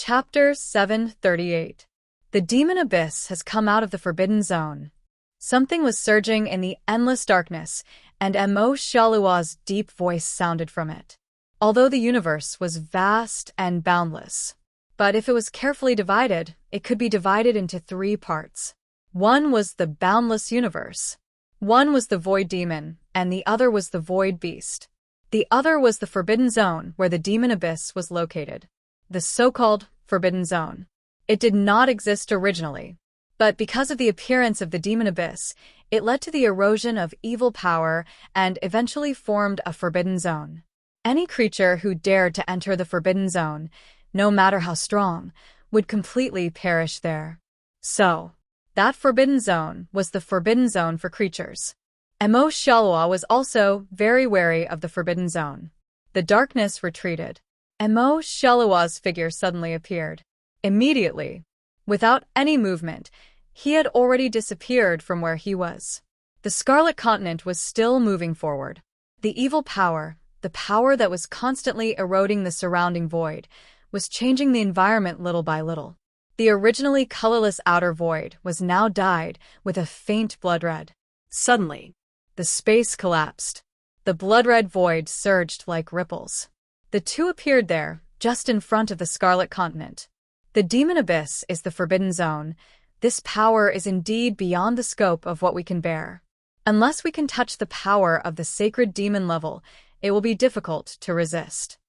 Chapter 738. The demon abyss has come out of the forbidden zone. Something was surging in the endless darkness, and Mo Shalua's deep voice sounded from it. Although the universe was vast and boundless, but if it was carefully divided, it could be divided into three parts. One was the boundless universe. One was the void demon, and the other was the void beast. The other was the forbidden zone where the demon abyss was located. The so-called forbidden zone. It did not exist originally, but because of the appearance of the demon abyss, it led to the erosion of evil power and eventually formed a forbidden zone. Any creature who dared to enter the forbidden zone, no matter how strong, would completely perish there. So, that forbidden zone was the forbidden zone for creatures. Mo Shalwa was also very wary of the forbidden zone. The darkness retreated. Mo Shalwa's figure suddenly appeared. Immediately, without any movement, he had already disappeared from where he was. The Scarlet Continent was still moving forward. The evil power, the power that was constantly eroding the surrounding void, was changing the environment little by little. The originally colorless outer void was now dyed with a faint blood red. Suddenly, the space collapsed. The blood-red void surged like ripples. The two appeared there, just in front of the Scarlet Continent. The demon abyss is the forbidden zone. This power is indeed beyond the scope of what we can bear. Unless we can touch the power of the sacred demon level, it will be difficult to resist.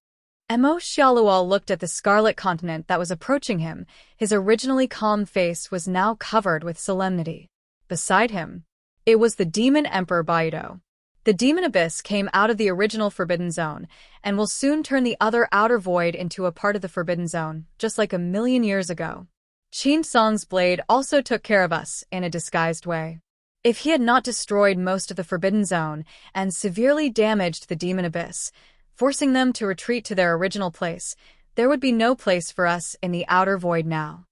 Mo Shalual looked at the Scarlet Continent that was approaching him. His originally calm face was now covered with solemnity. Beside him, it was the demon Emperor Baido. The demon abyss came out of the original forbidden zone, and will soon turn the other outer void into a part of the forbidden zone, just like 1,000,000 years ago. Qin Song's blade also took care of us in a disguised way. If he had not destroyed most of the forbidden zone and severely damaged the demon abyss, forcing them to retreat to their original place, there would be no place for us in the outer void now.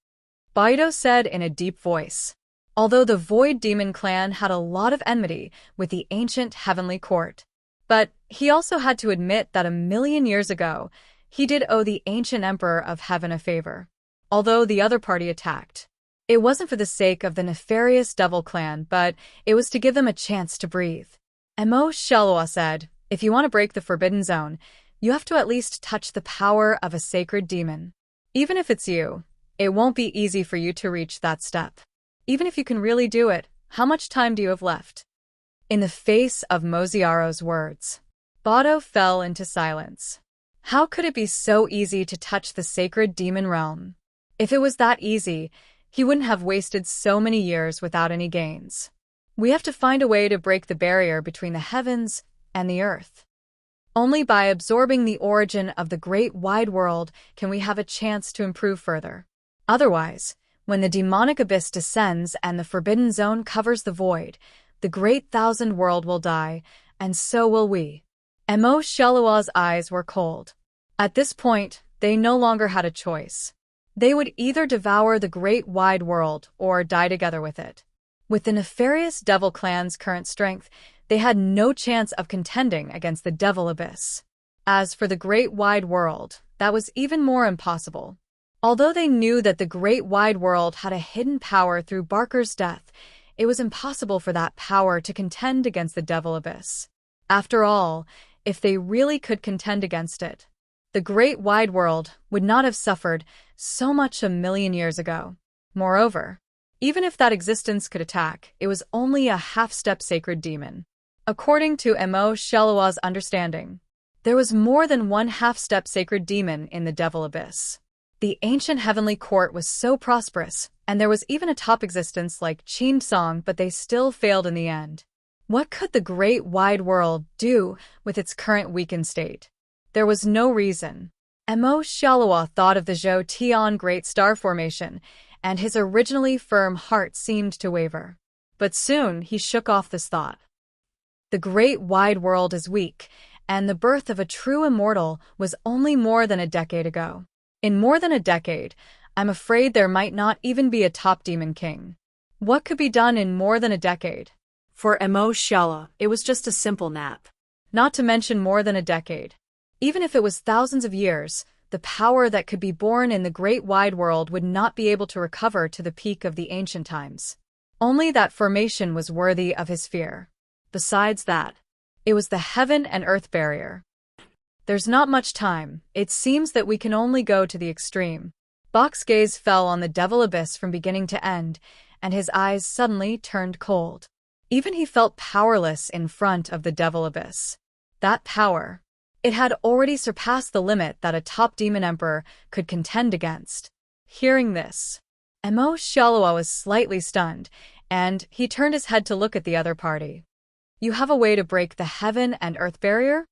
Baido said in a deep voice. Although the Void Demon clan had a lot of enmity with the ancient heavenly court. But he also had to admit that 1,000,000 years ago, he did owe the ancient emperor of heaven a favor. Although the other party attacked, it wasn't for the sake of the nefarious devil clan, but it was to give them a chance to breathe. Mo Shalwa said, if you want to break the forbidden zone, you have to at least touch the power of a sacred demon. Even if it's you, it won't be easy for you to reach that step. Even if you can really do it, how much time do you have left? In the face of Moziaro's words, Bado fell into silence. How could it be so easy to touch the sacred demon realm? If it was that easy, he wouldn't have wasted so many years without any gains. We have to find a way to break the barrier between the heavens and the earth. Only by absorbing the origin of the great wide world can we have a chance to improve further. Otherwise, when the demonic abyss descends and the forbidden zone covers the void, the great thousand world will die, and so will we. Mo Shalua's eyes were cold. At this point, they no longer had a choice. They would either devour the great wide world or die together with it. With the nefarious devil clan's current strength, they had no chance of contending against the devil abyss. As for the great wide world, that was even more impossible. Although they knew that the great wide world had a hidden power through Barker's death, it was impossible for that power to contend against the devil abyss. After all, if they really could contend against it, the great wide world would not have suffered so much 1,000,000 years ago. Moreover, even if that existence could attack, it was only a half-step sacred demon. According to Mo Shalua's understanding, there was more than one half-step sacred demon in the devil abyss. The ancient heavenly court was so prosperous, and there was even a top existence like Qin Song, but they still failed in the end. What could the great wide world do with its current weakened state? There was no reason. Mo Shalwa thought of the Zhou Tian Great Star Formation, and his originally firm heart seemed to waver. But soon he shook off this thought. The great wide world is weak, and the birth of a true immortal was only more than a decade ago. In more than a decade, I'm afraid there might not even be a top demon king. What could be done in more than a decade? For Mo Shala, it was just a simple nap. Not to mention more than a decade. Even if it was thousands of years, the power that could be born in the great wide world would not be able to recover to the peak of the ancient times. Only that formation was worthy of his fear. Besides that, it was the heaven and earth barrier. There's not much time. It seems that we can only go to the extreme. Bach's gaze fell on the devil abyss from beginning to end, and his eyes suddenly turned cold. Even he felt powerless in front of the devil abyss. That power, it had already surpassed the limit that a top demon emperor could contend against. Hearing this, Emo Shalua was slightly stunned, and he turned his head to look at the other party. You have a way to break the heaven and earth barrier?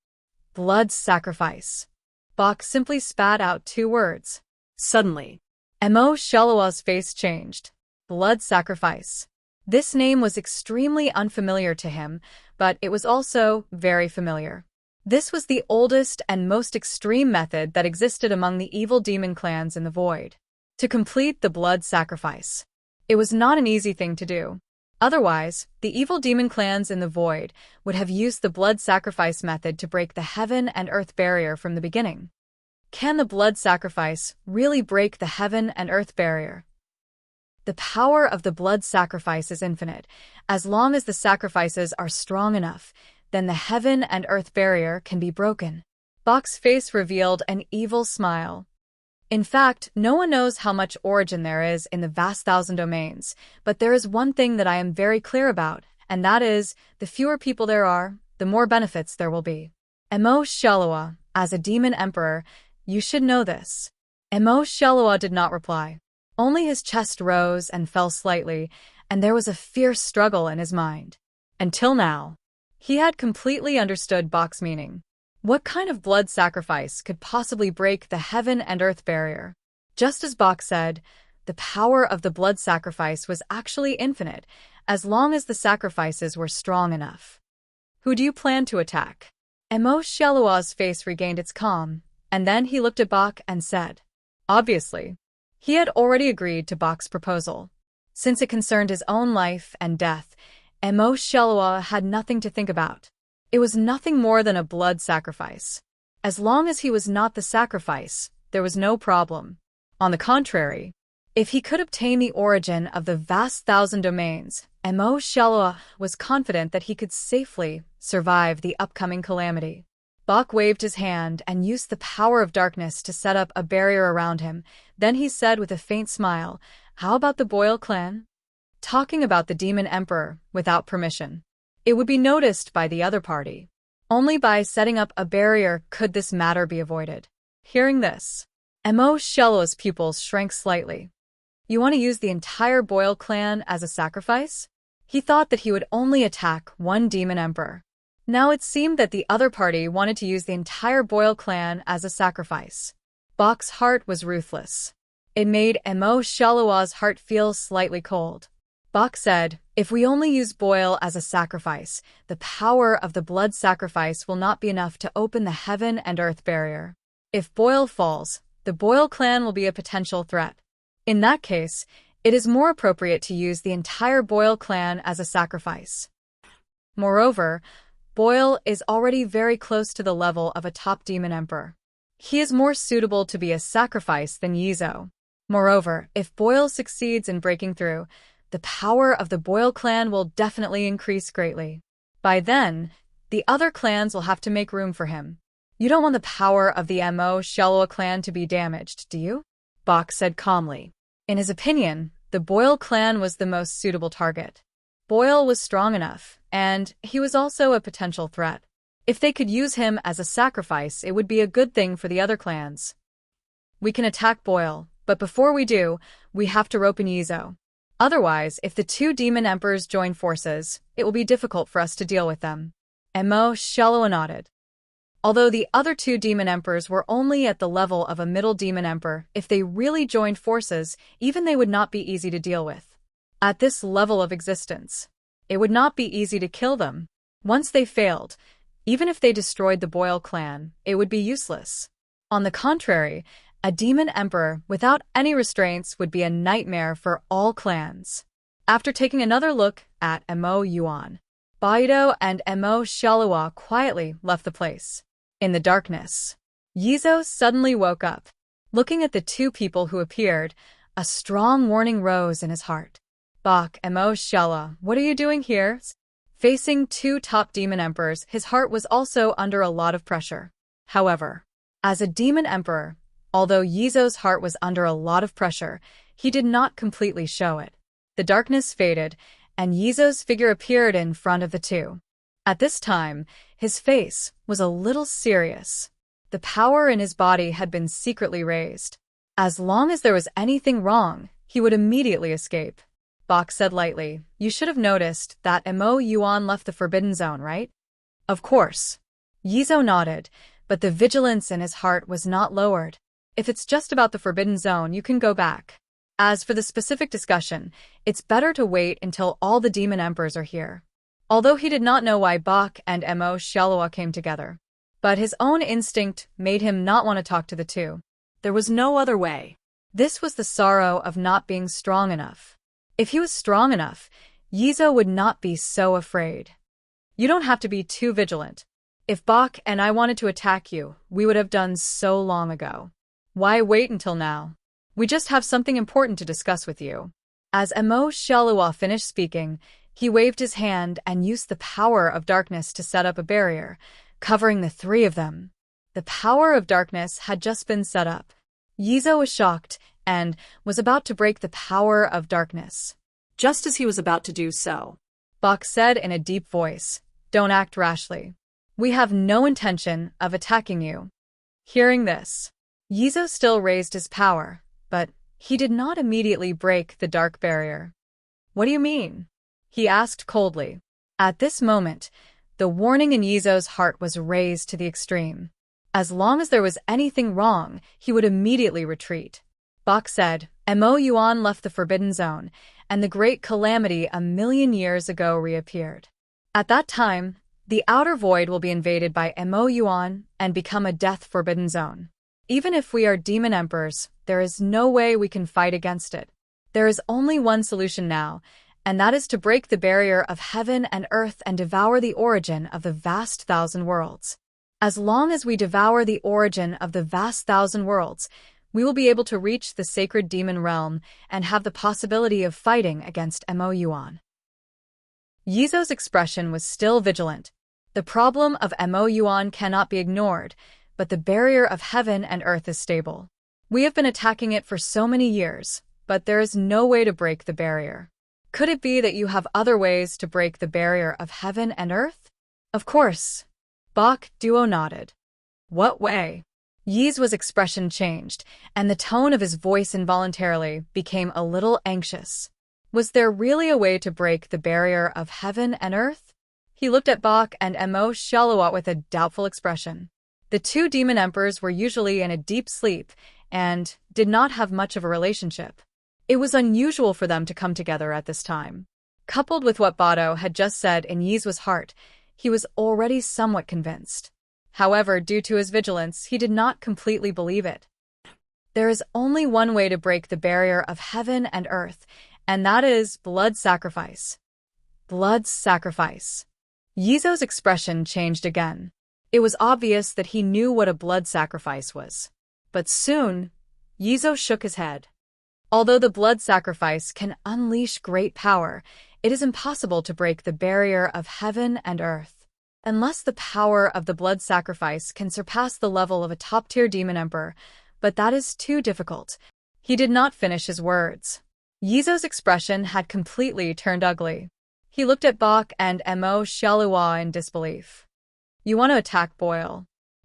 Blood sacrifice. Bach simply spat out 2 words. Suddenly, Emo Shalua's face changed. Blood sacrifice. This name was extremely unfamiliar to him, but it was also very familiar. This was the oldest and most extreme method that existed among the evil demon clans in the void. To complete the blood sacrifice. It was not an easy thing to do. Otherwise, the evil demon clans in the void would have used the blood sacrifice method to break the heaven and earth barrier from the beginning. Can the blood sacrifice really break the heaven and earth barrier? The power of the blood sacrifice is infinite. As long as the sacrifices are strong enough, then the heaven and earth barrier can be broken. Bach's face revealed an evil smile. In fact, no one knows how much origin there is in the vast thousand domains, but there is one thing that I am very clear about, and that is, the fewer people there are, the more benefits there will be. Emo Shalua, as a demon emperor, you should know this. Emo Shalua did not reply. Only his chest rose and fell slightly, and there was a fierce struggle in his mind. Until now, he had completely understood Bach's meaning. What kind of blood sacrifice could possibly break the heaven and earth barrier? Just as Bach said, the power of the blood sacrifice was actually infinite, as long as the sacrifices were strong enough. Who do you plan to attack? Emo Shalua's face regained its calm, and then he looked at Bach and said, obviously, he had already agreed to Bach's proposal. Since it concerned his own life and death, Emo Shalua had nothing to think about. It was nothing more than a blood sacrifice. As long as he was not the sacrifice, there was no problem. On the contrary, if he could obtain the origin of the vast thousand domains, Emo Shalua was confident that he could safely survive the upcoming calamity. Bach waved his hand and used the power of darkness to set up a barrier around him. Then he said with a faint smile, how about the Boyle clan? Talking about the demon emperor without permission. It would be noticed by the other party. Only by setting up a barrier could this matter be avoided. Hearing this, Emo Shalua's pupils shrank slightly. You want to use the entire Boyle clan as a sacrifice? He thought that he would only attack one demon emperor. Now it seemed that the other party wanted to use the entire Boyle clan as a sacrifice. Bach's heart was ruthless. It made Emo Shalua's heart feel slightly cold. Bach said, if we only use Boyle as a sacrifice, the power of the blood sacrifice will not be enough to open the heaven and earth barrier. If Boyle falls, the Boyle clan will be a potential threat. In that case, it is more appropriate to use the entire Boyle clan as a sacrifice. Moreover, Boyle is already very close to the level of a top demon emperor. He is more suitable to be a sacrifice than Yizo. Moreover, if Boyle succeeds in breaking through, the power of the Boyle clan will definitely increase greatly. By then, the other clans will have to make room for him. You don't want the power of the Emo Shalua clan to be damaged, do you? Bach said calmly. In his opinion, the Boyle clan was the most suitable target. Boyle was strong enough, and he was also a potential threat. If they could use him as a sacrifice, it would be a good thing for the other clans. We can attack Boyle, but before we do, we have to rope in Yizo. Otherwise, if the 2 demon emperors join forces, it will be difficult for us to deal with them. Emo Shalua nodded. Although the other 2 demon emperors were only at the level of a middle demon emperor, if they really joined forces, even they would not be easy to deal with. At this level of existence, it would not be easy to kill them. Once they failed, even if they destroyed the Boyle clan, it would be useless. On the contrary, a demon emperor without any restraints would be a nightmare for all clans. After taking another look at Emo Yuan, Baido and Emo Shalua quietly left the place. In the darkness, Yizo suddenly woke up. Looking at the two people who appeared, a strong warning rose in his heart. Bak Mo Shala, what are you doing here? Facing two top demon emperors, his heart was also under a lot of pressure. However, as a demon emperor, although Yizo's heart was under a lot of pressure, he did not completely show it. The darkness faded, and Yizo's figure appeared in front of the two. At this time, his face was a little serious. The power in his body had been secretly raised. As long as there was anything wrong, he would immediately escape. Bak said lightly, "You should have noticed that Mo Yuan left the Forbidden Zone, right?" Of course. Yizo nodded, but the vigilance in his heart was not lowered. If it's just about the Forbidden Zone, you can go back. As for the specific discussion, it's better to wait until all the demon emperors are here. Although he did not know why Bak and Mo Shalwa came together, but his own instinct made him not want to talk to the two. There was no other way. This was the sorrow of not being strong enough. If he was strong enough, Yizo would not be so afraid. You don't have to be too vigilant. If Bak and I wanted to attack you, we would have done so long ago. Why wait until now? We just have something important to discuss with you. As Mo Shalwa finished speaking, he waved his hand and used the power of darkness to set up a barrier, covering the three of them. The power of darkness had just been set up. Yizo was shocked and was about to break the power of darkness. Just as he was about to do so, Bak said in a deep voice, "Don't act rashly. We have no intention of attacking you." Hearing this, Yizo still raised his power, but he did not immediately break the dark barrier. "What do you mean?" he asked coldly. At this moment, the warning in Yizo's heart was raised to the extreme. As long as there was anything wrong, he would immediately retreat. Bak said, "Mo Yuan left the Forbidden Zone, and the great calamity a million years ago reappeared. At that time, the outer void will be invaded by Mo Yuan and become a death Forbidden Zone. Even if we are demon emperors, there is no way we can fight against it. There is only one solution now, and that is to break the barrier of heaven and earth and devour the origin of the vast thousand worlds. As long as we devour the origin of the vast thousand worlds, we will be able to reach the sacred demon realm and have the possibility of fighting against Mo Yuan." Yizo's expression was still vigilant. The problem of Mo Yuan cannot be ignored, but the barrier of heaven and earth is stable. We have been attacking it for so many years, but there is no way to break the barrier. Could it be that you have other ways to break the barrier of heaven and earth? Of course. Bak Duo nodded. What way? Yizo's expression changed, and the tone of his voice involuntarily became a little anxious. Was there really a way to break the barrier of heaven and earth? He looked at Bak and Mo Shalawat with a doubtful expression. The two demon emperors were usually in a deep sleep and did not have much of a relationship. It was unusual for them to come together at this time. Coupled with what Bado had just said in Yizo's heart, he was already somewhat convinced. However, due to his vigilance, he did not completely believe it. There is only one way to break the barrier of heaven and earth, and that is blood sacrifice. Blood sacrifice. Yizo's expression changed again. It was obvious that he knew what a blood sacrifice was. But soon, Yizo shook his head. Although the blood sacrifice can unleash great power, it is impossible to break the barrier of heaven and earth. Unless the power of the blood sacrifice can surpass the level of a top-tier demon emperor, but that is too difficult. He did not finish his words. Yizo's expression had completely turned ugly. He looked at Bak and Mo Shalua in disbelief. You want to attack Boyle?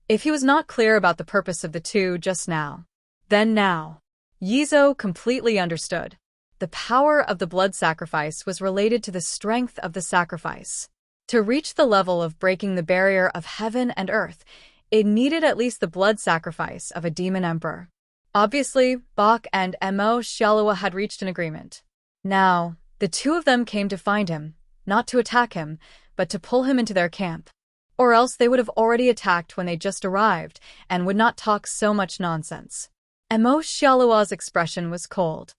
If he was not clear about the purpose of the two just now, then now. Yizo completely understood. The power of the blood sacrifice was related to the strength of the sacrifice. To reach the level of breaking the barrier of heaven and earth, it needed at least the blood sacrifice of a demon emperor. Obviously, Bak and Mo Shalua had reached an agreement. Now, the two of them came to find him, not to attack him, but to pull him into their camp. Or else they would have already attacked when they just arrived and would not talk so much nonsense. Mo Shalua's expression was cold.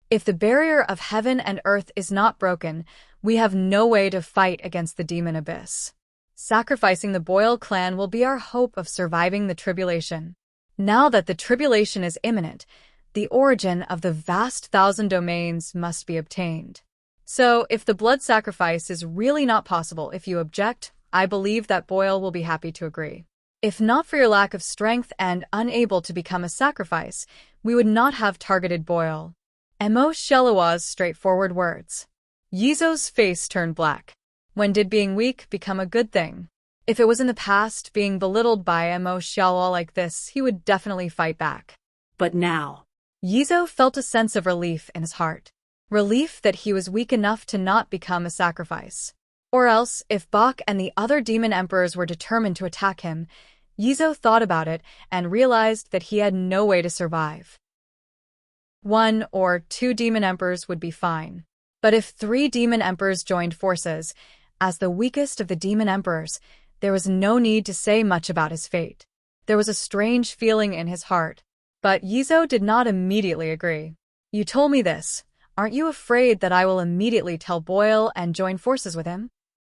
If the barrier of heaven and earth is not broken, we have no way to fight against the demon abyss. Sacrificing the Boyle clan will be our hope of surviving the tribulation. Now that the tribulation is imminent, the origin of the vast thousand domains must be obtained. So, if the blood sacrifice is really not possible, if you object, I believe that Boyle will be happy to agree. If not for your lack of strength and unable to become a sacrifice, we would not have targeted Boyle. Emo Shelua's straightforward words. Yizo's face turned black. When did being weak become a good thing? If it was in the past, being belittled by Emo Shelua like this, he would definitely fight back. But now, Yizo felt a sense of relief in his heart. Relief that he was weak enough to not become a sacrifice. Or else, if Bach and the other demon emperors were determined to attack him, Yizo thought about it and realized that he had no way to survive. 1 or 2 demon emperors would be fine. But if 3 demon emperors joined forces, as the weakest of the demon emperors, there was no need to say much about his fate. There was a strange feeling in his heart. But Yizo did not immediately agree. You told me this. Aren't you afraid that I will immediately tell Boyle and join forces with him?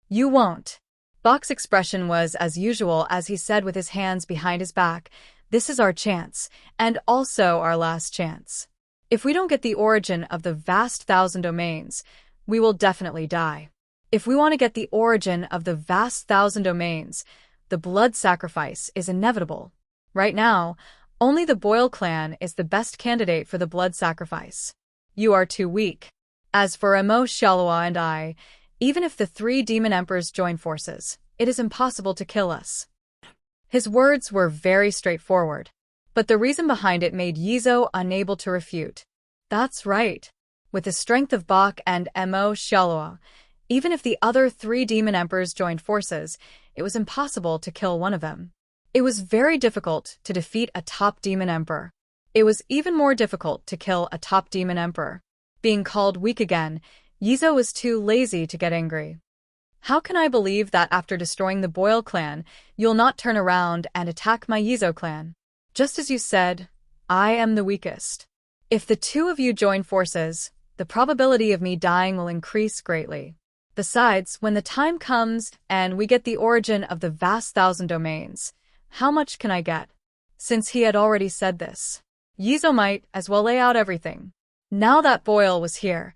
You won't. Bach's expression was as usual as he said with his hands behind his back, this is our chance, and also our last chance. If we don't get the origin of the vast thousand domains, we will definitely die. If we want to get the origin of the vast thousand domains, the blood sacrifice is inevitable. Right now, only the Boyle clan is the best candidate for the blood sacrifice. You are too weak. As for Emo Shelua and I, even if the 3 demon emperors join forces, it is impossible to kill us. His words were very straightforward, but the reason behind it made Yizo unable to refute. That's right. With the strength of Bach and Emo Shelua, even if the other 3 demon emperors joined forces, it was impossible to kill one of them. It was very difficult to defeat a top demon emperor. It was even more difficult to kill a top demon emperor. Being called weak again, Yizo was too lazy to get angry. How can I believe that after destroying the Boyle clan, you'll not turn around and attack my Yizo clan? Just as you said, I am the weakest. If the 2 of you join forces, the probability of me dying will increase greatly. Besides, when the time comes and we get the origin of the vast thousand domains, how much can I get? Since he had already said this, Yizo might as well lay out everything. Now that Boyle was here,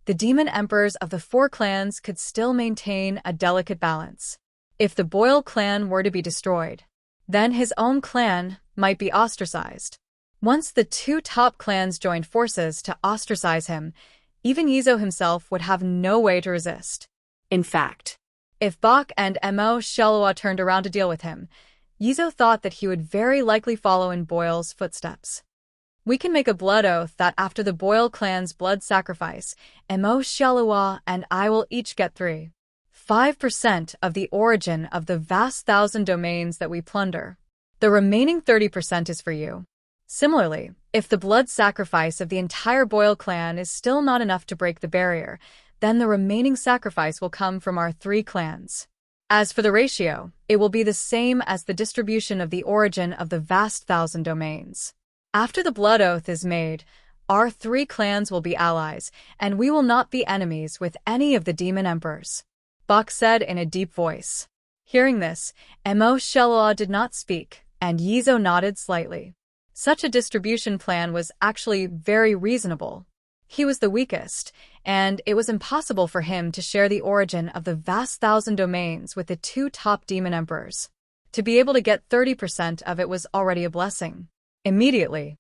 the demon emperors of the 4 clans could still maintain a delicate balance. If the Boyle clan were to be destroyed, then his own clan might be ostracized. Once the 2 top clans joined forces to ostracize him, even Yizo himself would have no way to resist. In fact, if Bach and Emo Shelua turned around to deal with him, Yizo thought that he would very likely follow in Boyle's footsteps. We can make a blood oath that after the Boyle clan's blood sacrifice, Emo Shelua and I will each get 5% of the origin of the vast thousand domains that we plunder. The remaining 30% is for you. Similarly, if the blood sacrifice of the entire Boyle clan is still not enough to break the barrier, then the remaining sacrifice will come from our 3 clans. As for the ratio, it will be the same as the distribution of the origin of the vast thousand domains. After the blood oath is made, our 3 clans will be allies, and we will not be enemies with any of the demon emperors. Bach said in a deep voice. Hearing this, Emo Shelua did not speak, and Yizo nodded slightly. Such a distribution plan was actually very reasonable. He was the weakest, and it was impossible for him to share the origin of the vast thousand domains with the 2 top demon emperors. To be able to get 30% of it was already a blessing. Immediately,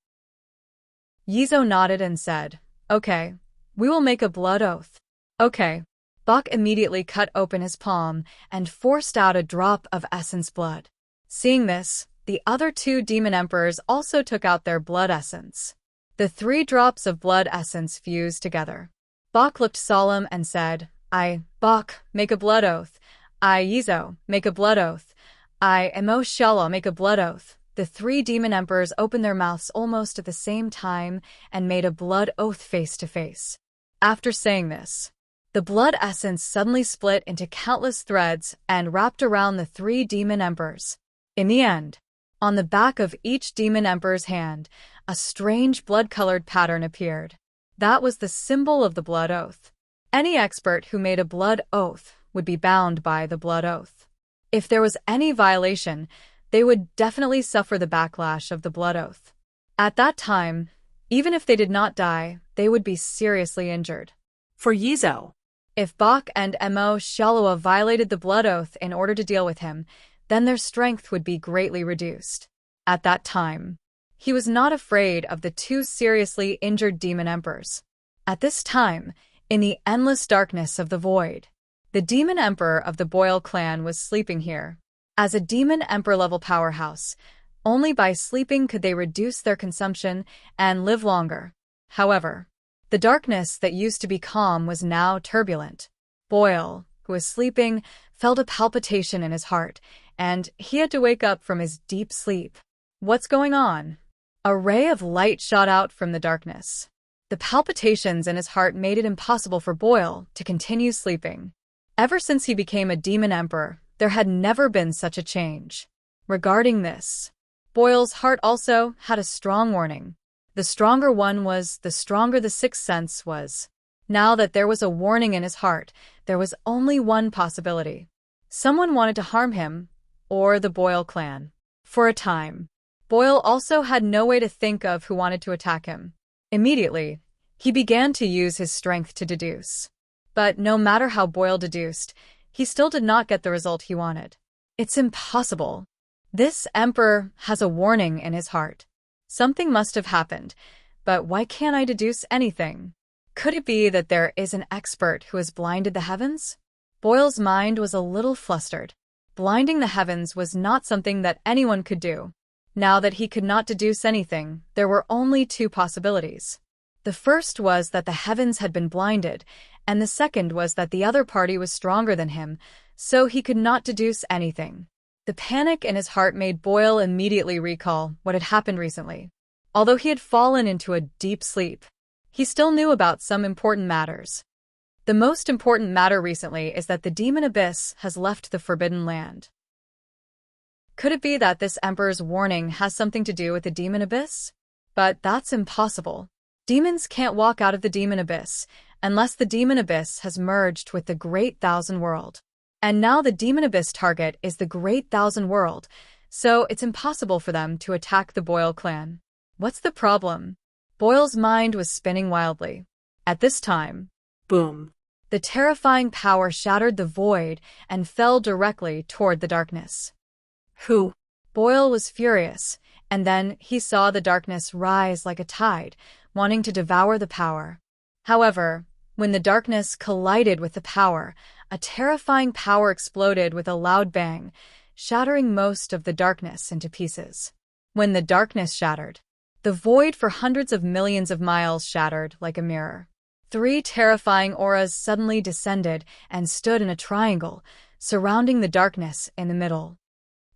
Yizo nodded and said, Okay, we will make a blood oath. Okay. Bach immediately cut open his palm and forced out a drop of essence blood. Seeing this, the other 2 demon emperors also took out their blood essence. The 3 drops of blood essence fused together. Bach looked solemn and said, I, Bach, make a blood oath. I, Yizo, make a blood oath. I, Emo Shelua, make a blood oath. The 3 demon emperors opened their mouths almost at the same time and made a blood oath face to face. After saying this, the blood essence suddenly split into countless threads and wrapped around the 3 demon emperors. In the end, on the back of each demon emperor's hand, a strange blood-colored pattern appeared. That was the symbol of the blood oath. Any expert who made a blood oath would be bound by the blood oath. If there was any violation, they would definitely suffer the backlash of the blood oath. At that time, even if they did not die, they would be seriously injured. For Yizo, If Bach and Mo Shalua violated the blood oath in order to deal with him, then their strength would be greatly reduced. At that time, he was not afraid of the two seriously injured demon emperors. At this time, in the endless darkness of the void, the demon emperor of the Boyle clan was sleeping here. As a demon emperor-level powerhouse, only by sleeping could they reduce their consumption and live longer. However, the darkness that used to be calm was now turbulent. Boyle, who was sleeping, felt a palpitation in his heart, and he had to wake up from his deep sleep. What's going on? A ray of light shot out from the darkness. The palpitations in his heart made it impossible for Boyle to continue sleeping. Ever since he became a demon emperor, there had never been such a change. Regarding this, Boyle's heart also had a strong warning. The stronger one was, the stronger the sixth sense was. Now that there was a warning in his heart, there was only one possibility. Someone wanted to harm him, or the Boyle clan. For a time, Boyle also had no way to think of who wanted to attack him. Immediately, he began to use his strength to deduce. But no matter how Boyle deduced, he still did not get the result he wanted. It's impossible. This emperor has a warning in his heart. Something must have happened, but why can't I deduce anything? Could it be that there is an expert who has blinded the heavens? Boyle's mind was a little flustered. Blinding the heavens was not something that anyone could do. Now that he could not deduce anything, there were only two possibilities. The first was that the heavens had been blinded, and the second was that the other party was stronger than him, so he could not deduce anything. The panic in his heart made Boyle immediately recall what had happened recently. Although he had fallen into a deep sleep, he still knew about some important matters. The most important matter recently is that the demon abyss has left the Forbidden Land. Could it be that this emperor's warning has something to do with the demon abyss? But that's impossible. Demons can't walk out of the demon abyss unless the demon abyss has merged with the Great Thousand World. And now the demon abyss target is the Great Thousand World, so it's impossible for them to attack the Boyle clan. What's the problem? Boyle's mind was spinning wildly. At this time, boom. The terrifying power shattered the void and fell directly toward the darkness. Who? Boyle was furious, and then he saw the darkness rise like a tide, wanting to devour the power. However, when the darkness collided with the power, a terrifying power exploded with a loud bang, shattering most of the darkness into pieces. When the darkness shattered, the void for hundreds of millions of miles shattered like a mirror. 3 terrifying auras suddenly descended and stood in a triangle, surrounding the darkness in the middle.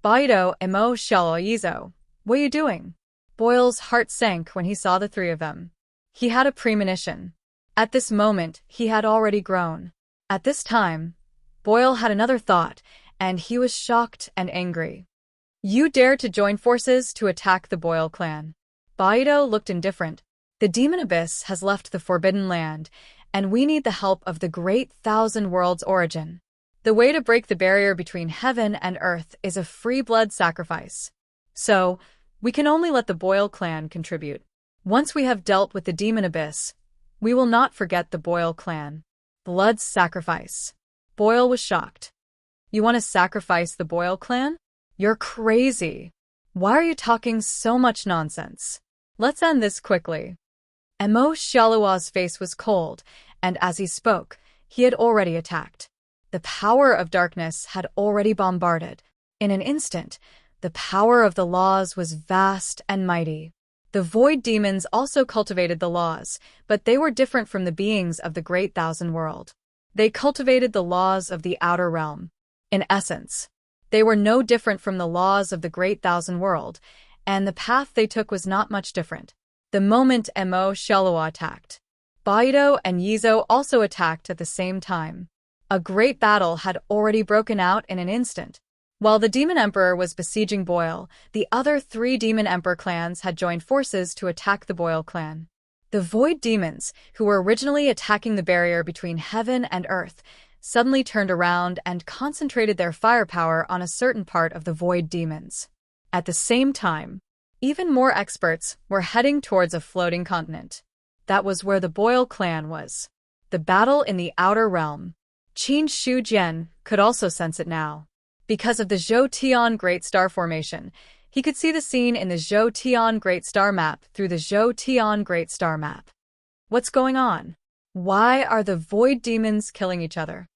Baido, Mo Shalua Yizo, what are you doing? Boyle's heart sank when he saw the 3 of them. He had a premonition. At this moment, he had already grown. At this time, Boyle had another thought, and he was shocked and angry. You dare to join forces to attack the Boyle clan. Baido looked indifferent. The demon abyss has left the Forbidden Land, and we need the help of the Great Thousand Worlds origin. The way to break the barrier between heaven and earth is a free blood sacrifice. So, we can only let the Boyle clan contribute. Once we have dealt with the demon abyss, we will not forget the Boyle clan. Blood sacrifice. Boyle was shocked. You want to sacrifice the Boyle clan? You're crazy. Why are you talking so much nonsense? Let's end this quickly. Mo Shalua's face was cold, and as he spoke, he had already attacked. The power of darkness had already bombarded. In an instant, the power of the laws was vast and mighty. The void demons also cultivated the laws, but they were different from the beings of the Great Thousand World. They cultivated the laws of the outer realm. In essence, they were no different from the laws of the Great Thousand World, and the path they took was not much different. The moment Mo Shalua attacked, Baido and Yizo also attacked at the same time. A great battle had already broken out in an instant. While the Demon Emperor was besieging Boyle, the other 3 Demon Emperor clans had joined forces to attack the Boyle clan. The Void Demons, who were originally attacking the barrier between heaven and earth, suddenly turned around and concentrated their firepower on a certain part of the Void Demons. At the same time, even more experts were heading towards a floating continent. That was where the Boyle clan was. The battle in the outer realm. Qin Shu Jian could also sense it now. Because of the Zhou Tian Great Star Formation, he could see the scene in the Zhou Tian Great Star Map through the Zhou Tian Great Star Map. What's going on? Why are the void demons killing each other?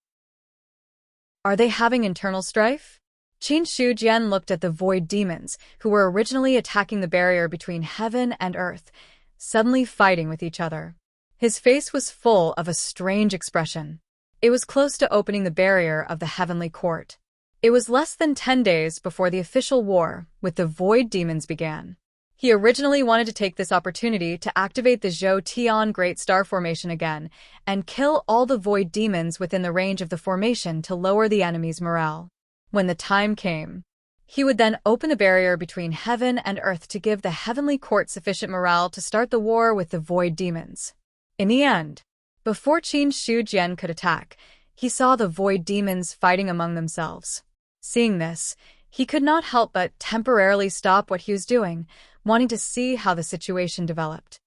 Are they having internal strife? Qin Shu Jian looked at the void demons, who were originally attacking the barrier between heaven and earth, suddenly fighting with each other. His face was full of a strange expression. It was close to opening the barrier of the heavenly court. It was less than 10 days before the official war with the void demons began. He originally wanted to take this opportunity to activate the Zhou Tian Great Star Formation again and kill all the void demons within the range of the formation to lower the enemy's morale. When the time came, he would then open the barrier between heaven and earth to give the heavenly court sufficient morale to start the war with the void demons. In the end, before Qin Shu Jian could attack, he saw the void demons fighting among themselves. Seeing this, he could not help but temporarily stop what he was doing, wanting to see how the situation developed.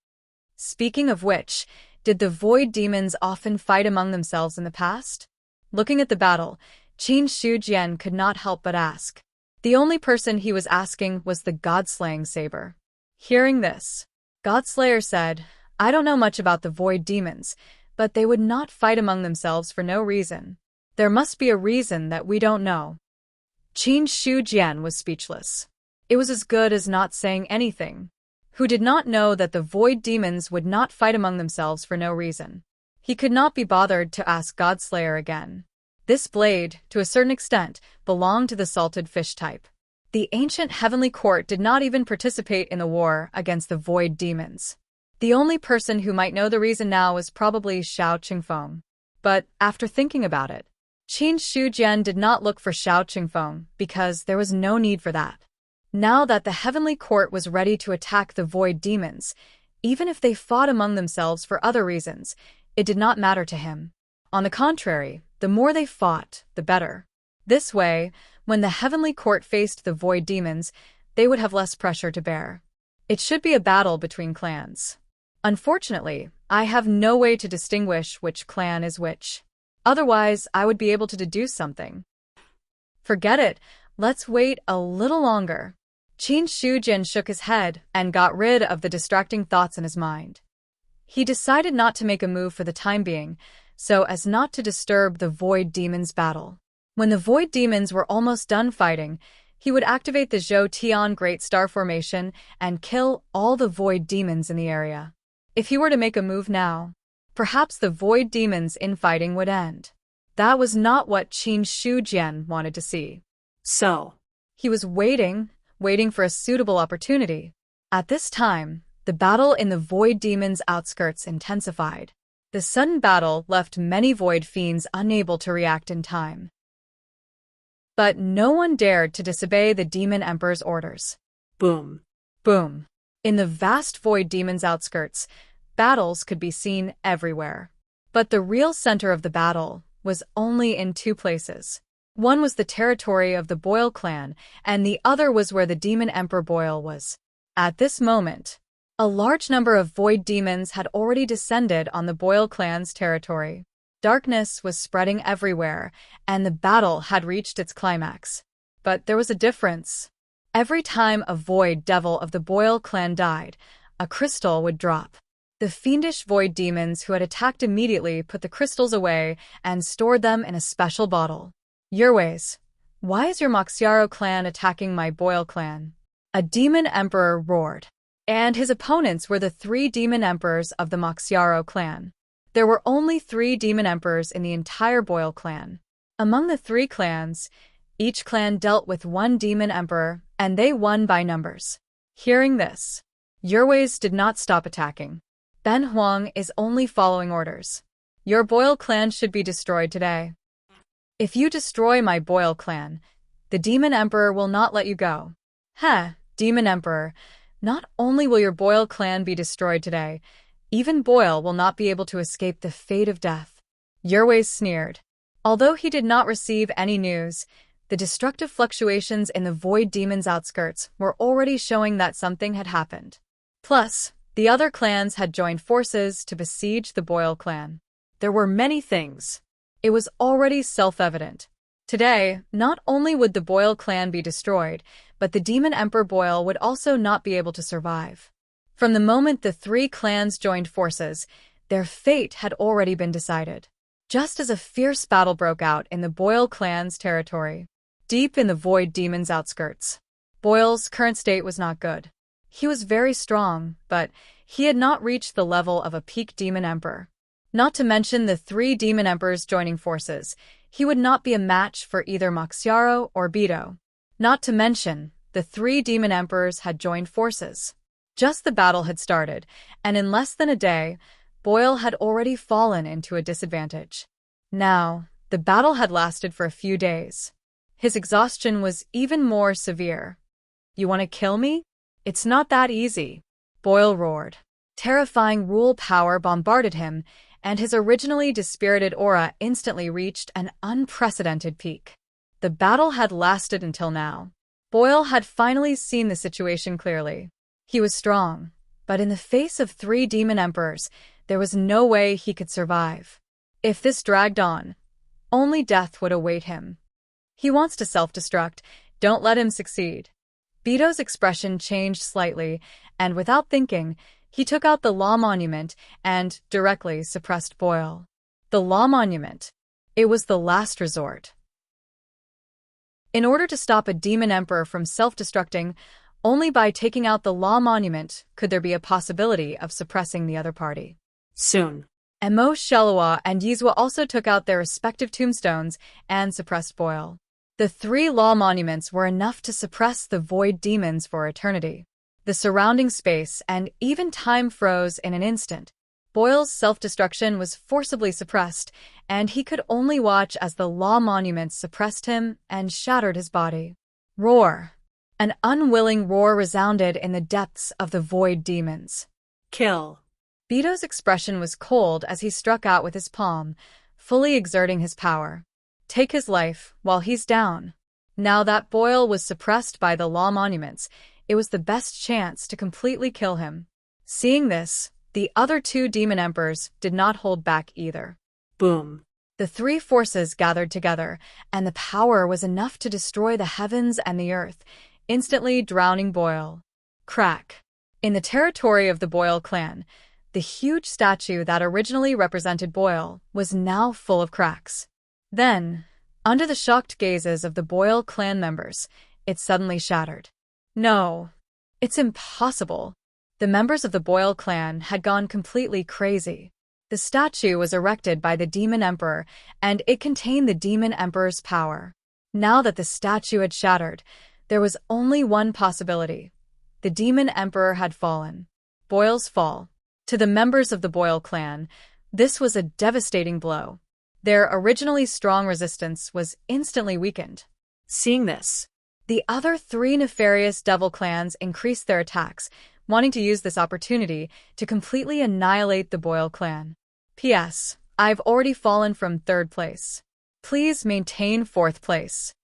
Speaking of which, did the void demons often fight among themselves in the past? Looking at the battle, Qin Shu Jian could not help but ask. The only person he was asking was the god-slaying saber. Hearing this, Godslayer said, "I don't know much about the void demons, but they would not fight among themselves for no reason. There must be a reason that we don't know." Qin Shu Jian was speechless. It was as good as not saying anything. Who did not know that the void demons would not fight among themselves for no reason? He could not be bothered to ask Godslayer again. This blade, to a certain extent, belonged to the salted fish type. The ancient heavenly court did not even participate in the war against the void demons. The only person who might know the reason now was probably Xiao Qingfeng. But after thinking about it, Qin Shu Jian did not look for Xiao Qingfeng because there was no need for that. Now that the heavenly court was ready to attack the void demons, even if they fought among themselves for other reasons, it did not matter to him. On the contrary, the more they fought, the better. This way, when the heavenly court faced the void demons, they would have less pressure to bear. It should be a battle between clans. Unfortunately, I have no way to distinguish which clan is which. Otherwise, I would be able to deduce something. Forget it, let's wait a little longer. Qin Shu Jian shook his head and got rid of the distracting thoughts in his mind. He decided not to make a move for the time being, so as not to disturb the void demons' battle. When the void demons were almost done fighting, he would activate the Zhou Tian Great Star Formation and kill all the void demons in the area. If he were to make a move now, perhaps the void demons' infighting would end. That was not what Qin Shu Jian wanted to see. So, he was waiting for a suitable opportunity. At this time, the battle in the void demons' outskirts intensified. The sudden battle left many void fiends unable to react in time. But no one dared to disobey the demon emperor's orders. boom. Boom. In the vast void demons' outskirts, battles could be seen everywhere. But the real center of the battle was only in two places. One was the territory of the Boyle clan, and the other was where the demon emperor Boyle was. At this moment, a large number of void demons had already descended on the Boyle clan's territory. Darkness was spreading everywhere, and the battle had reached its climax. But there was a difference. Every time a void devil of the Boyle clan died, a crystal would drop. The fiendish void demons who had attacked immediately put the crystals away and stored them in a special bottle. Yerways, why is your Moxiaro clan attacking my Boyle clan? A demon emperor roared. And his opponents were the 3 demon emperors of the Moxiaro clan. There were only 3 demon emperors in the entire Boyle clan. Among the 3 clans, each clan dealt with 1 demon emperor, and they won by numbers. Hearing this, Yerways did not stop attacking. Ben Huang is only following orders. Your Boyle clan should be destroyed today. If you destroy my Boyle clan, the demon emperor will not let you go. Demon emperor, not only will your Boyle clan be destroyed today, even Boyle will not be able to escape the fate of death. Yerways sneered. Although he did not receive any news, The destructive fluctuations in the Void Demon's outskirts were already showing that something had happened. Plus, the other clans had joined forces to besiege the Boyle clan. There were many things. It was already self-evident. Today, not only would the Boyle clan be destroyed, but the Demon Emperor Boyle would also not be able to survive. From the moment the three clans joined forces, their fate had already been decided. Just as a fierce battle broke out in the Boyle clan's territory, deep in the Void Demon's outskirts. Boyle's current state was not good. He was very strong, but he had not reached the level of a peak Demon Emperor. Not to mention the three Demon Emperors joining forces, he would not be a match for either Moxiaro or Beto. Not to mention, the three Demon Emperors had joined forces. Just the battle had started, and in less than a day, Boyle had already fallen into a disadvantage. Now, the battle had lasted for a few days. His exhaustion was even more severe. "You want to kill me? It's not that easy," Boyle roared. Terrifying rule power bombarded him, and his originally dispirited aura instantly reached an unprecedented peak. The battle had lasted until now. Boyle had finally seen the situation clearly. He was strong, but in the face of three Demon Emperors, there was no way he could survive. If this dragged on, only death would await him. "He wants to self-destruct. Don't let him succeed." Beto's expression changed slightly, and without thinking, he took out the Law Monument and directly suppressed Boyle. The Law Monument. It was the last resort. In order to stop a Demon Emperor from self-destructing, only by taking out the Law Monument could there be a possibility of suppressing the other party. Soon. Emo, Shelua, and Yizwa also took out their respective tombstones and suppressed Boyle. The three Law Monuments were enough to suppress the Void Demons for eternity. The surrounding space and even time froze in an instant. Boyle's self-destruction was forcibly suppressed, and he could only watch as the Law Monuments suppressed him and shattered his body. Roar! An unwilling roar resounded in the depths of the Void Demons. Kill. Beto's expression was cold as he struck out with his palm, fully exerting his power. Take his life while he's down. Now that Boyle was suppressed by the Law Monuments, it was the best chance to completely kill him. Seeing this, the other two Demon Emperors did not hold back either. Boom. The three forces gathered together, and the power was enough to destroy the heavens and the earth, instantly drowning Boyle. Crack. In the territory of the Boyle clan, the huge statue that originally represented Boyle was now full of cracks. Then, under the shocked gazes of the Boyle clan members, it suddenly shattered. No, it's impossible. The members of the Boyle clan had gone completely crazy. The statue was erected by the Demon Emperor, and it contained the Demon Emperor's power. Now that the statue had shattered, there was only one possibility. The Demon Emperor had fallen. Boyle's fall. To the members of the Boyle clan, this was a devastating blow. Their originally strong resistance was instantly weakened. Seeing this, the other three nefarious devil clans increased their attacks, wanting to use this opportunity to completely annihilate the Boyle clan. P.S. I've already fallen from 3rd place. Please maintain 4th place.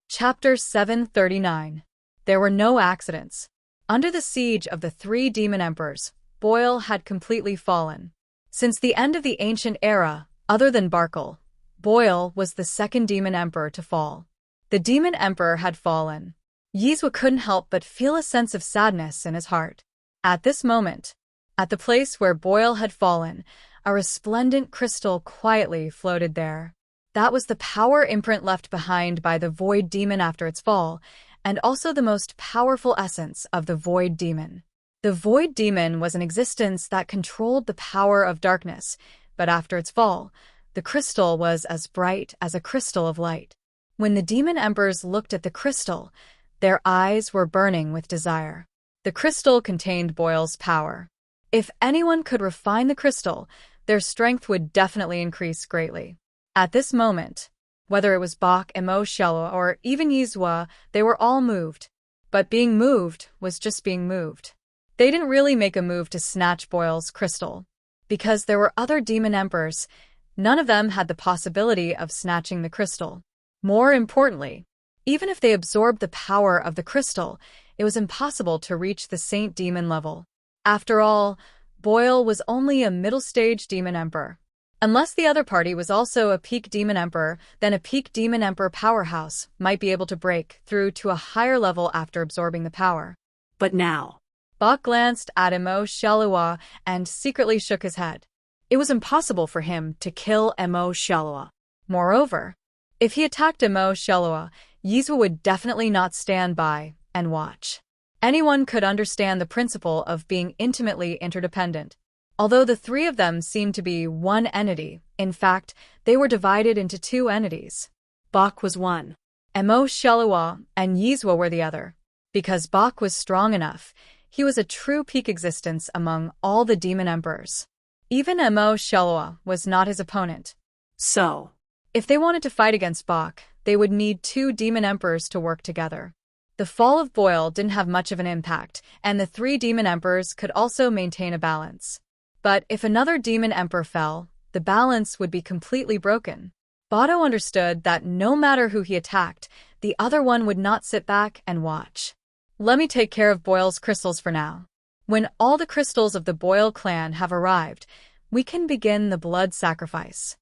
Chapter 739. There were no accidents. Under the siege of the three Demon Emperors, Boyle had completely fallen. Since the end of the ancient era, other than Barkle, Boyle was the second Demon Emperor to fall. The Demon Emperor had fallen. Yizwa couldn't help but feel a sense of sadness in his heart. At this moment, at the place where Boyle had fallen, a resplendent crystal quietly floated there. That was the power imprint left behind by the Void Demon after its fall, and also the most powerful essence of the Void Demon. The Void Demon was an existence that controlled the power of darkness, but after its fall, the crystal was as bright as a crystal of light. When the Demon Emperors looked at the crystal, their eyes were burning with desire. The crystal contained Boyle's power. If anyone could refine the crystal, their strength would definitely increase greatly. At this moment, whether it was Bach, Emo, Shelua, or even Yizwa, they were all moved. But being moved was just being moved. They didn't really make a move to snatch Boyle's crystal. Because there were other Demon Emperors, None of them had the possibility of snatching the crystal. More importantly, even if they absorbed the power of the crystal, it was impossible to reach the Saint Demon level. After all, Boyle was only a middle-stage Demon Emperor. Unless the other party was also a peak Demon Emperor, then a peak Demon Emperor powerhouse might be able to break through to a higher level after absorbing the power. But now, Bach glanced at Emo Shalua and secretly shook his head. It was impossible for him to kill Emo Shalua. Moreover, if he attacked Emo Shalua, Yizua would definitely not stand by and watch. Anyone could understand the principle of being intimately interdependent. Although the three of them seemed to be one entity, in fact, they were divided into two entities. Bach was one. Emo Shalua and Yizua were the other. Because Bach was strong enough, he was a true peak existence among all the demon emperors. Even Emo Shalua was not his opponent. So, if they wanted to fight against Bach, they would need two demon emperors to work together. The fall of Boyle didn't have much of an impact, and the three demon emperors could also maintain a balance. But if another demon emperor fell, the balance would be completely broken. Bado understood that no matter who he attacked, the other one would not sit back and watch. Let me take care of Boyle's crystals for now. When all the crystals of the Boyle clan have arrived, we can begin the blood sacrifice.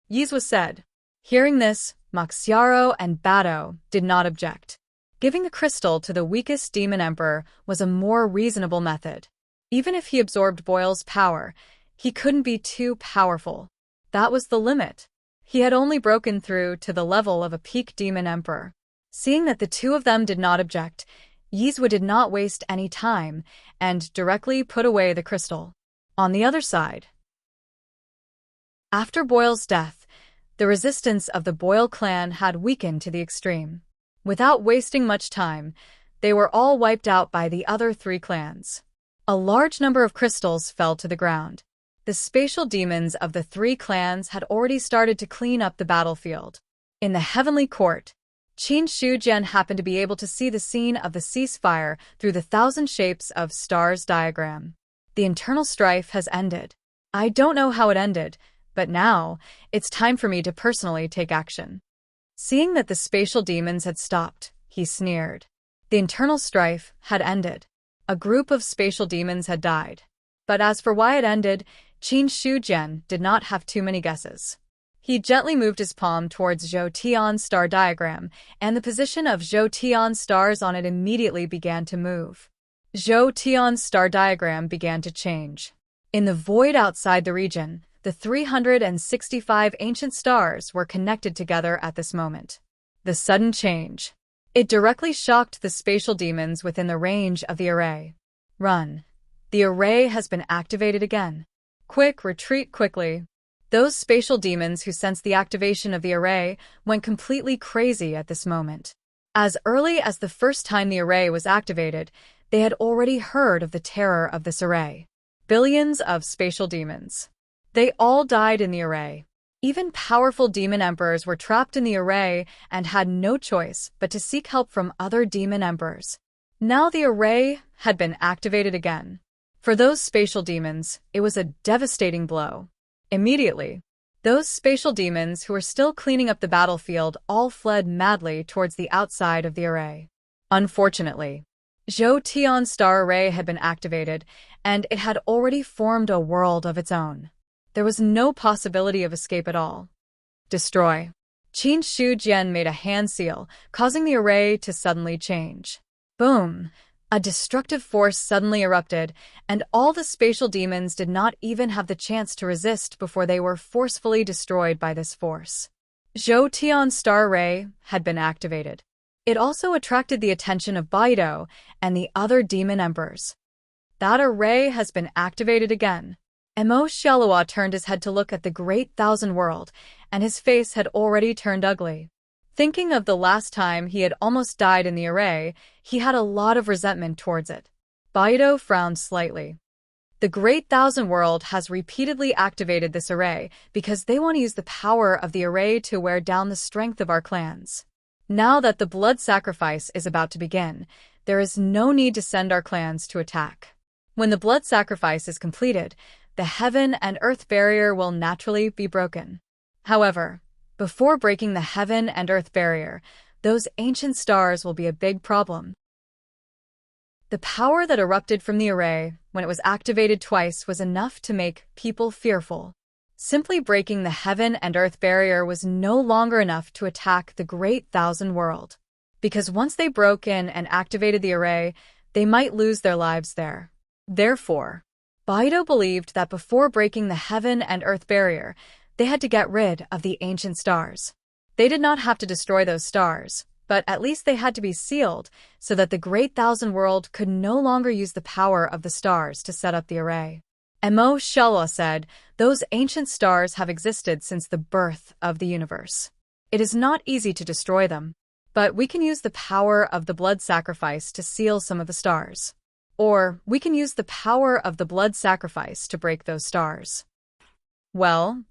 Yizua said. Hearing this, Maxiaro and Bado did not object. Giving the crystal to the weakest demon emperor was a more reasonable method. Even if he absorbed Boyle's power, he couldn't be too powerful. That was the limit. He had only broken through to the level of a peak demon emperor. Seeing that the two of them did not object, Yizua did not waste any time and directly put away the crystal. On the other side, after Boyle's death, the resistance of the Boyle clan had weakened to the extreme. Without wasting much time, they were all wiped out by the other three clans. A large number of crystals fell to the ground. The spatial demons of the three clans had already started to clean up the battlefield. In the heavenly court, Qin Shujian happened to be able to see the scene of the ceasefire through the thousand shapes of stars diagram. The internal strife has ended. I don't know how it ended, but now, it's time for me to personally take action. Seeing that the spatial demons had stopped, he sneered. The internal strife had ended. A group of spatial demons had died. But as for why it ended, Qin Shujian did not have too many guesses. He gently moved his palm towards Zhou Tian's star diagram, and the position of Zhou Tian's stars on it immediately began to move. Zhou Tian's star diagram began to change. In the void outside the region, the 365 ancient stars were connected together at this moment. The sudden change. It directly shocked the spatial demons within the range of the array. Run. The array has been activated again. Quick, retreat quickly. Those spatial demons who sensed the activation of the array went completely crazy at this moment. As early as the first time the array was activated, they had already heard of the terror of this array. Billions of spatial demons. They all died in the array. Even powerful demon emperors were trapped in the array and had no choice but to seek help from other demon emperors. Now the array had been activated again. For those spatial demons, it was a devastating blow. Immediately, those spatial demons who were still cleaning up the battlefield all fled madly towards the outside of the array. Unfortunately, Zhou Tian's star array had been activated, and it had already formed a world of its own. There was no possibility of escape at all. Destroy. Qin Shujian made a hand seal, causing the array to suddenly change. Boom! A destructive force suddenly erupted, and all the spatial demons did not even have the chance to resist before they were forcefully destroyed by this force. Zhou Tian's star array had been activated. It also attracted the attention of Baido and the other demon emperors. That array has been activated again. Emo Shalua turned his head to look at the great thousand world, and his face had already turned ugly. Thinking of the last time he had almost died in the array, he had a lot of resentment towards it. Baido frowned slightly. The great thousand world has repeatedly activated this array because they want to use the power of the array to wear down the strength of our clans. Now that the blood sacrifice is about to begin, there is no need to send our clans to attack. When the blood sacrifice is completed, the heaven and earth barrier will naturally be broken. However, before breaking the heaven and earth barrier, those ancient stars will be a big problem. The power that erupted from the array, when it was activated twice, was enough to make people fearful. Simply breaking the heaven and earth barrier was no longer enough to attack the Great Thousand World. Because once they broke in and activated the array, they might lose their lives there. Therefore, Baido believed that before breaking the heaven and earth barrier, they had to get rid of the ancient stars. They did not have to destroy those stars, but at least they had to be sealed so that the Great Thousand World could no longer use the power of the stars to set up the array. Mo Shalwa said, "Those ancient stars have existed since the birth of the universe. It is not easy to destroy them, but we can use the power of the blood sacrifice to seal some of the stars. Or we can use the power of the blood sacrifice to break those stars." Well,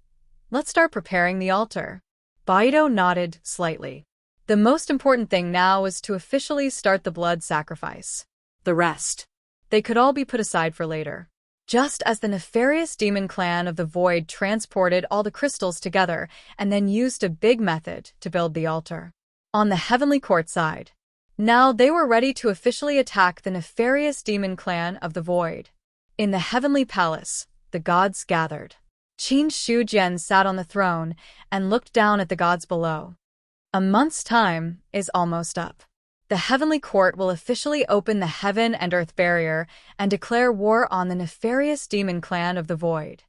let's start preparing the altar. Baido nodded slightly. The most important thing now is to officially start the blood sacrifice. The rest. They could all be put aside for later. Just as the nefarious demon clan of the Void transported all the crystals together and then used a big method to build the altar. On the Heavenly Court side, now they were ready to officially attack the nefarious demon clan of the Void. In the Heavenly Palace, the gods gathered. Qin Shujian sat on the throne and looked down at the gods below. A month's time is almost up. The Heavenly Court will officially open the heaven and earth barrier and declare war on the nefarious demon clan of the Void.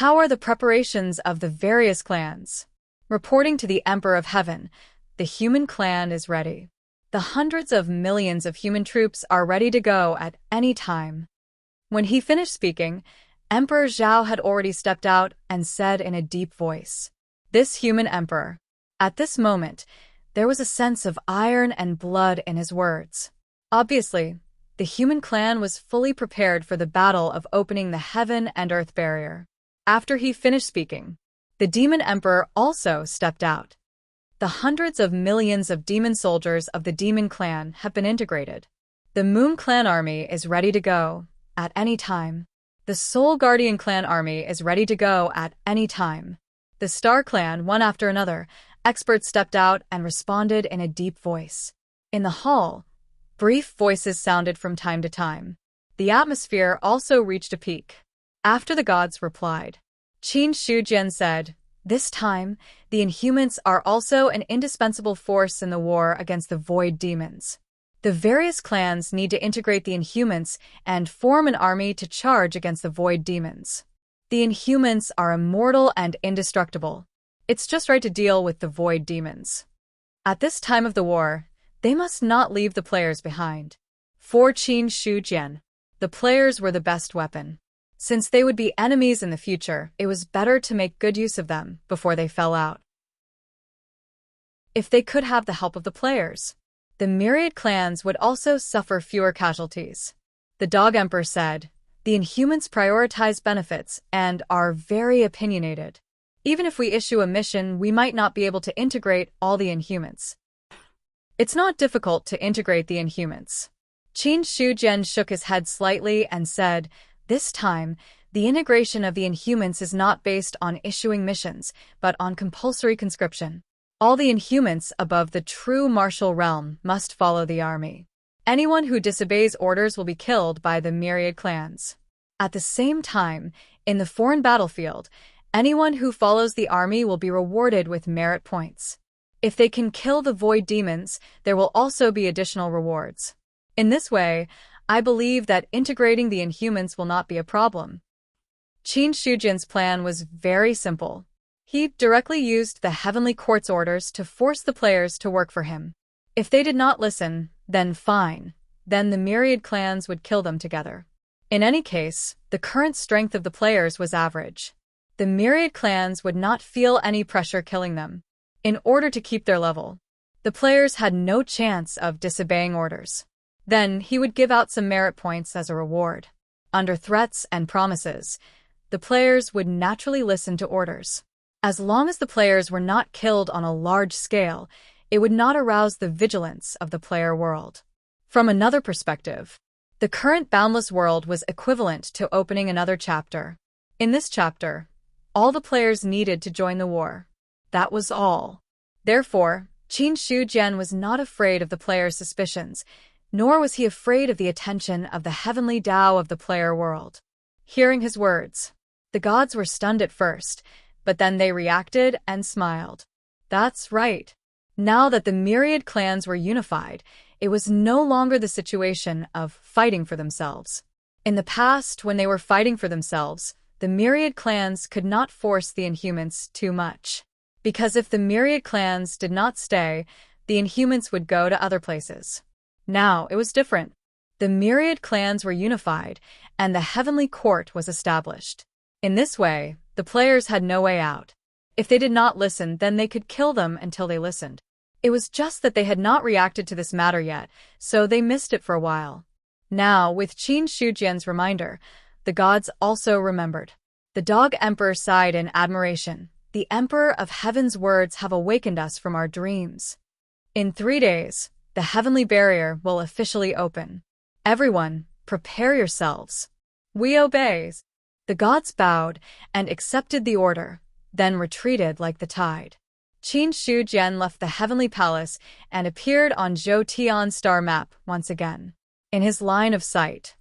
How are the preparations of the various clans? Reporting to the Emperor of Heaven, the human clan is ready. The hundreds of millions of human troops are ready to go at any time. When he finished speaking, Emperor Zhao had already stepped out and said in a deep voice, "This human emperor." At this moment, there was a sense of iron and blood in his words. Obviously, the human clan was fully prepared for the battle of opening the heaven and earth barrier. After he finished speaking, the demon emperor also stepped out. The hundreds of millions of demon soldiers of the demon clan have been integrated. The Moon Clan army is ready to go at any time. The Soul Guardian Clan army is ready to go at any time. The Star Clan, one after another, experts stepped out and responded in a deep voice. In the hall, brief voices sounded from time to time. The atmosphere also reached a peak. After the gods replied, Qin Shujian said, "This time, the Inhumans are also an indispensable force in the war against the Void demons. The various clans need to integrate the Inhumans and form an army to charge against the Void demons. The Inhumans are immortal and indestructible. It's just right to deal with the Void demons. At this time of the war, they must not leave the players behind." For Qin Shujian, the players were the best weapon. Since they would be enemies in the future, it was better to make good use of them before they fell out. If they could have the help of the players, the myriad clans would also suffer fewer casualties. The Dog Emperor said, "The Inhumans prioritize benefits and are very opinionated. Even if we issue a mission, we might not be able to integrate all the Inhumans." It's not difficult to integrate the Inhumans. Qin Shujian shook his head slightly and said, "This time, the integration of the Inhumans is not based on issuing missions, but on compulsory conscription. All the Inhumans above the true martial realm must follow the army. Anyone who disobeys orders will be killed by the myriad clans. At the same time, in the foreign battlefield, anyone who follows the army will be rewarded with merit points. If they can kill the Void demons, there will also be additional rewards. In this way, I believe that integrating the Inhumans will not be a problem." Qin Shujian's plan was very simple. He directly used the Heavenly Court's orders to force the players to work for him. If they did not listen, then fine. Then the myriad clans would kill them together. In any case, the current strength of the players was average. The myriad clans would not feel any pressure killing them. In order to keep their level, the players had no chance of disobeying orders. Then he would give out some merit points as a reward. Under threats and promises, the players would naturally listen to orders. As long as the players were not killed on a large scale, it would not arouse the vigilance of the player world. From another perspective, the current boundless world was equivalent to opening another chapter. In this chapter, all the players needed to join the war. That was all. Therefore, Qin Shujian was not afraid of the players' suspicions, nor was he afraid of the attention of the heavenly Tao of the player world. Hearing his words, the gods were stunned at first, but then they reacted and smiled. That's right. Now that the myriad clans were unified, it was no longer the situation of fighting for themselves. In the past, when they were fighting for themselves, the myriad clans could not force the Inhumans too much. Because if the myriad clans did not stay, the Inhumans would go to other places. Now it was different. The myriad clans were unified, and the heavenly court was established. In this way, the players had no way out. If they did not listen, then they could kill them until they listened. It was just that they had not reacted to this matter yet, so they missed it for a while. Now, with Qin Shujian's reminder, the gods also remembered. The Dog Emperor sighed in admiration. The Emperor of Heaven's words have awakened us from our dreams. In 3 days, the heavenly barrier will officially open. Everyone, prepare yourselves. We obey. The gods bowed and accepted the order, then retreated like the tide. Qin Shujian left the heavenly palace and appeared on Zhou Tian's star map once again. In his line of sight,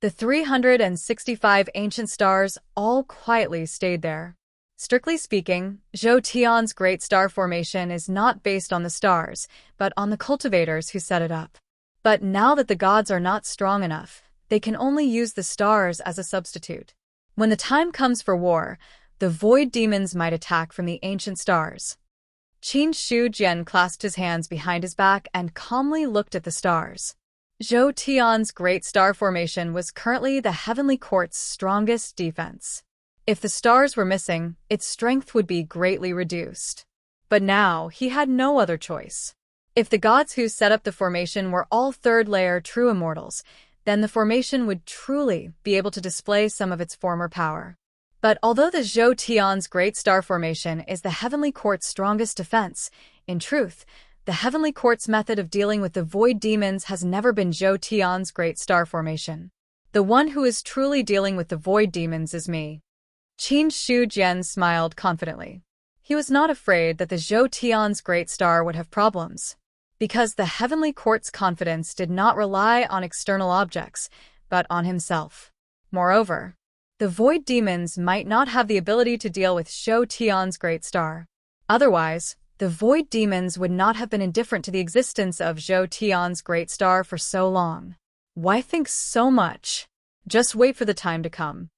the 365 ancient stars all quietly stayed there. Strictly speaking, Zhou Tian's great star formation is not based on the stars, but on the cultivators who set it up. But now that the gods are not strong enough, they can only use the stars as a substitute. When the time comes for war, the void demons might attack from the ancient stars. Qin Shujian clasped his hands behind his back and calmly looked at the stars. Zhou Tian's great star formation was currently the heavenly court's strongest defense. If the stars were missing, its strength would be greatly reduced. But now, he had no other choice. If the gods who set up the formation were all third-layer true immortals, then the formation would truly be able to display some of its former power. But although the Zhou Tian's great star formation is the heavenly court's strongest defense, in truth, the heavenly court's method of dealing with the void demons has never been Zhou Tian's great star formation. The one who is truly dealing with the void demons is me. Qin Shujian smiled confidently. He was not afraid that the Zhou Tian's great star would have problems, because the heavenly court's confidence did not rely on external objects, but on himself. Moreover, the void demons might not have the ability to deal with Zhou Tian's great star. Otherwise, the void demons would not have been indifferent to the existence of Zhou Tian's great star for so long. Why think so much? Just wait for the time to come.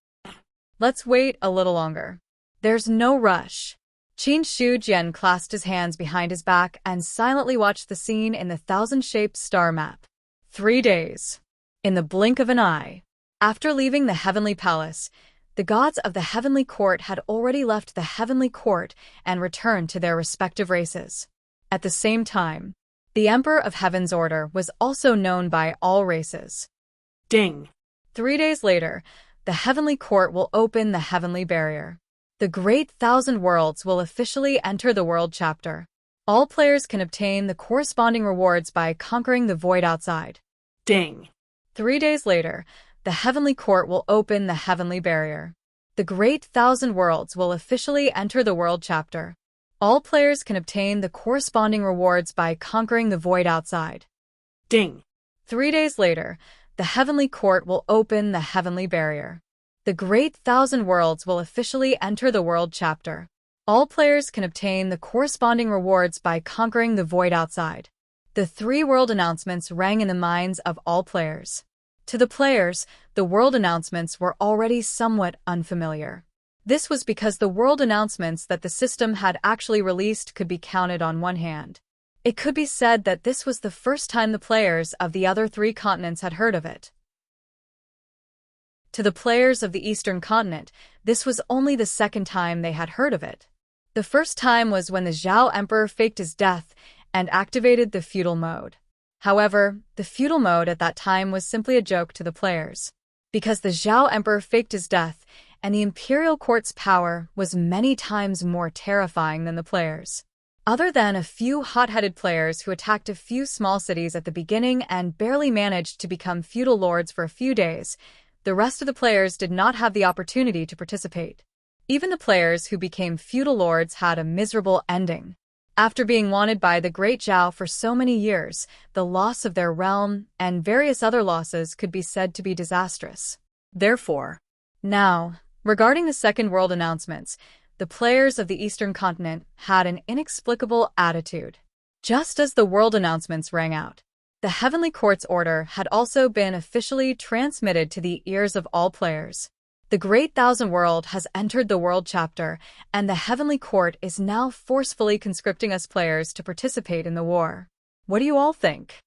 Let's wait a little longer. There's no rush. Qin Shujian clasped his hands behind his back and silently watched the scene in the thousand-shaped star map. 3 days. In the blink of an eye. After leaving the heavenly palace, the gods of the heavenly court had already left the heavenly court and returned to their respective races. At the same time, the Emperor of Heaven's order was also known by all races. Ding. 3 days later, the heavenly court will open the heavenly barrier. The great 1,000 worlds will officially enter the world chapter. All players can obtain the corresponding rewards by conquering the void outside. Ding. 3 days later, the heavenly court will open the heavenly barrier. The great 1,000 worlds will officially enter the world chapter. All players can obtain the corresponding rewards by conquering the void outside. Ding. 3 days later, the heavenly court will open the heavenly barrier. The great 1,000 worlds will officially enter the world chapter. All players can obtain the corresponding rewards by conquering the void outside. The 3 world announcements rang in the minds of all players. To the players, the world announcements were already somewhat unfamiliar. This was because the world announcements that the system had actually released could be counted on one hand. It could be said that this was the first time the players of the other 3 continents had heard of it. To the players of the Eastern continent, this was only the second time they had heard of it. The first time was when the Zhao Emperor faked his death and activated the feudal mode. However, the feudal mode at that time was simply a joke to the players, because the Zhao Emperor faked his death and the imperial court's power was many times more terrifying than the players. Other than a few hot-headed players who attacked a few small cities at the beginning and barely managed to become feudal lords for a few days, the rest of the players did not have the opportunity to participate. Even the players who became feudal lords had a miserable ending. After being wanted by the Great Zhao for so many years, the loss of their realm and various other losses could be said to be disastrous. Therefore, now, regarding the Second World announcements, the players of the Eastern continent had an inexplicable attitude. Just as the world announcements rang out, the Heavenly Court's order had also been officially transmitted to the ears of all players. The Great Thousand World has entered the World Chapter, and the Heavenly Court is now forcefully conscripting us players to participate in the war. What do you all think?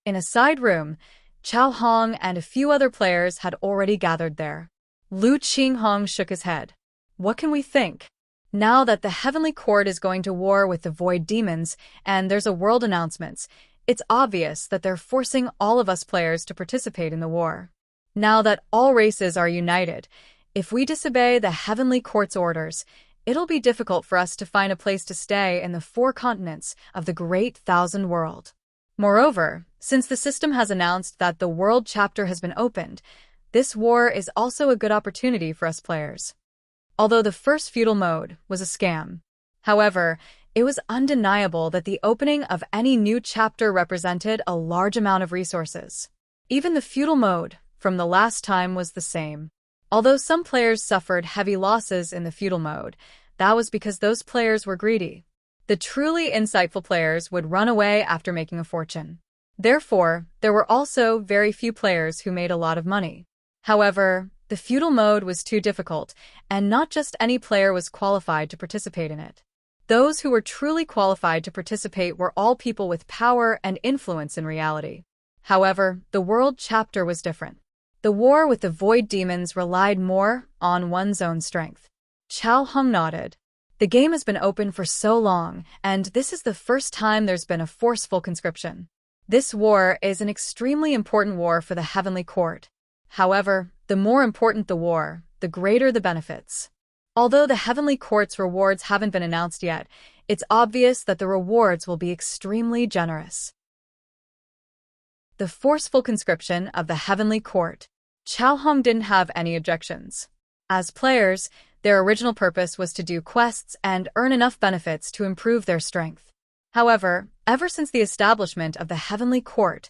In a side room, Chao Hong and a few other players had already gathered there. Lu Qinghong shook his head. What can we think? Now that the Heavenly Court is going to war with the Void Demons, and there's a world announcements, it's obvious that they're forcing all of us players to participate in the war. Now that all races are united, if we disobey the Heavenly Court's orders, it'll be difficult for us to find a place to stay in the 4 continents of the Great Thousand World. Moreover, since the system has announced that the World Chapter has been opened, this war is also a good opportunity for us players. Although the first feudal mode was a scam, however, it was undeniable that the opening of any new chapter represented a large amount of resources. Even the feudal mode from the last time was the same. Although some players suffered heavy losses in the feudal mode, that was because those players were greedy. The truly insightful players would run away after making a fortune. Therefore, there were also very few players who made a lot of money. However, the feudal mode was too difficult, and not just any player was qualified to participate in it. Those who were truly qualified to participate were all people with power and influence in reality. However, the World Chapter was different. The war with the Void Demons relied more on one's own strength. Chao Hong nodded. The game has been open for so long, and this is the first time there's been a forceful conscription. This war is an extremely important war for the Heavenly Court. However, the more important the war, the greater the benefits. Although the Heavenly Court's rewards haven't been announced yet, it's obvious that the rewards will be extremely generous. The forceful conscription of the Heavenly Court. Chao Hong didn't have any objections. As players, their original purpose was to do quests and earn enough benefits to improve their strength. However, ever since the establishment of the Heavenly Court,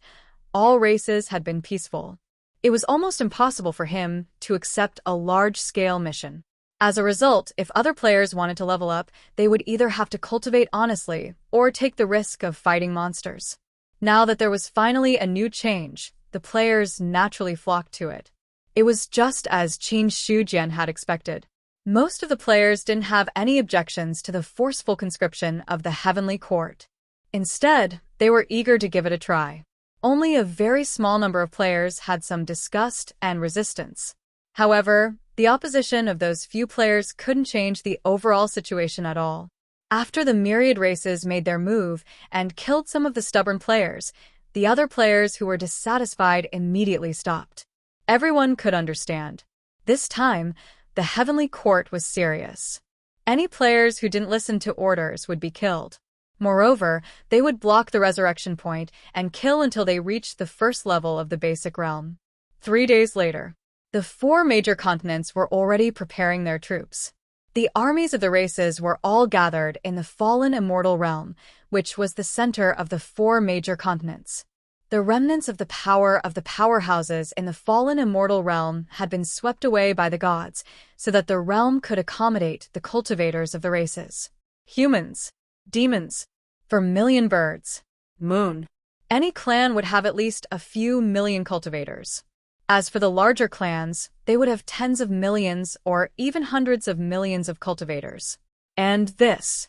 all races had been peaceful. It was almost impossible for him to accept a large-scale mission. As a result, if other players wanted to level up, they would either have to cultivate honestly or take the risk of fighting monsters. Now that there was finally a new change, the players naturally flocked to it. It was just as Qin Shujian had expected. Most of the players didn't have any objections to the forceful conscription of the Heavenly Court. Instead, they were eager to give it a try. Only a very small number of players had some disgust and resistance. However, the opposition of those few players couldn't change the overall situation at all. After the myriad races made their move and killed some of the stubborn players, the other players who were dissatisfied immediately stopped. Everyone could understand. This time, the Heavenly Court was serious. Any players who didn't listen to orders would be killed. Moreover, they would block the resurrection point and kill until they reached the first level of the basic realm. 3 days later, the 4 major continents were already preparing their troops. The armies of the races were all gathered in the fallen immortal realm, which was the center of the 4 major continents. The remnants of the power of the powerhouses in the fallen immortal realm had been swept away by the gods, so that the realm could accommodate the cultivators of the races. Humans, demons, vermilion birds, moon. Any clan would have at least a few million cultivators. As for the larger clans, they would have tens of millions or even hundreds of millions of cultivators. And this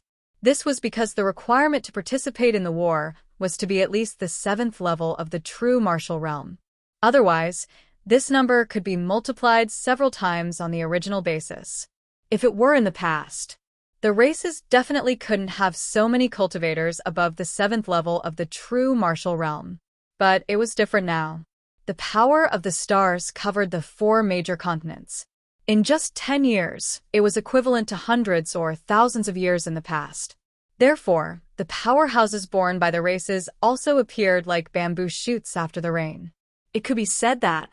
was because the requirement to participate in the war was to be at least the 7th level of the true martial realm. Otherwise, this number could be multiplied several times on the original basis. If it were in the past, the races definitely couldn't have so many cultivators above the 7th level of the true martial realm. But it was different now. The power of the stars covered the 4 major continents. In just 10 years, it was equivalent to hundreds or thousands of years in the past. Therefore, the powerhouses born by the races also appeared like bamboo shoots after the rain. It could be said that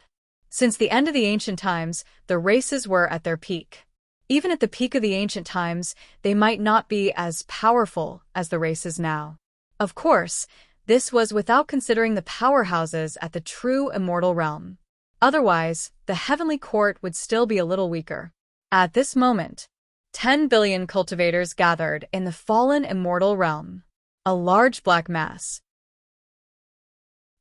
Since the end of the ancient times, the races were at their peak. Even at the peak of the ancient times, they might not be as powerful as the races now. Of course, this was without considering the powerhouses at the true immortal realm. Otherwise, the heavenly court would still be a little weaker. At this moment, 10 billion cultivators gathered in the fallen immortal realm. A large black mass.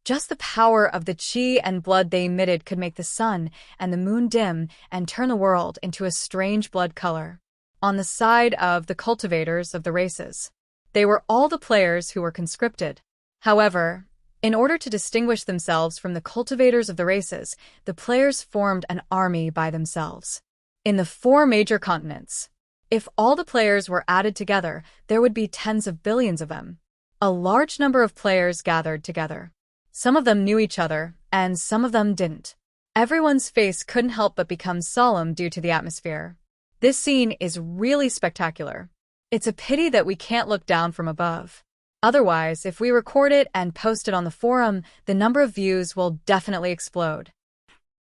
Just the power of the chi and blood they emitted could make the sun and the moon dim and turn the world into a strange blood color. On the side of the cultivators of the races, they were all the players who were conscripted. However, in order to distinguish themselves from the cultivators of the races, the players formed an army by themselves. In the 4 major continents, if all the players were added together, there would be tens of billions of them. A large number of players gathered together. Some of them knew each other, and some of them didn't. Everyone's face couldn't help but become solemn due to the atmosphere. This scene is really spectacular. It's a pity that we can't look down from above. Otherwise, if we record it and post it on the forum, the number of views will definitely explode.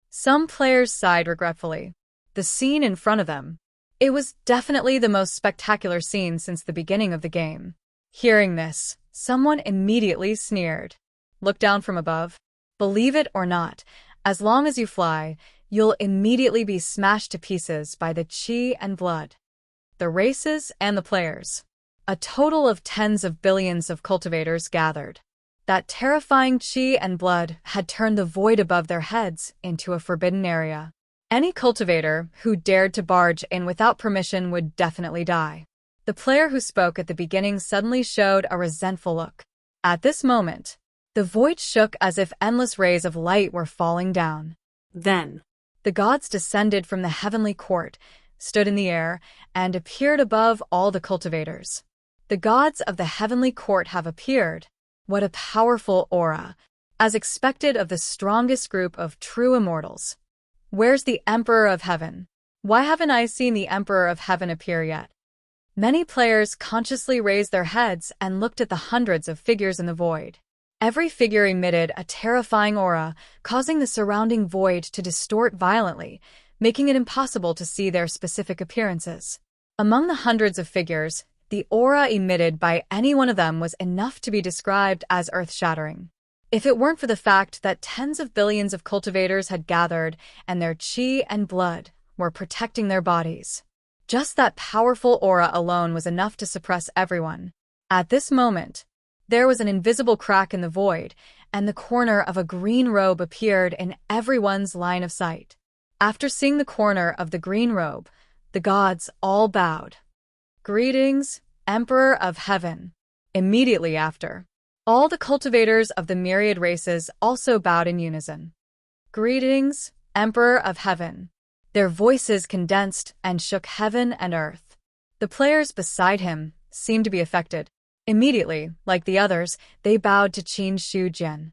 Some players sighed regretfully. The scene in front of them. It was definitely the most spectacular scene since the beginning of the game. Hearing this, someone immediately sneered. Look down from above. Believe it or not, as long as you fly, you'll immediately be smashed to pieces by the chi and blood. The races and the players. A total of tens of billions of cultivators gathered. That terrifying chi and blood had turned the void above their heads into a forbidden area. Any cultivator who dared to barge in without permission would definitely die. The player who spoke at the beginning suddenly showed a resentful look. At this moment, the void shook as if endless rays of light were falling down. Then, the gods descended from the heavenly court, stood in the air, and appeared above all the cultivators. The gods of the heavenly court have appeared. What a powerful aura, as expected of the strongest group of true immortals. Where's the Emperor of Heaven? Why haven't I seen the Emperor of Heaven appear yet? Many players consciously raised their heads and looked at the hundreds of figures in the void. Every figure emitted a terrifying aura, causing the surrounding void to distort violently, making it impossible to see their specific appearances. Among the hundreds of figures, the aura emitted by any one of them was enough to be described as earth-shattering. If it weren't for the fact that tens of billions of cultivators had gathered and their chi and blood were protecting their bodies. Just that powerful aura alone was enough to suppress everyone. At this moment, there was an invisible crack in the void, and the corner of a green robe appeared in everyone's line of sight. After seeing the corner of the green robe, the gods all bowed. Greetings, Emperor of Heaven. Immediately after, all the cultivators of the myriad races also bowed in unison. Greetings, Emperor of Heaven. Their voices condensed and shook heaven and earth. The players beside him seemed to be affected. Immediately, like the others, they bowed to Qin Shujian.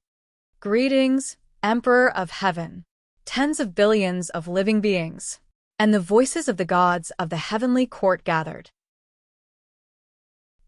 Greetings, Emperor of Heaven. Tens of billions of living beings. And the voices of the gods of the heavenly court gathered.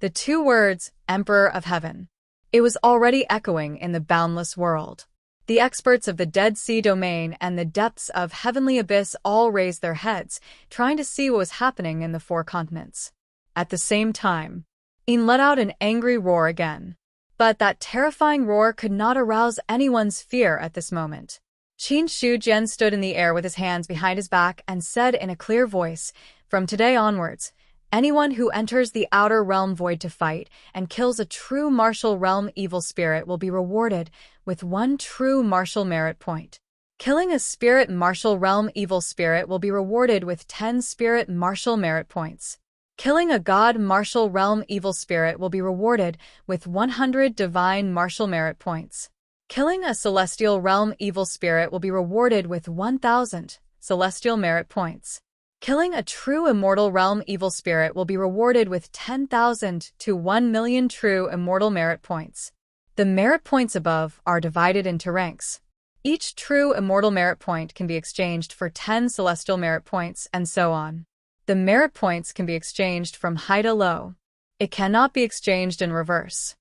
The 2 words, Emperor of Heaven. It was already echoing in the boundless world. The experts of the Dead Sea domain and the depths of heavenly abyss all raised their heads, trying to see what was happening in the 4 continents. At the same time, Yin let out an angry roar again. But that terrifying roar could not arouse anyone's fear at this moment. Qin Shujian stood in the air with his hands behind his back and said in a clear voice, "From today onwards, anyone who enters the outer realm void to fight and kills a true martial realm evil spirit will be rewarded with 1 true martial merit point. Killing a spirit martial realm evil spirit will be rewarded with 10 spirit martial merit points. Killing a god martial realm evil spirit will be rewarded with 100 divine martial merit points. Killing a celestial realm evil spirit will be rewarded with 1,000 celestial merit points. Killing a true immortal realm evil spirit will be rewarded with 10,000 to 1,000,000 true immortal merit points. The merit points above are divided into ranks. Each true immortal merit point can be exchanged for 10 celestial merit points, and so on. The merit points can be exchanged from high to low. It cannot be exchanged in reverse.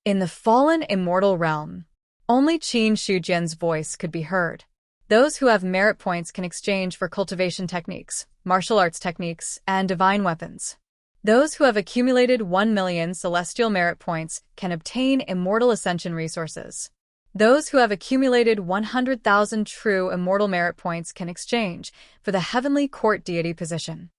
In the fallen immortal realm, only Qin Shujian's voice could be heard. Those who have merit points can exchange for cultivation techniques, martial arts techniques, and divine weapons. Those who have accumulated 1 million celestial merit points can obtain immortal ascension resources. Those who have accumulated 100,000 true immortal merit points can exchange for the heavenly court deity position.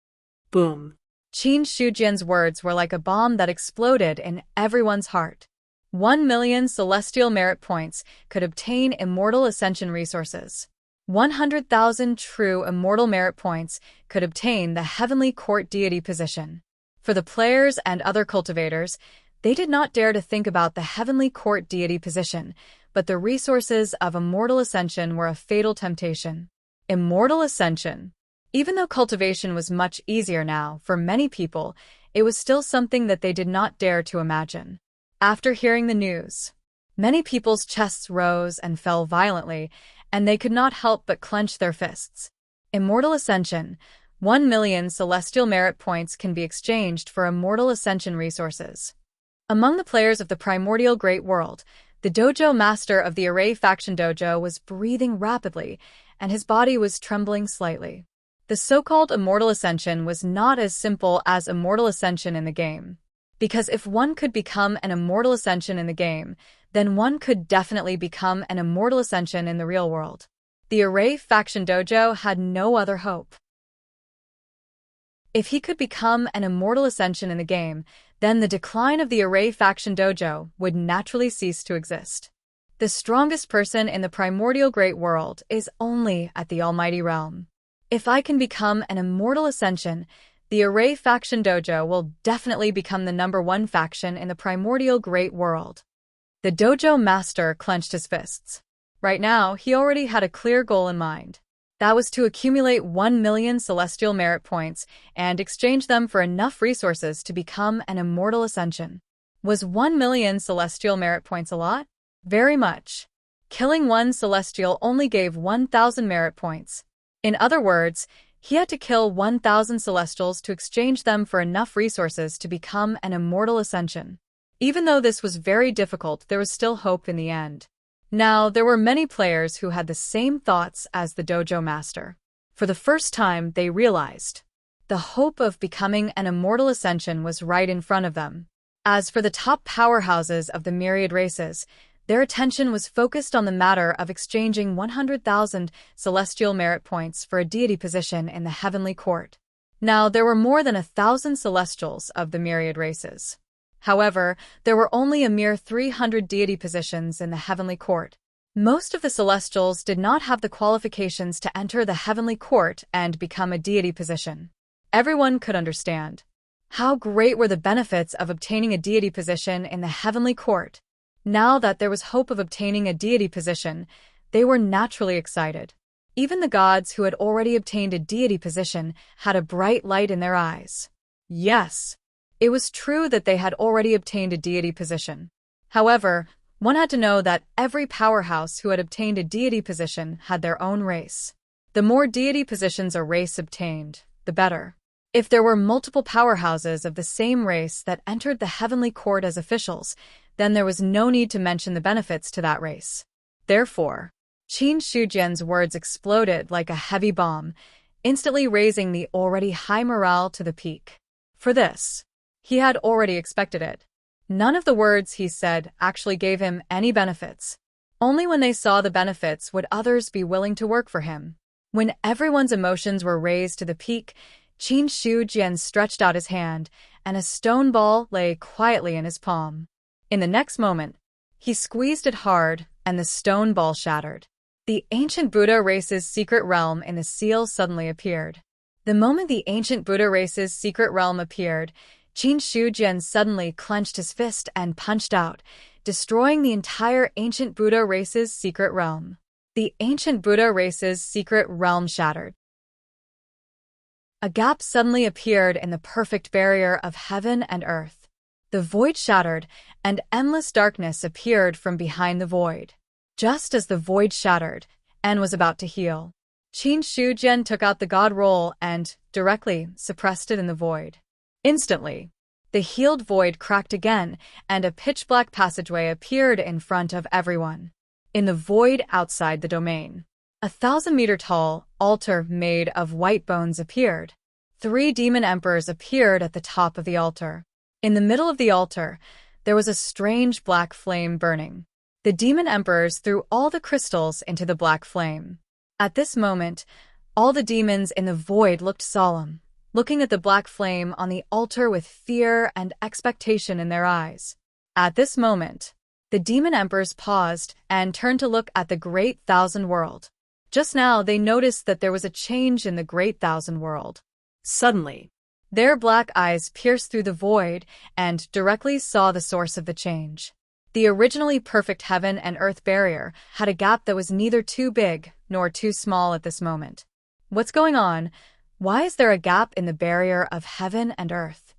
Boom. Qin Shujian's words were like a bomb that exploded in everyone's heart. 1 million celestial merit points could obtain immortal ascension resources. 100,000 true immortal merit points could obtain the heavenly court deity position. For the players and other cultivators, they did not dare to think about the heavenly court deity position, but the resources of immortal ascension were a fatal temptation. Immortal ascension. Even though cultivation was much easier now, for many people, it was still something that they did not dare to imagine. After hearing the news, many people's chests rose and fell violently, and they could not help but clench their fists. Immortal ascension. 1 million celestial merit points can be exchanged for immortal ascension resources. Among the players of the primordial great world, the dojo master of the Array faction dojo was breathing rapidly, and his body was trembling slightly. The so-called immortal ascension was not as simple as immortal ascension in the game. Because if one could become an immortal ascension in the game, then one could definitely become an immortal ascension in the real world. The Array faction dojo had no other hope. If he could become an immortal ascension in the game, then the decline of the Array faction dojo would naturally cease to exist. The strongest person in the primordial great world is only at the almighty realm. If I can become an immortal ascension, the Array faction dojo will definitely become the #1 faction in the primordial great world. The dojo master clenched his fists. Right now, he already had a clear goal in mind. That was to accumulate 1 million celestial merit points and exchange them for enough resources to become an immortal ascension. Was 1 million celestial merit points a lot? Very much. Killing one celestial only gave 1,000 merit points. In other words, he had to kill 1,000 celestials to exchange them for enough resources to become an immortal ascension. Even though this was very difficult, there was still hope in the end. Now, there were many players who had the same thoughts as the dojo master. For the first time, they realized the hope of becoming an immortal ascension was right in front of them. As for the top powerhouses of the myriad races, their attention was focused on the matter of exchanging 100,000 celestial merit points for a deity position in the heavenly court. Now, there were more than 1,000 celestials of the myriad races. However, there were only a mere 300 deity positions in the heavenly court. Most of the celestials did not have the qualifications to enter the heavenly court and become a deity position. Everyone could understand how great were the benefits of obtaining a deity position in the heavenly court. Now that there was hope of obtaining a deity position, they were naturally excited. Even the gods who had already obtained a deity position had a bright light in their eyes. Yes, it was true that they had already obtained a deity position. However, one had to know that every powerhouse who had obtained a deity position had their own race. The more deity positions a race obtained, the better. If there were multiple powerhouses of the same race that entered the heavenly court as officials, then there was no need to mention the benefits to that race. Therefore, Qin Shujian's words exploded like a heavy bomb, instantly raising the already high morale to the peak. For this, he had already expected it. None of the words he said actually gave him any benefits. Only when they saw the benefits would others be willing to work for him. When everyone's emotions were raised to the peak, Qin Shujian stretched out his hand, and a stone ball lay quietly in his palm. In the next moment, he squeezed it hard, and the stone ball shattered. The ancient Buddha race's secret realm in the seal suddenly appeared. The moment the ancient Buddha race's secret realm appeared, Qin Shujian suddenly clenched his fist and punched out, destroying the entire ancient Buddha race's secret realm. The ancient Buddha race's secret realm shattered. A gap suddenly appeared in the perfect barrier of heaven and earth. The void shattered, and endless darkness appeared from behind the void. Just as the void shattered and was about to heal, Qin Shujian took out the god roll and, directly, suppressed it in the void. Instantly, the healed void cracked again, and a pitch-black passageway appeared in front of everyone. In the void outside the domain, A 1,000-meter-tall altar made of white bones appeared. 3 demon emperors appeared at the top of the altar. In the middle of the altar, there was a strange black flame burning. The demon emperors threw all the crystals into the black flame. At this moment, all the demons in the void looked solemn, looking at the black flame on the altar with fear and expectation in their eyes. At this moment, the demon emperors paused and turned to look at the Great Thousand World. Just now, they noticed that there was a change in the Great Thousand World. Suddenly, their black eyes pierced through the void and directly saw the source of the change. The originally perfect heaven and earth barrier had a gap that was neither too big nor too small at this moment. What's going on? Why is there a gap in the barrier of heaven and earth?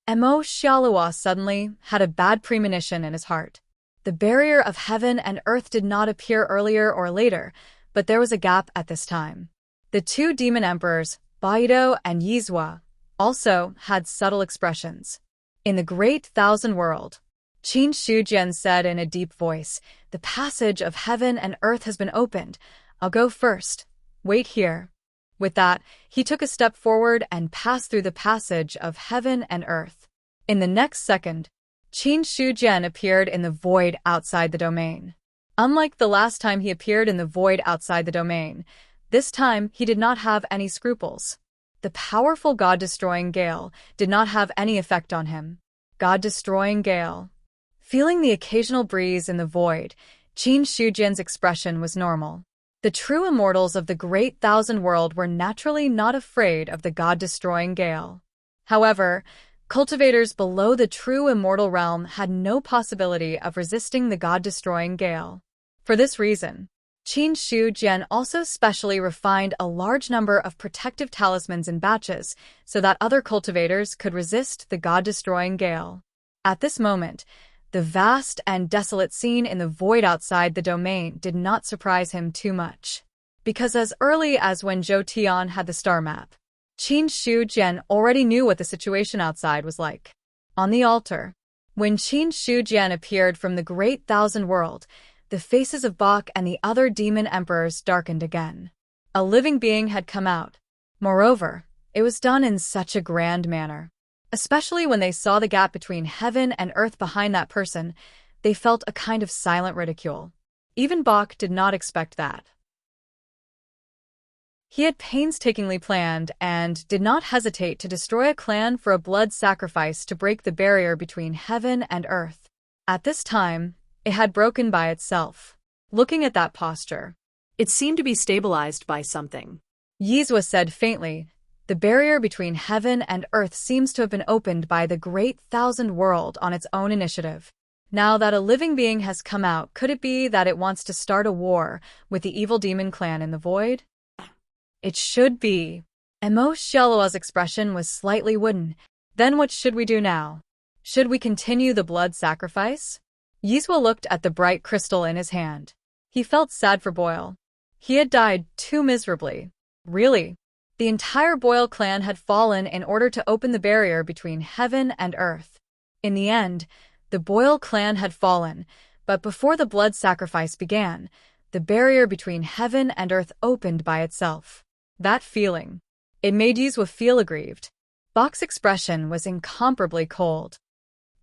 Emo Xiaolua suddenly had a bad premonition in his heart. The barrier of heaven and earth did not appear earlier or later, but there was a gap at this time. The 2 demon emperors, Baido and Yizhua, also had subtle expressions. In the Great Thousand World, Qin Shujian said in a deep voice, "The passage of heaven and earth has been opened. I'll go first. Wait here." With that, he took a step forward and passed through the passage of heaven and earth. In the next second, Qin Shujian appeared in the void outside the domain. Unlike the last time he appeared in the void outside the domain, this time he did not have any scruples. The powerful God-destroying gale did not have any effect on him. God-destroying gale. Feeling the occasional breeze in the void, Qin Shujian's expression was normal. The true immortals of the Great Thousand World were naturally not afraid of the God-destroying gale. However, cultivators below the true immortal realm had no possibility of resisting the God-destroying gale. For this reason, Qin Shujian also specially refined a large number of protective talismans in batches so that other cultivators could resist the God-destroying gale. At this moment, the vast and desolate scene in the void outside the domain did not surprise him too much. Because as early as when Zhou Tian had the star map, Qin Shujian already knew what the situation outside was like. On the altar, when Qin Shujian appeared from the Great Thousand World, the faces of Bach and the other demon emperors darkened again. A living being had come out. Moreover, it was done in such a grand manner. Especially when they saw the gap between heaven and earth behind that person, they felt a kind of silent ridicule. Even Bach did not expect that. He had painstakingly planned and did not hesitate to destroy a clan for a blood sacrifice to break the barrier between heaven and earth. At this time, it had broken by itself. Looking at that posture, it seemed to be stabilized by something. Yizhua said faintly, "The barrier between heaven and earth seems to have been opened by the Great Thousand World on its own initiative. Now that a living being has come out, could it be that it wants to start a war with the evil demon clan in the void?" It should be. Emo Xiaolua's expression was slightly wooden. Then what should we do now? Should we continue the blood sacrifice? Yizhua looked at the bright crystal in his hand. He felt sad for Boyle. He had died too miserably. Really? The entire Boyle clan had fallen in order to open the barrier between heaven and earth. In the end, the Boyle clan had fallen, but before the blood sacrifice began, the barrier between heaven and earth opened by itself. That feeling. It made Yizhua feel aggrieved. Bach's expression was incomparably cold.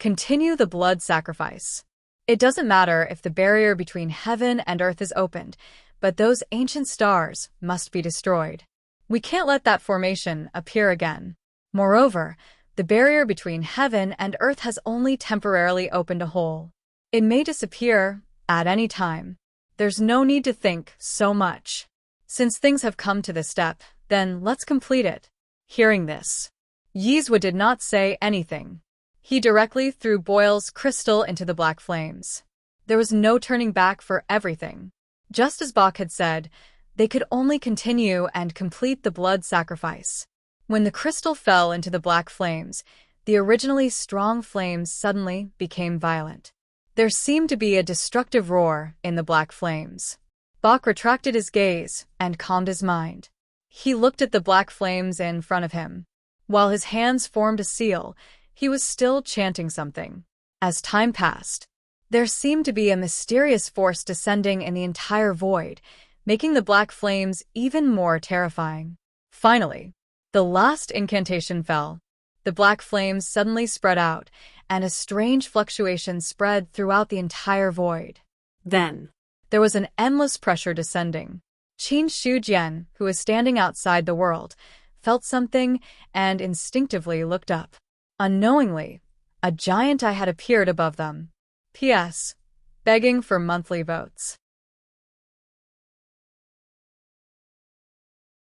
Continue the blood sacrifice. It doesn't matter if the barrier between heaven and earth is opened, but those ancient stars must be destroyed. We can't let that formation appear again. Moreover, the barrier between heaven and earth has only temporarily opened a hole. It may disappear at any time. There's no need to think so much. Since things have come to this step, then let's complete it. Hearing this, Yizhua did not say anything. He directly threw Boyle's crystal into the black flames. There was no turning back for everything. Just as Bach had said, they could only continue and complete the blood sacrifice. When the crystal fell into the black flames, the originally strong flames suddenly became violent. There seemed to be a destructive roar in the black flames. Bach retracted his gaze and calmed his mind. He looked at the black flames in front of him. While his hands formed a seal, he was still chanting something. As time passed, there seemed to be a mysterious force descending in the entire void, making the black flames even more terrifying. Finally, the last incantation fell. The black flames suddenly spread out, and a strange fluctuation spread throughout the entire void. Then, There was an endless pressure descending. Qin Shujian, who was standing outside the world, felt something and instinctively looked up. Unknowingly, a giant eye had appeared above them. P.S. Begging for monthly votes.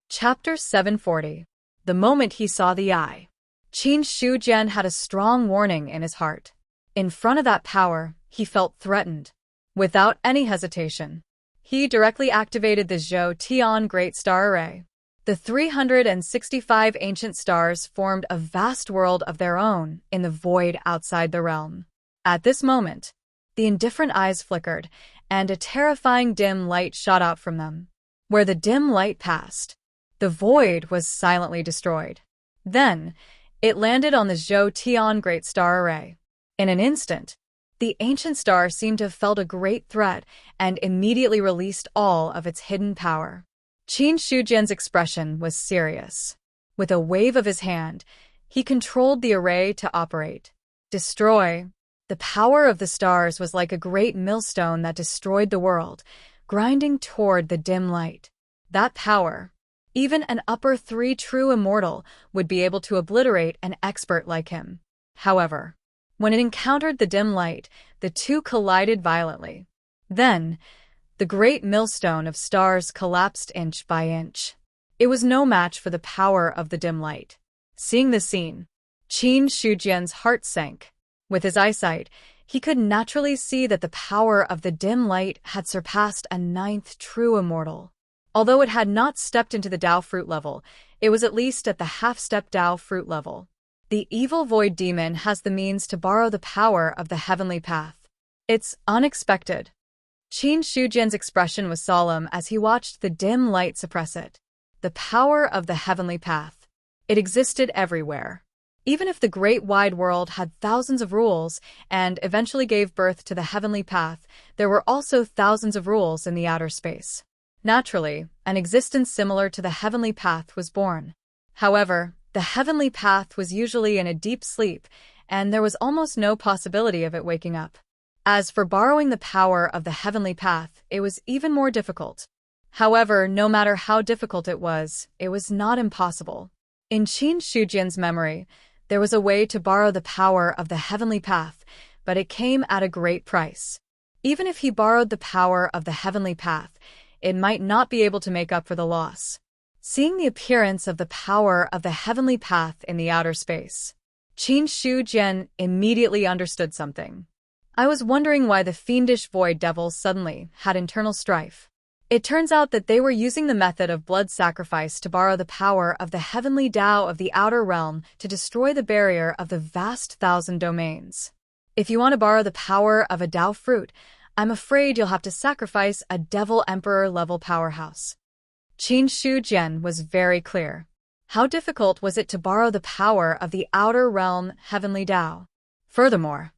Chapter 740. The moment he saw the eye. Qin Shujian had a strong warning in his heart. In front of that power, he felt threatened. Without any hesitation, he directly activated the Zhou Tian Great Star Array. The 365 ancient stars formed a vast world of their own in the void outside the realm. At this moment, the indifferent eyes flickered, and a terrifying dim light shot out from them. Where the dim light passed, the void was silently destroyed. Then, it landed on the Zhou Tian Great Star Array. In an instant, the ancient star seemed to have felt a great threat and immediately released all of its hidden power. Qin Shujian's expression was serious. With a wave of his hand, he controlled the array to operate. Destroy. The power of the stars was like a great millstone that destroyed the world, grinding toward the dim light. That power, even an upper 3 true immortal would be able to obliterate an expert like him. However, when it encountered the dim light, the two collided violently. Then, the great millstone of stars collapsed inch by inch. It was no match for the power of the dim light. Seeing the scene, Qin Shujian's heart sank. With his eyesight, he could naturally see that the power of the dim light had surpassed a 9th true immortal. Although it had not stepped into the Dao fruit level, it was at least at the half-step Dao fruit level. The evil void demon has the means to borrow the power of the heavenly path. It's unexpected. Qin Shujian's expression was solemn as he watched the dim light suppress it. The power of the heavenly path. It existed everywhere. Even if the great wide world had thousands of rules and eventually gave birth to the heavenly path, there were also thousands of rules in the outer space. Naturally, an existence similar to the heavenly path was born. However, the heavenly path was usually in a deep sleep, and there was almost no possibility of it waking up. As for borrowing the power of the heavenly path, it was even more difficult. However, no matter how difficult it was not impossible. In Qin Shujian's memory, there was a way to borrow the power of the heavenly path, but it came at a great price. Even if he borrowed the power of the heavenly path, it might not be able to make up for the loss. Seeing the appearance of the power of the heavenly path in the outer space, Qin Shujian immediately understood something. I was wondering why the fiendish void devils suddenly had internal strife. It turns out that they were using the method of blood sacrifice to borrow the power of the heavenly Dao of the outer realm to destroy the barrier of the vast 1,000 domains. If you want to borrow the power of a Dao fruit, I'm afraid you'll have to sacrifice a devil emperor level powerhouse. Qin Shujian was very clear. How difficult was it to borrow the power of the outer realm heavenly Dao? Furthermore,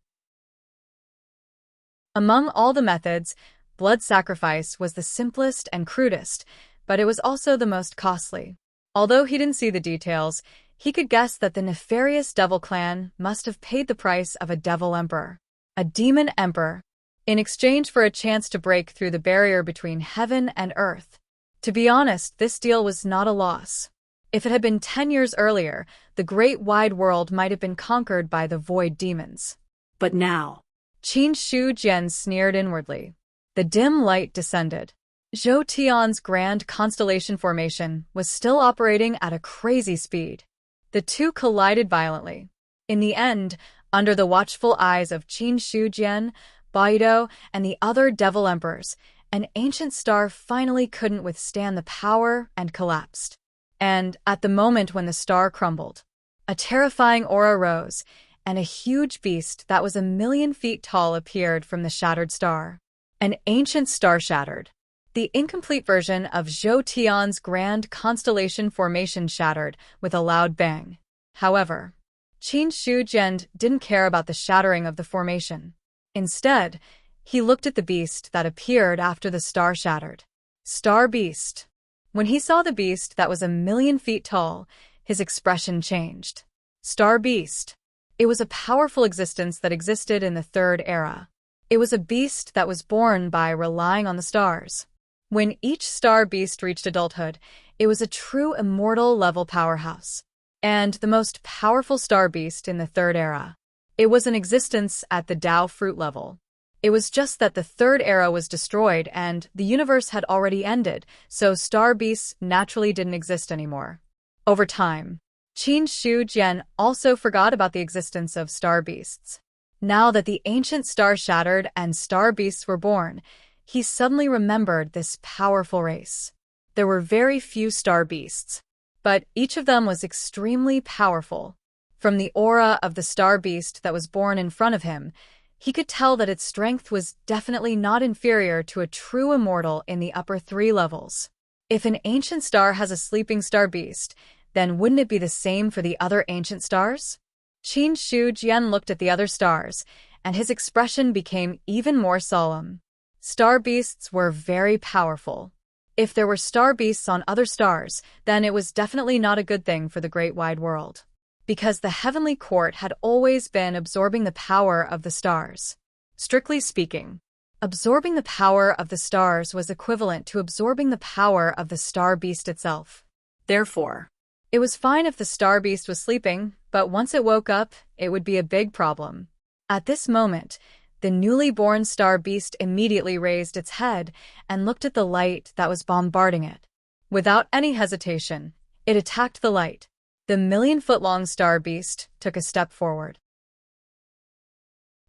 among all the methods, blood sacrifice was the simplest and crudest, but it was also the most costly. Although he didn't see the details, he could guess that the nefarious devil clan must have paid the price of a devil emperor, a demon emperor, in exchange for a chance to break through the barrier between heaven and earth. To be honest, this deal was not a loss. If it had been 10 years earlier, the great wide world might have been conquered by the void demons. but now, Qin Shujian sneered inwardly. The dim light descended. Zhou Tian's grand constellation formation was still operating at a crazy speed. The two collided violently. In the end, under the watchful eyes of Qin Shujian, Baido, and the other devil emperors, an ancient star finally couldn't withstand the power and collapsed. And at the moment when the star crumbled, a terrifying aura rose, and a huge beast that was 1,000,000 feet tall appeared from the shattered star. An ancient star shattered. The incomplete version of Zhou Tian's grand constellation formation shattered with a loud bang. However, Qin Shujian didn't care about the shattering of the formation. Instead, he looked at the beast that appeared after the star shattered. Star Beast. When he saw the beast that was 1,000,000 feet tall, his expression changed. Star Beast. It was a powerful existence that existed in the Third Era. It was a beast that was born by relying on the stars. When each star beast reached adulthood, it was a true immortal level powerhouse, and the most powerful star beast in the Third Era. It was in existence at the Tao fruit level. It was just that the Third Era was destroyed and the universe had already ended, so star beasts naturally didn't exist anymore. Over time, Qin Shu Jian also forgot about the existence of star beasts. Now that the ancient star shattered and star beasts were born, he suddenly remembered this powerful race. There were very few star beasts, but each of them was extremely powerful. From the aura of the star beast that was born in front of him, he could tell that its strength was definitely not inferior to a true immortal in the upper 3 levels. If an ancient star has a sleeping star beast, then wouldn't it be the same for the other ancient stars? Qin Shu Jian looked at the other stars, and his expression became even more solemn. Star beasts were very powerful. If there were star beasts on other stars, then it was definitely not a good thing for the great wide world, because the heavenly court had always been absorbing the power of the stars. Strictly speaking, absorbing the power of the stars was equivalent to absorbing the power of the star beast itself. Therefore, it was fine if the star beast was sleeping, but once it woke up, it would be a big problem. At this moment, the newly born star beast immediately raised its head and looked at the light that was bombarding it. Without any hesitation, it attacked the light. The 1,000,000-foot-long star beast took a step forward.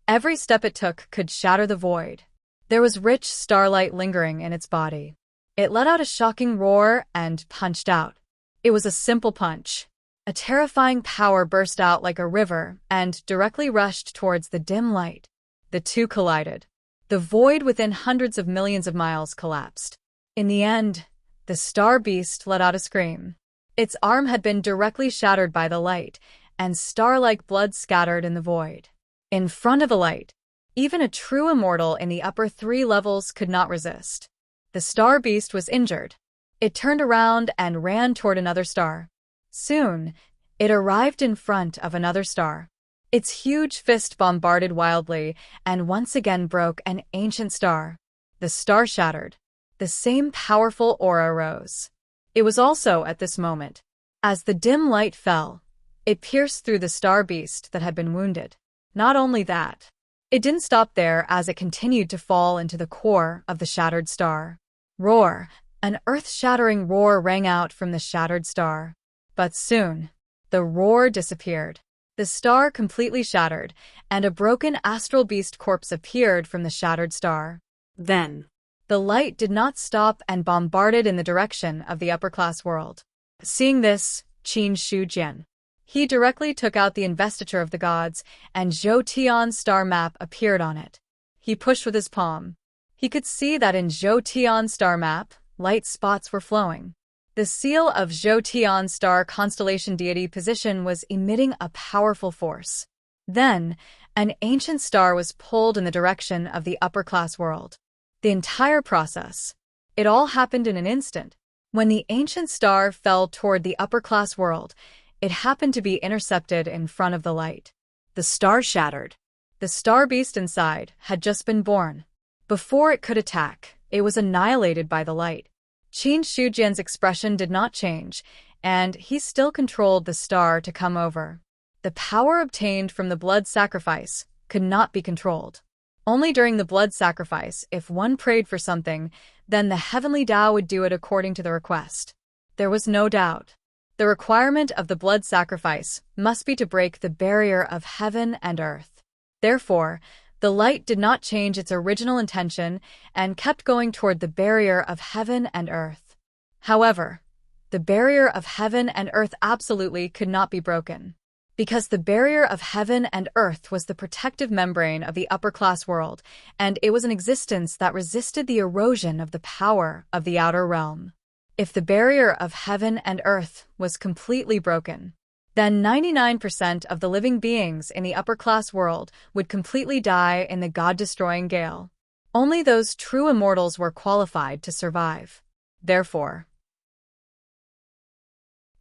Every step it took could shatter the void. There was rich starlight lingering in its body. It let out a shocking roar and punched out. It was a simple punch. A terrifying power burst out like a river and directly rushed towards the dim light. The two collided. The void within hundreds of millions of miles collapsed. In the end, the star beast let out a scream. Its arm had been directly shattered by the light, and star-like blood scattered in the void. In front of the light, even a true immortal in the upper 3 levels could not resist. The star beast was injured. It turned around and ran toward another star. Soon, it arrived in front of another star. Its huge fist bombarded wildly and once again broke an ancient star. The star shattered. The same powerful aura rose. It was also at this moment, as the dim light fell, it pierced through the star beast that had been wounded. Not only that, it didn't stop there as it continued to fall into the core of the shattered star. Roar! An earth-shattering roar rang out from the shattered star. But soon, the roar disappeared. The star completely shattered, and a broken astral beast corpse appeared from the shattered star. Then, the light did not stop and bombarded in the direction of the upper-class world. Seeing this, Qin Shu Jian. He directly took out the investiture of the gods, and Zhou Tian's star map appeared on it. He pushed with his palm. He could see that in Zhou Tian's star map, light spots were flowing. The seal of Zhou Tian's star constellation deity position was emitting a powerful force. Then, an ancient star was pulled in the direction of the upper-class world. The entire process. It all happened in an instant. When the ancient star fell toward the upper-class world, it happened to be intercepted in front of the light. The star shattered. The star beast inside had just been born. Before it could attack, it was annihilated by the light. Qin Shu Jian's expression did not change, and he still controlled the star to come over. The power obtained from the blood sacrifice could not be controlled. Only during the blood sacrifice, if one prayed for something, then the heavenly Tao would do it according to the request. There was no doubt. The requirement of the blood sacrifice must be to break the barrier of heaven and earth. Therefore, the light did not change its original intention and kept going toward the barrier of heaven and earth. However, the barrier of heaven and earth absolutely could not be broken, because the barrier of heaven and earth was the protective membrane of the upper-class world, and it was an existence that resisted the erosion of the power of the outer realm. If the barrier of heaven and earth was completely broken, then 99% of the living beings in the upper-class world would completely die in the god-destroying gale. Only those true immortals were qualified to survive. Therefore,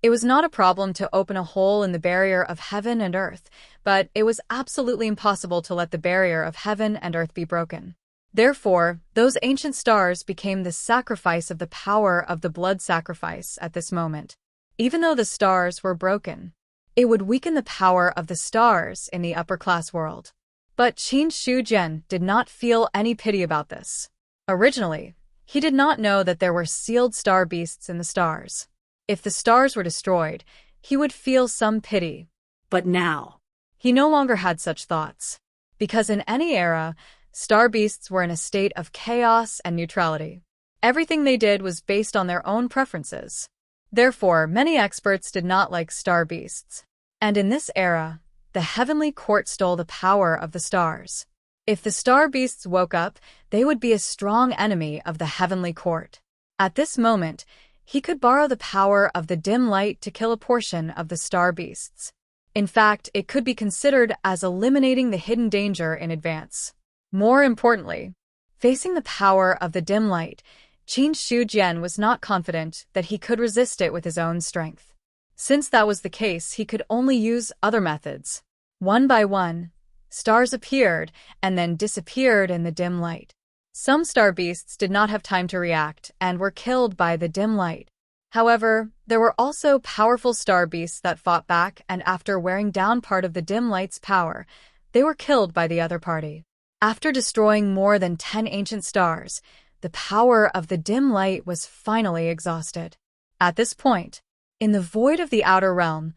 it was not a problem to open a hole in the barrier of heaven and earth, but it was absolutely impossible to let the barrier of heaven and earth be broken. Therefore, those ancient stars became the sacrifice of the power of the blood sacrifice at this moment. Even though the stars were broken, it would weaken the power of the stars in the upper-class world. But Qin Shujian did not feel any pity about this. Originally, he did not know that there were sealed star beasts in the stars. If the stars were destroyed, he would feel some pity. But now, he no longer had such thoughts. Because in any era, star beasts were in a state of chaos and neutrality. Everything they did was based on their own preferences. Therefore, many experts did not like star beasts. And in this era, the heavenly court stole the power of the stars. If the star beasts woke up, they would be a strong enemy of the heavenly court. At this moment, he could borrow the power of the dim light to kill a portion of the star beasts. In fact, it could be considered as eliminating the hidden danger in advance. More importantly, facing the power of the dim light, Qin Shujian was not confident that he could resist it with his own strength. Since that was the case, he could only use other methods. One by one, stars appeared and then disappeared in the dim light. Some star beasts did not have time to react and were killed by the dim light. However, there were also powerful star beasts that fought back, and after wearing down part of the dim light's power, they were killed by the other party. After destroying more than 10 ancient stars, the power of the dim light was finally exhausted. At this point, in the void of the outer realm,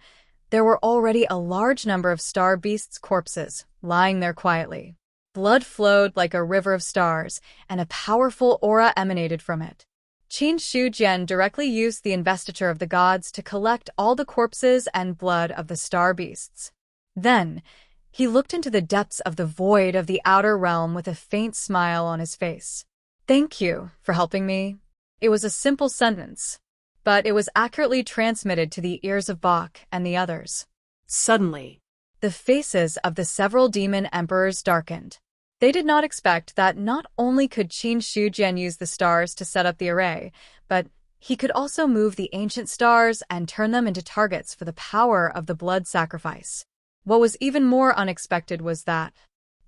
there were already a large number of star beasts' corpses lying there quietly. Blood flowed like a river of stars, and a powerful aura emanated from it. Qin Shujian directly used the investiture of the gods to collect all the corpses and blood of the star beasts. Then, he looked into the depths of the void of the outer realm with a faint smile on his face. "Thank you for helping me." It was a simple sentence, but it was accurately transmitted to the ears of Bach and the others. Suddenly, the faces of the several demon emperors darkened. They did not expect that not only could Qin Shujian use the stars to set up the array, but he could also move the ancient stars and turn them into targets for the power of the blood sacrifice. What was even more unexpected was that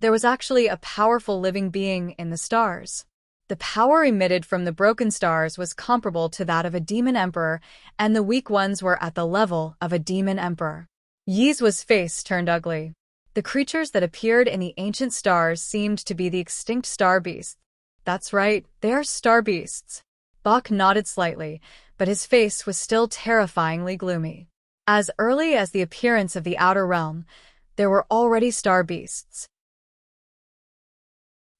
there was actually a powerful living being in the stars. The power emitted from the broken stars was comparable to that of a demon emperor, and the weak ones were at the level of a demon emperor. Yi's face turned ugly. The creatures that appeared in the ancient stars seemed to be the extinct star beasts. That's right, they are star beasts. Bach nodded slightly, but his face was still terrifyingly gloomy. As early as the appearance of the outer realm, there were already star beasts.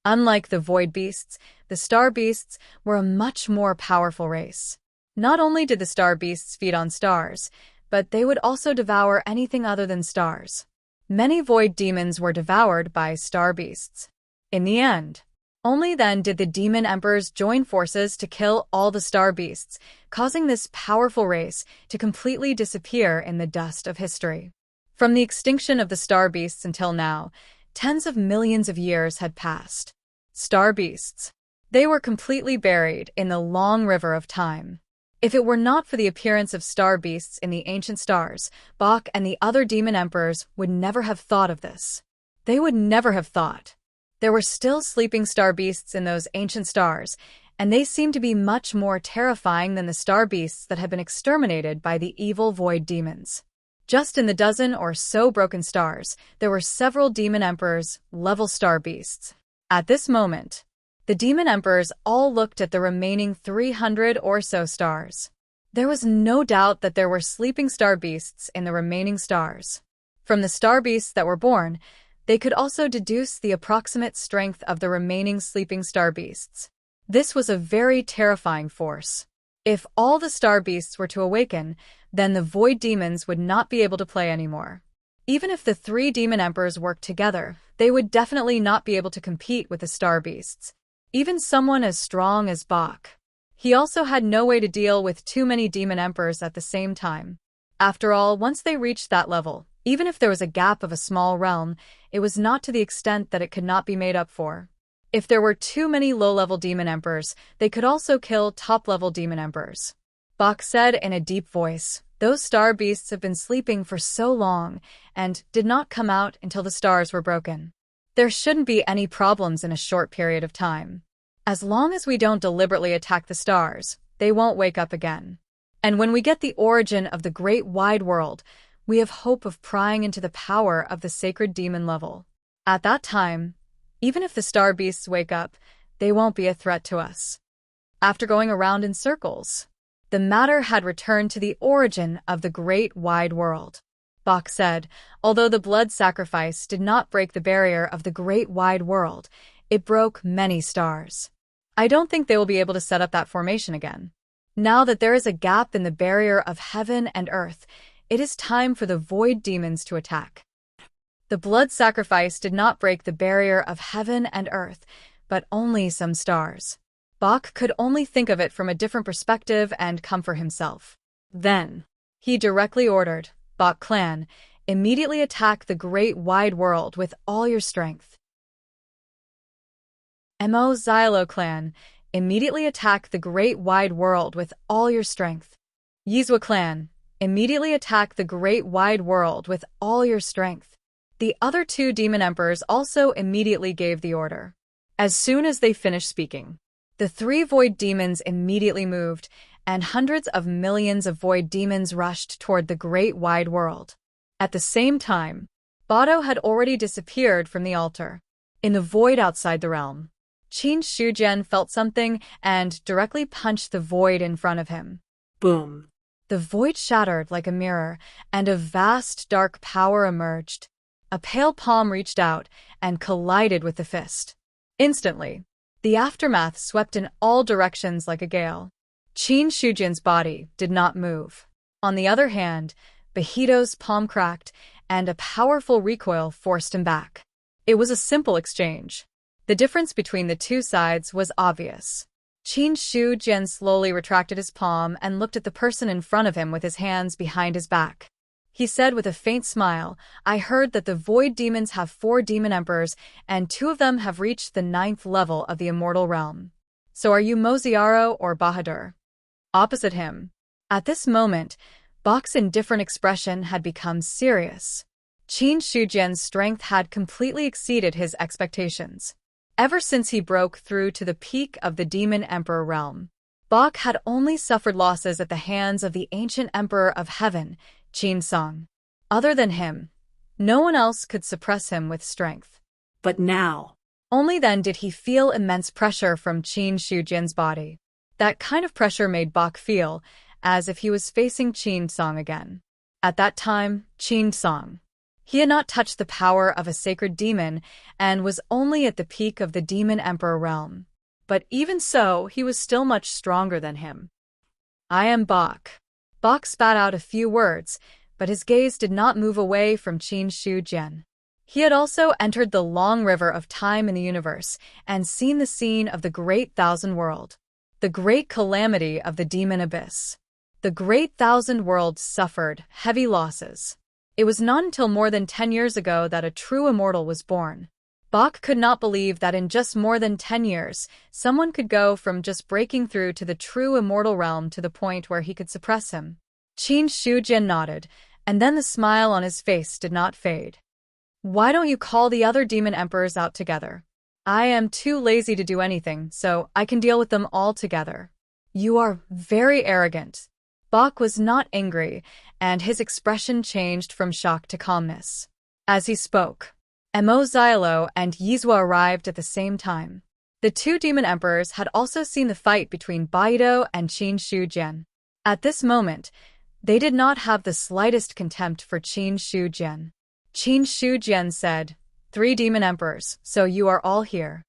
Unlike the void beasts, the star beasts were a much more powerful race. Not only did the star beasts feed on stars, but they would also devour anything other than stars. Many void demons were devoured by star beasts. In the end, only then did the demon emperors join forces to kill all the star beasts, causing this powerful race to completely disappear in the dust of history. From the extinction of the star beasts until now, tens of millions of years had passed. Star beasts. They were completely buried in the long river of time. If it were not for the appearance of star beasts in the ancient stars, Bach and the other demon emperors would never have thought of this. They would never have thought. There were still sleeping star beasts in those ancient stars, and they seemed to be much more terrifying than the star beasts that had been exterminated by the evil void demons. Just in the dozen or so broken stars, there were several demon emperors, level star beasts. At this moment, the demon emperors all looked at the remaining 300 or so stars. There was no doubt that there were sleeping star beasts in the remaining stars. From the star beasts that were born, they could also deduce the approximate strength of the remaining sleeping star beasts. This was a very terrifying force. If all the star beasts were to awaken, then the void demons would not be able to play anymore. Even if the 3 demon emperors worked together, they would definitely not be able to compete with the star beasts. Even someone as strong as Bach. He also had no way to deal with too many demon emperors at the same time. After all, once they reached that level, even if there was a gap of a small realm, it was not to the extent that it could not be made up for. If there were too many low-level demon emperors, they could also kill top-level demon emperors. Bach said in a deep voice, "Those star beasts have been sleeping for so long and did not come out until the stars were broken. There shouldn't be any problems in a short period of time. As long as we don't deliberately attack the stars, they won't wake up again. And when we get the origin of the great wide world, we have hope of prying into the power of the sacred demon level. At that time, even if the star beasts wake up, they won't be a threat to us." After going around in circles, the matter had returned to the origin of the great wide world. Bach said, although the blood sacrifice did not break the barrier of the great wide world, it broke many stars. I don't think they will be able to set up that formation again. Now that there is a gap in the barrier of heaven and earth, it is time for the void demons to attack. The blood sacrifice did not break the barrier of heaven and earth, but only some stars. Bach could only think of it from a different perspective and comfort himself. Then, he directly ordered, "Bach clan, immediately attack the great wide world with all your strength." Mo Xylo clan, immediately attack the great wide world with all your strength. Yizwa clan, immediately attack the great wide world with all your strength. The other two demon emperors also immediately gave the order. As soon as they finished speaking, the three void demons immediately moved, and hundreds of millions of void demons rushed toward the great wide world. At the same time, Bado had already disappeared from the altar. In the void outside the realm, Qin Shujian felt something and directly punched the void in front of him. Boom. The void shattered like a mirror, and a vast dark power emerged. A pale palm reached out and collided with the fist. Instantly, the aftermath swept in all directions like a gale. Qin Shujian's body did not move. On the other hand, Bahito's palm cracked, and a powerful recoil forced him back. It was a simple exchange. The difference between the two sides was obvious. Qin Shujian slowly retracted his palm and looked at the person in front of him with his hands behind his back. He said with a faint smile, "I heard that the void demons have 4 demon emperors, and 2 of them have reached the 9th level of the immortal realm. So are you Moziaro or Bahadur?" Opposite him, at this moment, Bach's indifferent expression had become serious. Qin Shujian's strength had completely exceeded his expectations. Ever since he broke through to the peak of the demon emperor realm, Bach had only suffered losses at the hands of the ancient emperor of heaven, Qin Song. Other than him, no one else could suppress him with strength. But now, only then did he feel immense pressure from Qin Shujian's body. That kind of pressure made Bach feel as if he was facing Qin Song again. At that time, Qin Song. He had not touched the power of a sacred demon and was only at the peak of the demon emperor realm. But even so, he was still much stronger than him. "I am Bach." Bach spat out a few words, but his gaze did not move away from Qin Shujian. He had also entered the long river of time in the universe and seen the scene of the Great Thousand World, the great calamity of the demon abyss. The Great Thousand World suffered heavy losses. It was not until more than 10 years ago that a true immortal was born. Bach could not believe that in just more than 10 years, someone could go from just breaking through to the true immortal realm to the point where he could suppress him. Qin Shujian nodded, and then the smile on his face did not fade. "Why don't you call the other demon emperors out together? I am too lazy to do anything, so I can deal with them all together." "You are very arrogant." Bach was not angry, and his expression changed from shock to calmness. As he spoke, Mo Xylo and Yizwa arrived at the same time. The 2 demon emperors had also seen the fight between Baido and Qin Shujian. At this moment, they did not have the slightest contempt for Qin Shujian. Qin Shujian said, 3 demon emperors, so you are all here.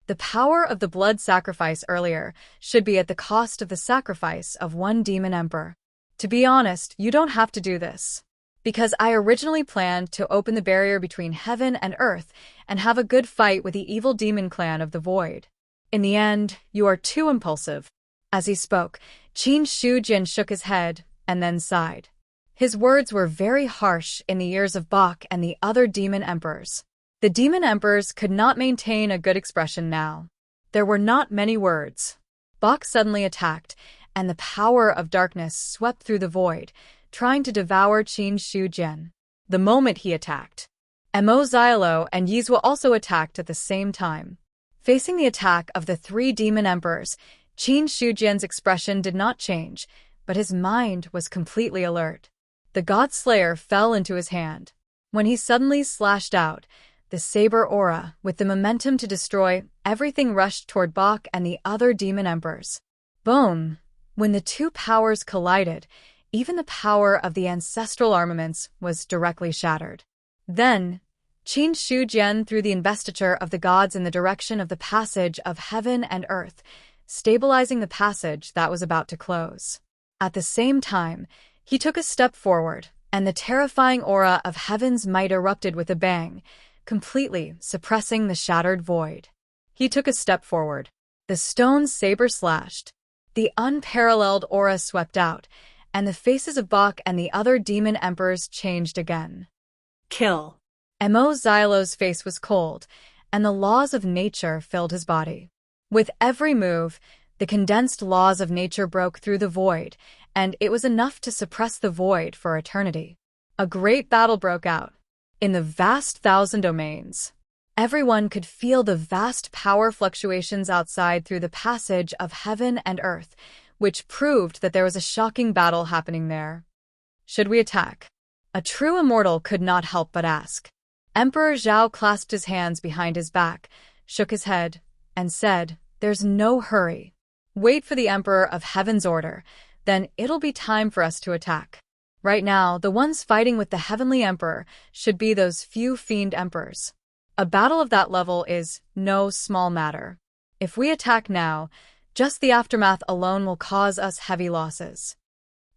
The power of the blood sacrifice earlier should be at the cost of the sacrifice of 1 demon emperor. To be honest, you don't have to do this. Because I originally planned to open the barrier between heaven and earth and have a good fight with the evil demon clan of the void. In the end, you are too impulsive. As he spoke, Qin Shujian shook his head and then sighed. His words were very harsh in the ears of Bach and the other demon emperors. The demon emperors could not maintain a good expression now. There were not many words. Bok suddenly attacked, and the power of darkness swept through the void, trying to devour Qin Shujian. The moment he attacked, Mo Xiaolo and Yizhua also attacked at the same time. Facing the attack of the three demon emperors, Qin Shujian's expression did not change, but his mind was completely alert. The God Slayer fell into his hand. When he suddenly slashed out, the saber aura, with the momentum to destroy everything, rushed toward Bok and the other demon emperors. Boom! When the two powers collided, even the power of the ancestral armaments was directly shattered. Then, Qin Shujian threw the investiture of the gods in the direction of the passage of heaven and earth, stabilizing the passage that was about to close. At the same time, he took a step forward, and the terrifying aura of heaven's might erupted with a bang, completely suppressing the shattered void. He took a step forward. The stone saber slashed. The unparalleled aura swept out, and the faces of Bok and the other demon emperors changed again. Kill. Mo Xiaolo's face was cold, and the laws of nature filled his body. With every move, the condensed laws of nature broke through the void, and it was enough to suppress the void for eternity. A great battle broke out. In the vast thousand domains, everyone could feel the vast power fluctuations outside through the passage of heaven and earth, which proved that there was a shocking battle happening there. Should we attack? A true immortal could not help but ask. Emperor Zhao clasped his hands behind his back, shook his head, and said, "There's no hurry. Wait for the Emperor of Heaven's order, then it'll be time for us to attack. Right now, the ones fighting with the Heavenly Emperor should be those few fiend emperors. A battle of that level is no small matter. If we attack now, just the aftermath alone will cause us heavy losses."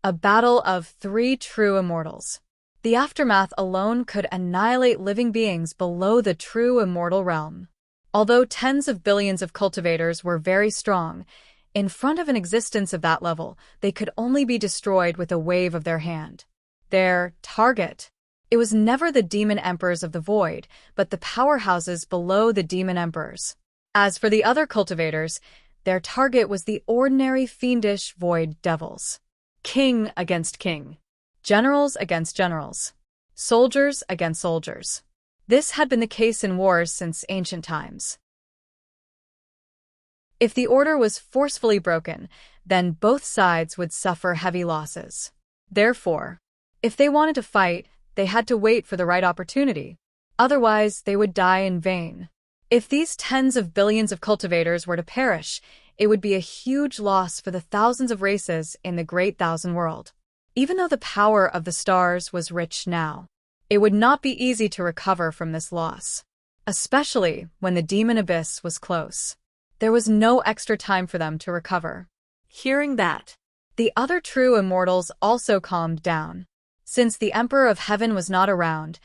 A battle of three true immortals. The aftermath alone could annihilate living beings below the true immortal realm. Although tens of billions of cultivators were very strong, in front of an existence of that level, they could only be destroyed with a wave of their hand. Their target. It was never the demon emperors of the void, but the powerhouses below the demon emperors. As for the other cultivators, their target was the ordinary fiendish void devils. King against king. Generals against generals. Soldiers against soldiers. This had been the case in wars since ancient times. If the order was forcefully broken, then both sides would suffer heavy losses. Therefore, if they wanted to fight, they had to wait for the right opportunity. Otherwise, they would die in vain. If these tens of billions of cultivators were to perish, it would be a huge loss for the thousands of races in the Great Thousand World. Even though the power of the stars was rich now, it would not be easy to recover from this loss, especially when the demon abyss was close. There was no extra time for them to recover. Hearing that, the other true immortals also calmed down. Since the Emperor of Heaven was not around,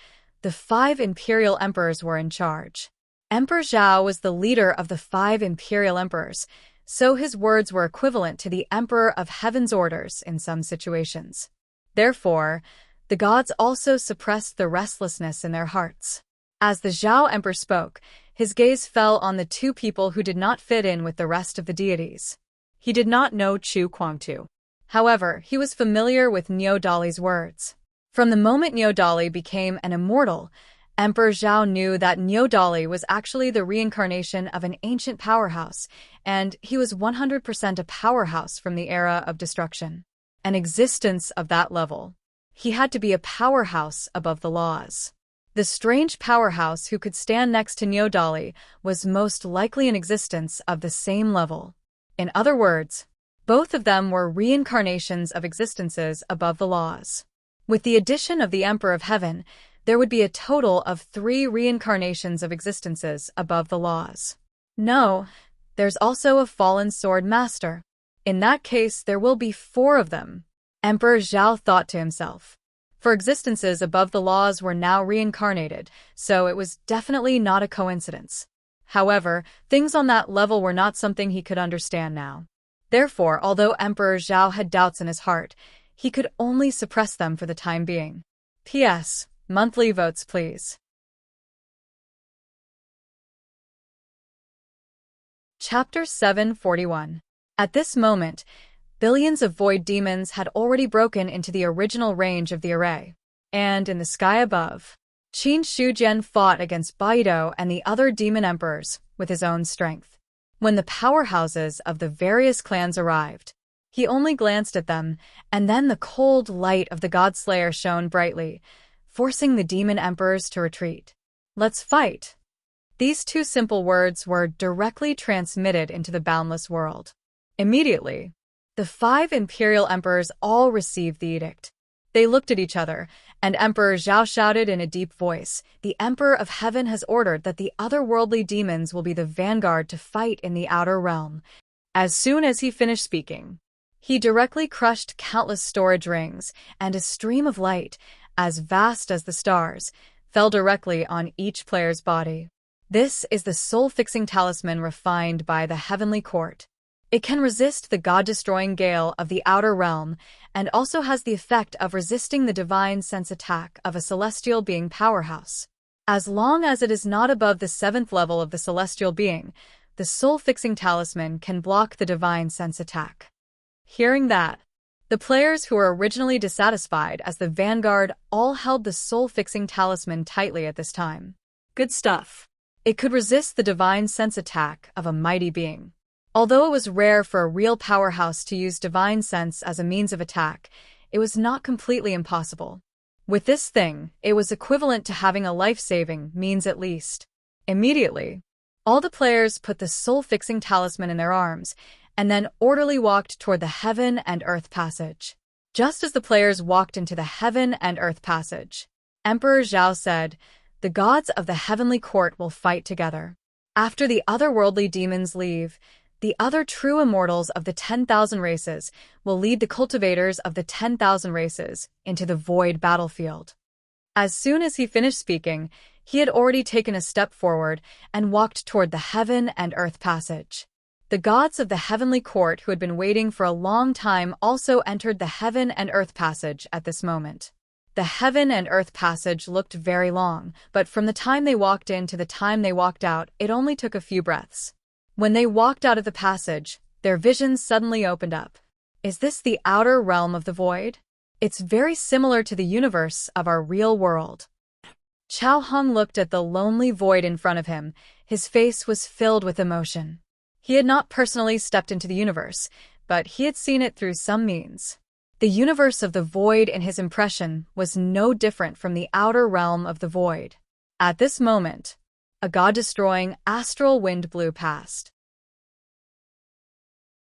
the 5 imperial emperors were in charge. Emperor Zhao was the leader of the 5 imperial emperors, so his words were equivalent to the Emperor of Heaven's orders in some situations. Therefore, the gods also suppressed the restlessness in their hearts. As the Zhao Emperor spoke, his gaze fell on the 2 people who did not fit in with the rest of the deities. He did not know Chu Kuangtu. However, he was familiar with Niodali's words. From the moment Niodali became an immortal, Emperor Zhao knew that Niodali was actually the reincarnation of an ancient powerhouse, and he was 100% a powerhouse from the era of destruction. An existence of that level. He had to be a powerhouse above the laws. The strange powerhouse who could stand next to Niodali was most likely an existence of the same level. In other words, both of them were reincarnations of existences above the laws. With the addition of the Emperor of Heaven, there would be a total of 3 reincarnations of existences above the laws. No, there's also a fallen sword master. In that case, there will be 4 of them. Emperor Zhao thought to himself. For existences above the laws were now reincarnated, so it was definitely not a coincidence. However, things on that level were not something he could understand now. Therefore, although Emperor Zhao had doubts in his heart, he could only suppress them for the time being. P.S. Monthly votes, please. Chapter 741. At this moment, billions of void demons had already broken into the original range of the array. And in the sky above, Qin Shujian fought against Baido and the other demon emperors with his own strength. When the powerhouses of the various clans arrived, he only glanced at them, and then the cold light of the Godslayer shone brightly, forcing the demon emperors to retreat. "Let's fight." These two simple words were directly transmitted into the boundless world. Immediately, the 5 imperial emperors all received the edict. They looked at each other, and Emperor Zhao shouted in a deep voice, "The Emperor of Heaven has ordered that the otherworldly demons will be the vanguard to fight in the outer realm." As soon as he finished speaking, he directly crushed countless storage rings, and a stream of light, as vast as the stars, fell directly on each player's body. This is the soul-fixing talisman refined by the Heavenly Court. It can resist the god-destroying gale of the outer realm and also has the effect of resisting the divine sense attack of a celestial being powerhouse. As long as it is not above the 7th level of the celestial being, the soul-fixing talisman can block the divine sense attack. Hearing that, the players who were originally dissatisfied as the vanguard all held the soul-fixing talisman tightly at this time. Good stuff. It could resist the divine sense attack of a mighty being. Although it was rare for a real powerhouse to use divine sense as a means of attack, it was not completely impossible. With this thing, it was equivalent to having a life-saving means at least. Immediately, all the players put the soul-fixing talisman in their arms, and then orderly walked toward the Heaven and Earth passage. Just as the players walked into the Heaven and Earth passage, Emperor Zhao said, "The gods of the Heavenly Court will fight together. After the otherworldly demons leave, the other true immortals of the 10,000 races will lead the cultivators of the 10,000 races into the void battlefield." As soon as he finished speaking, he had already taken a step forward and walked toward the Heaven and Earth passage. The gods of the Heavenly Court who had been waiting for a long time also entered the Heaven and Earth passage at this moment. The Heaven and Earth passage looked very long, but from the time they walked in to the time they walked out, it only took a few breaths. When they walked out of the passage, their visions suddenly opened up. Is this the outer realm of the void? It's very similar to the universe of our real world. Chao Hong looked at the lonely void in front of him. His face was filled with emotion. He had not personally stepped into the universe, but he had seen it through some means. The universe of the void in his impression was no different from the outer realm of the void. At this moment, a god-destroying astral wind blew past.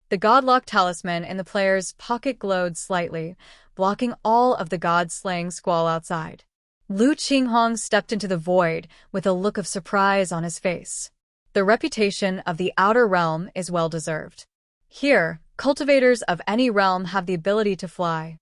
The godlock talisman in the player's pocket glowed slightly, blocking all of the god-slaying squall outside. Lu Qinghong stepped into the void with a look of surprise on his face. The reputation of the outer realm is well-deserved. Here, cultivators of any realm have the ability to fly.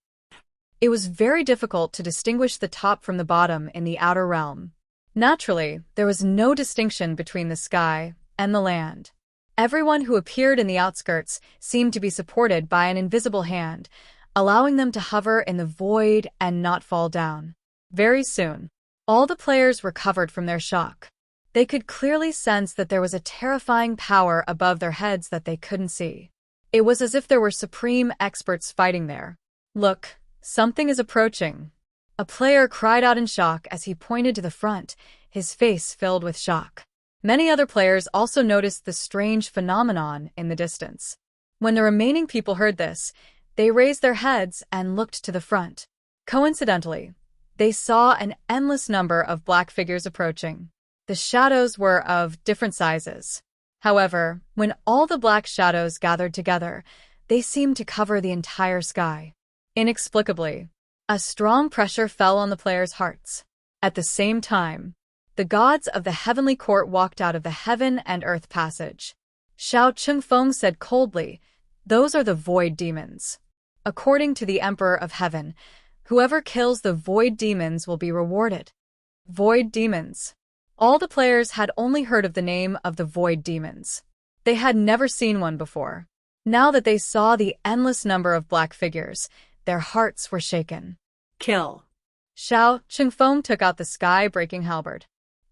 It was very difficult to distinguish the top from the bottom in the outer realm. Naturally, there was no distinction between the sky and the land. Everyone who appeared in the outskirts seemed to be supported by an invisible hand, allowing them to hover in the void and not fall down. Very soon, all the players recovered from their shock. They could clearly sense that there was a terrifying power above their heads that they couldn't see. It was as if there were supreme experts fighting there. "Look, something is approaching." A player cried out in shock as he pointed to the front, his face filled with shock. Many other players also noticed the strange phenomenon in the distance. When the remaining people heard this, they raised their heads and looked to the front. Coincidentally, they saw an endless number of black figures approaching. The shadows were of different sizes. However, when all the black shadows gathered together, they seemed to cover the entire sky. Inexplicably, a strong pressure fell on the players' hearts. At the same time, the gods of the Heavenly Court walked out of the Heaven and Earth passage. Xiao Chengfeng said coldly, "Those are the void demons. According to the Emperor of Heaven, whoever kills the void demons will be rewarded." Void demons. All the players had only heard of the name of the void demons. They had never seen one before. Now that they saw the endless number of black figures, their hearts were shaken. Kill. Xiao Chengfeng took out the sky-breaking halberd.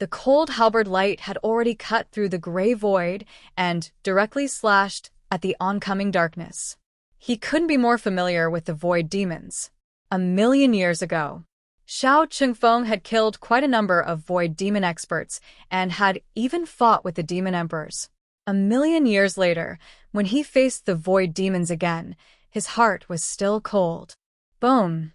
The cold halberd light had already cut through the gray void and directly slashed at the oncoming darkness. He couldn't be more familiar with the void demons. 1,000,000 years ago, Xiao Qingfeng had killed quite a number of void demon experts and had even fought with the demon emperors. 1,000,000 years later, when he faced the void demons again, his heart was still cold. Boom!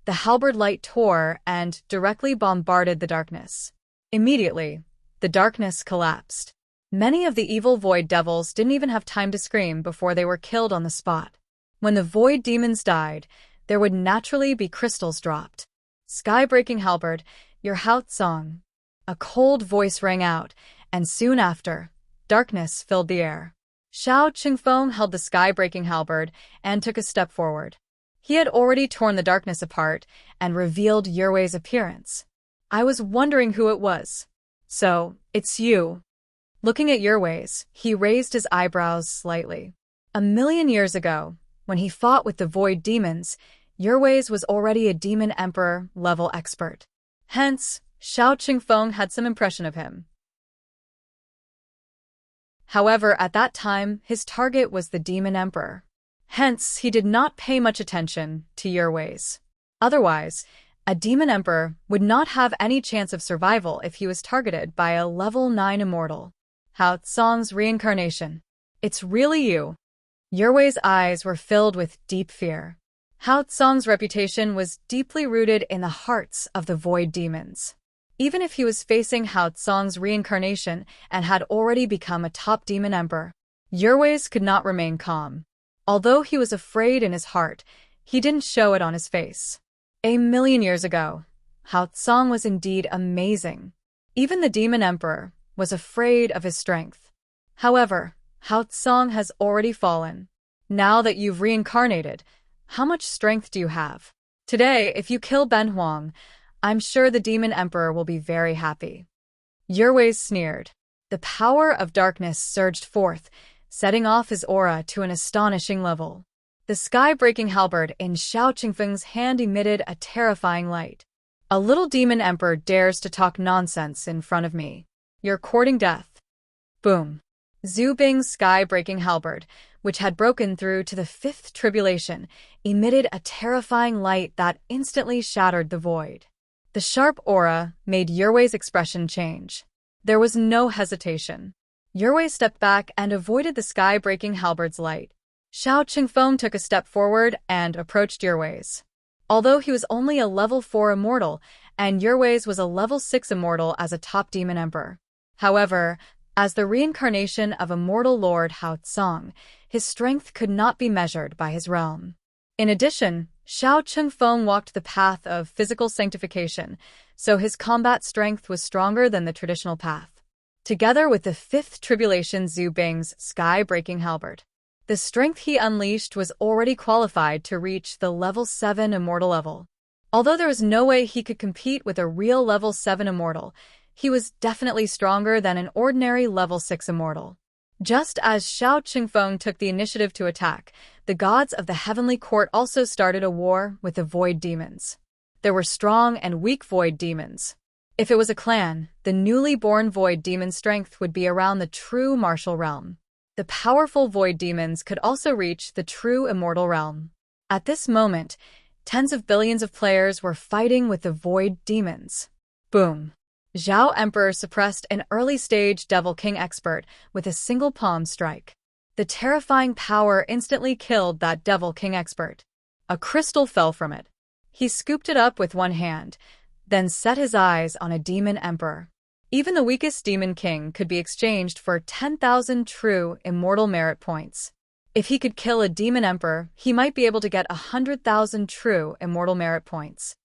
The halberd light tore and directly bombarded the darkness. Immediately, the darkness collapsed. Many of the evil void devils didn't even have time to scream before they were killed on the spot. When the void demons died, there would naturally be crystals dropped. Sky-breaking halberd, your Haut song. A cold voice rang out, and soon after, darkness filled the air. Xiao Qingfeng held the sky-breaking halberd and took a step forward. He had already torn the darkness apart and revealed Yurwei's appearance. I was wondering who it was. So, it's you. Looking at Yurwei's, he raised his eyebrows slightly. 1,000,000 years ago, when he fought with the void demons, Yurwei's was already a demon emperor level expert. Hence, Xiao Qingfeng had some impression of him. However, at that time, his target was the demon emperor. Hence, he did not pay much attention to Yurwei's. Otherwise, a demon emperor would not have any chance of survival if he was targeted by a level 9 immortal. Hao Tsong's reincarnation. It's really you. Yurwei's eyes were filled with deep fear. Hao Tsong's reputation was deeply rooted in the hearts of the void demons. Even if he was facing Hao Tsong's reincarnation and had already become a top demon emperor, Yurwei's could not remain calm. Although he was afraid in his heart, he didn't show it on his face. 1,000,000 years ago, Hao Tsong was indeed amazing. Even the demon emperor was afraid of his strength. However, Hao Tsong has already fallen. Now that you've reincarnated, how much strength do you have? Today, if you kill Ben Huang, I'm sure the demon emperor will be very happy. Yurwei sneered. The power of darkness surged forth, setting off his aura to an astonishing level. The sky-breaking halberd in Xiao Qingfeng's hand emitted a terrifying light. A little demon emperor dares to talk nonsense in front of me. You're courting death. Boom. Zhu Bing's sky-breaking halberd, which had broken through to the fifth tribulation, emitted a terrifying light that instantly shattered the void. The sharp aura made Yurwei's expression change. There was no hesitation. Yurwei stepped back and avoided the sky-breaking halberd's light. Xiao Qingfeng took a step forward and approached Yurwei's. Although he was only a level 4 immortal, and Yurwei's was a level 6 immortal as a top demon emperor. However, as the reincarnation of immortal Lord Hao Tsong, his strength could not be measured by his realm. In addition, Xiao Qingfeng walked the path of physical sanctification, so his combat strength was stronger than the traditional path. Together with the fifth tribulation Zhu Bing's sky-breaking halberd, the strength he unleashed was already qualified to reach the level 7 immortal level. Although there was no way he could compete with a real level 7 immortal, he was definitely stronger than an ordinary level 6 immortal. Just as Xiao Qingfeng took the initiative to attack, the gods of the heavenly court also started a war with the void demons. There were strong and weak void demons. If it was a clan, the newly born void demon strength would be around the true martial realm. The powerful void demons could also reach the true immortal realm. At this moment, tens of billions of players were fighting with the void demons. Boom! Zhao Emperor suppressed an early-stage Devil King expert with a single palm strike. The terrifying power instantly killed that Devil King expert. A crystal fell from it. He scooped it up with one hand, then set his eyes on a demon emperor. Even the weakest demon king could be exchanged for 10,000 true immortal merit points. If he could kill a demon emperor, he might be able to get 100,000 true immortal merit points.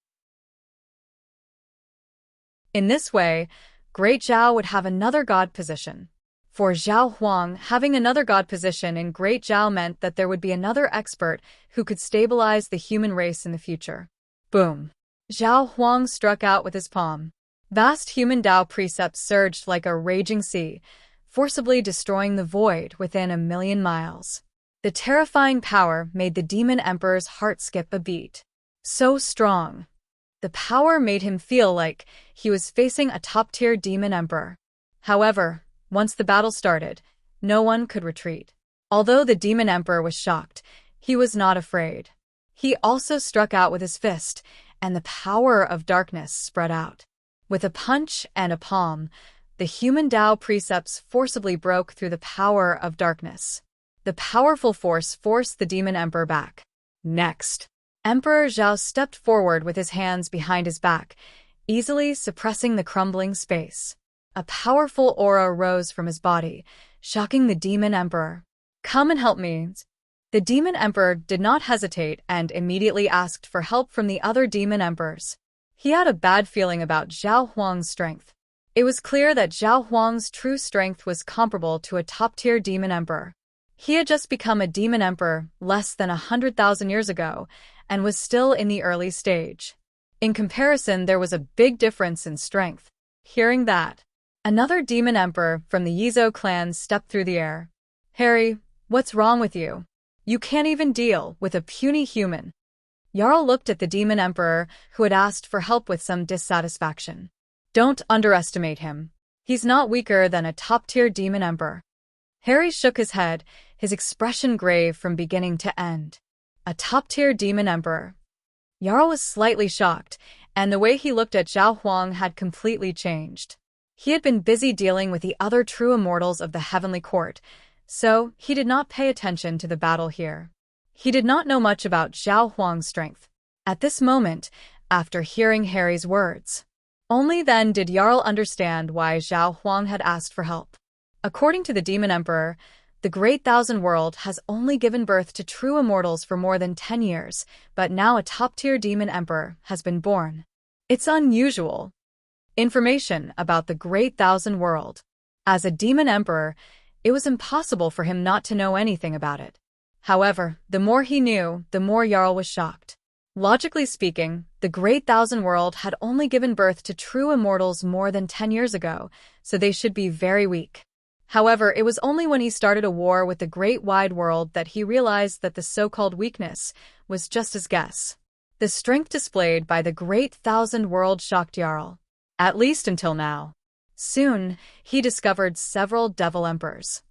In this way, Great Zhao would have another god position. For Zhao Huang, having another god position in Great Zhao meant that there would be another expert who could stabilize the human race in the future. Boom! Zhao Huang struck out with his palm. Vast human Tao precepts surged like a raging sea, forcibly destroying the void within 1,000,000 miles. The terrifying power made the demon emperor's heart skip a beat. So strong. The power made him feel like he was facing a top-tier demon emperor. However, once the battle started, no one could retreat. Although the demon emperor was shocked, he was not afraid. He also struck out with his fist, and the power of darkness spread out. With a punch and a palm, the human Tao precepts forcibly broke through the power of darkness. The powerful force forced the demon emperor back. Next, Emperor Zhao stepped forward with his hands behind his back, easily suppressing the crumbling space. A powerful aura rose from his body, shocking the demon emperor. "Come and help me." The demon emperor did not hesitate and immediately asked for help from the other demon emperors. He had a bad feeling about Zhao Huang's strength. It was clear that Zhao Huang's true strength was comparable to a top-tier demon emperor. He had just become a demon emperor less than 100,000 years ago and was still in the early stage. In comparison, there was a big difference in strength. Hearing that, another demon emperor from the Yizo clan stepped through the air. "Harry, what's wrong with you? You can't even deal with a puny human." Jarl looked at the demon emperor, who had asked for help with some dissatisfaction. "Don't underestimate him. He's not weaker than a top-tier demon emperor." Harry shook his head, his expression grave from beginning to end. A top-tier demon emperor. Jarl was slightly shocked, and the way he looked at Zhao Huang had completely changed. He had been busy dealing with the other true immortals of the Heavenly Court, so he did not pay attention to the battle here. He did not know much about Zhao Huang's strength. At this moment, after hearing Harry's words, only then did Jarl understand why Zhao Huang had asked for help. According to the Demon Emperor, the Great Thousand World has only given birth to true immortals for more than 10 years, but now a top-tier demon emperor has been born. It's unusual. Information about the Great Thousand World. As a demon emperor, it was impossible for him not to know anything about it. However, the more he knew, the more Jarl was shocked. Logically speaking, the Great Thousand World had only given birth to true immortals more than 10 years ago, so they should be very weak. However, it was only when he started a war with the Great Wide World that he realized that the so-called weakness was just his guess. The strength displayed by the Great Thousand World shocked Jarl, at least until now. Soon, he discovered several devil emperors.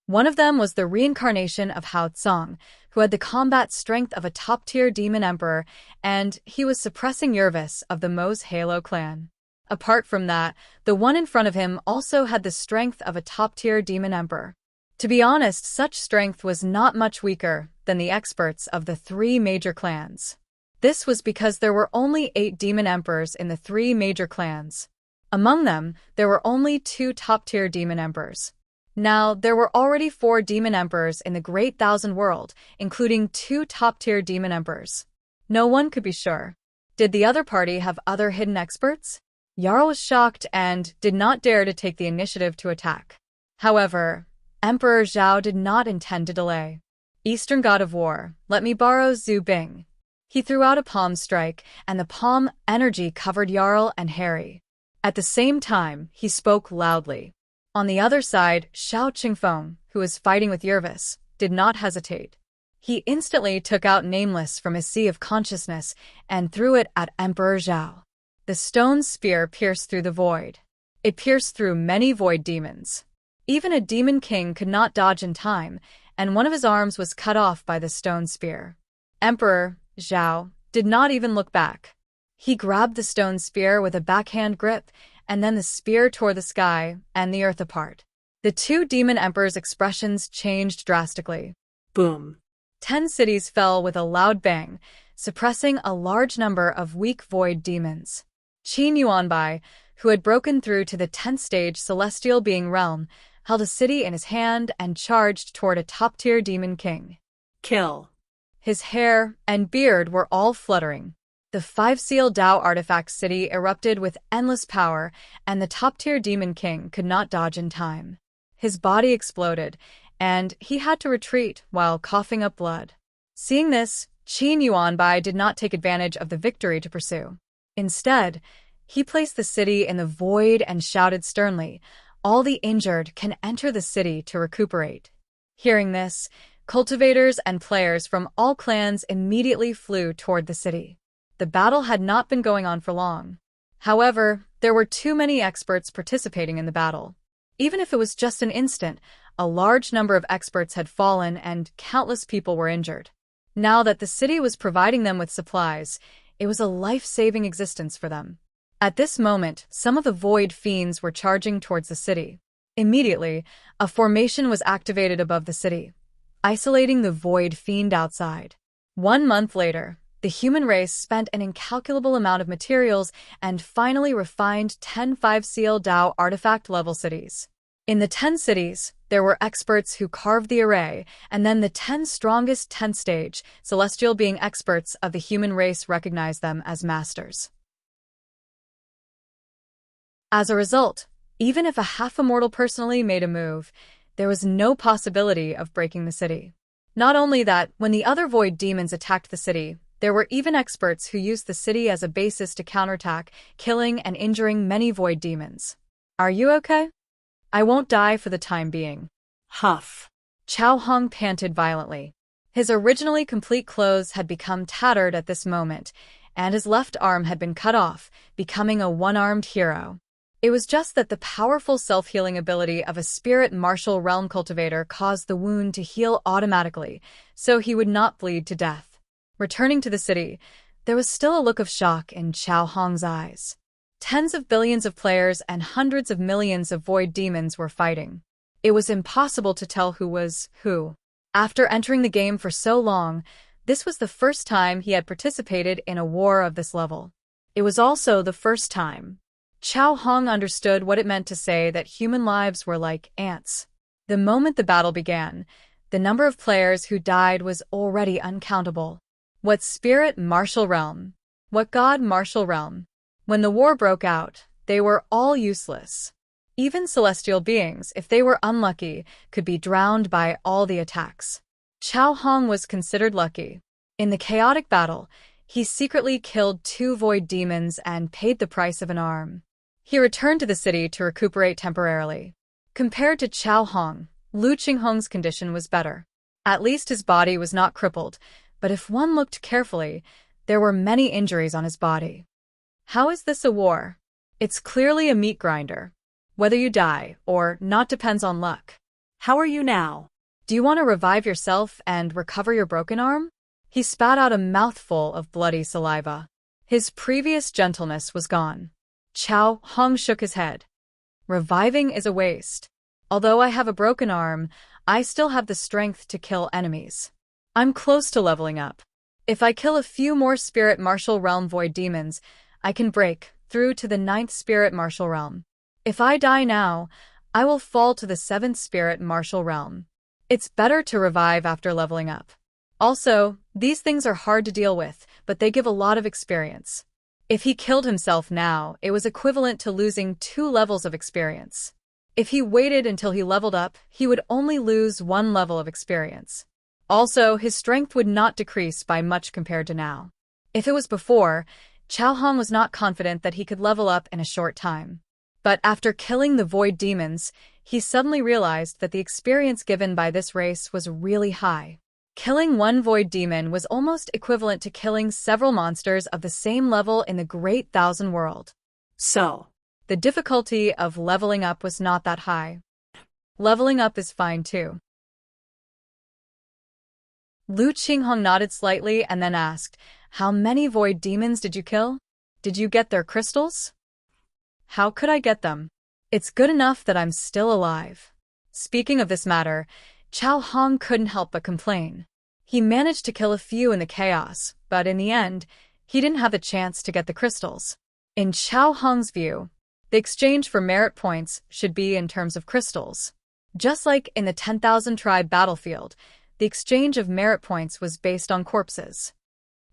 One of them was the reincarnation of Hao Tsong, who had the combat strength of a top-tier demon emperor, and he was suppressing Yervis of the Mo's Halo clan. Apart from that, the one in front of him also had the strength of a top-tier demon emperor. To be honest, such strength was not much weaker than the experts of the 3 major clans. This was because there were only 8 demon emperors in the 3 major clans. Among them, there were only 2 top-tier demon emperors. Now, there were already 4 demon emperors in the Great Thousand World, including 2 top-tier demon emperors. No one could be sure. Did the other party have other hidden experts? Jarl was shocked and did not dare to take the initiative to attack. However, Emperor Zhao did not intend to delay. "Eastern God of War, let me borrow Zhu Bing." He threw out a palm strike, and the palm energy covered Jarl and Harry. At the same time, he spoke loudly. On the other side, Xiao Qingfeng, who was fighting with Yervis, did not hesitate. He instantly took out Nameless from his sea of consciousness and threw it at Emperor Zhao. The stone spear pierced through the void. It pierced through many void demons. Even a demon king could not dodge in time, and one of his arms was cut off by the stone spear. Emperor Zhao did not even look back. He grabbed the stone spear with a backhand grip, and then the spear tore the sky and the earth apart. The 2 demon emperors' expressions changed drastically. Boom. 10 cities fell with a loud bang, suppressing a large number of weak void demons. Qin Yuanbai, who had broken through to the 10th stage celestial being realm, held a city in his hand and charged toward a top-tier demon king. Kill. His hair and beard were all fluttering. The 5-seal Dao artifact city erupted with endless power, and the top-tier demon king could not dodge in time. His body exploded, and he had to retreat while coughing up blood. Seeing this, Qin Yuanbai did not take advantage of the victory to pursue. Instead, he placed the city in the void and shouted sternly, "All the injured can enter the city to recuperate." Hearing this, Cultivators and players from all clans immediately flew toward the city. The battle had not been going on for long. However, there were too many experts participating in the battle. Even if it was just an instant, a large number of experts had fallen and countless people were injured. Now that the city was providing them with supplies, it was a life-saving existence for them. At this moment, some of the Void Fiends were charging towards the city. Immediately, a formation was activated above the city, isolating the Void Fiend outside. 1 month later, the human race spent an incalculable amount of materials and finally refined 10 5-seal Dao artifact-level cities. In the 10 cities, there were experts who carved the array, and then the 10 strongest 10th stage, celestial being experts of the human race recognized them as masters. As a result, even if a half-immortal personally made a move, there was no possibility of breaking the city. Not only that, when the other void demons attacked the city, there were even experts who used the city as a basis to counterattack, killing and injuring many void demons. Are you okay? I won't die for the time being. Huff. Chao Hong panted violently. His originally complete clothes had become tattered at this moment, and his left arm had been cut off, becoming a one-armed hero. It was just that the powerful self-healing ability of a spirit martial realm cultivator caused the wound to heal automatically, so he would not bleed to death. Returning to the city, there was still a look of shock in Chao Hong's eyes. Tens of billions of players and hundreds of millions of void demons were fighting. It was impossible to tell who was who. After entering the game for so long, this was the first time he had participated in a war of this level. It was also the first time Chao Hong understood what it meant to say that human lives were like ants. The moment the battle began, the number of players who died was already uncountable. What spirit martial realm? What god martial realm? When the war broke out, they were all useless. Even celestial beings, if they were unlucky, could be drowned by all the attacks. Chao Hong was considered lucky. In the chaotic battle, he secretly killed 2 void demons and paid the price of an arm. He returned to the city to recuperate temporarily. Compared to Chao Hong, Lu Qinghong's condition was better. At least his body was not crippled, but if one looked carefully, there were many injuries on his body. How is this a war? It's clearly a meat grinder. Whether you die or not depends on luck. How are you now? Do you want to revive yourself and recover your broken arm? He spat out a mouthful of bloody saliva. His previous gentleness was gone. Chao Hong shook his head. Reviving is a waste. Although I have a broken arm, I still have the strength to kill enemies. I'm close to leveling up. If I kill a few more spirit martial realm void demons, I can break through to the 9th spirit martial realm. If I die now, I will fall to the 7th spirit martial realm. It's better to revive after leveling up. Also, these things are hard to deal with, but they give a lot of experience. If he killed himself now, it was equivalent to losing 2 levels of experience. If he waited until he leveled up, he would only lose 1 level of experience. Also, his strength would not decrease by much compared to now. If it was before, Chao Hong was not confident that he could level up in a short time. But after killing the void demons, he suddenly realized that the experience given by this race was really high. Killing 1 void demon was almost equivalent to killing several monsters of the same level in the Great Thousand World. So, the difficulty of leveling up was not that high. Leveling up is fine too. Lu Qinghong nodded slightly and then asked, "How many void demons did you kill? Did you get their crystals?" "How could I get them? It's good enough that I'm still alive." Speaking of this matter, Chao Hong couldn't help but complain. He managed to kill a few in the chaos, but in the end, he didn't have the chance to get the crystals. In Chao Hong's view, the exchange for merit points should be in terms of crystals. Just like in the 10,000 tribe battlefield, the exchange of merit points was based on corpses.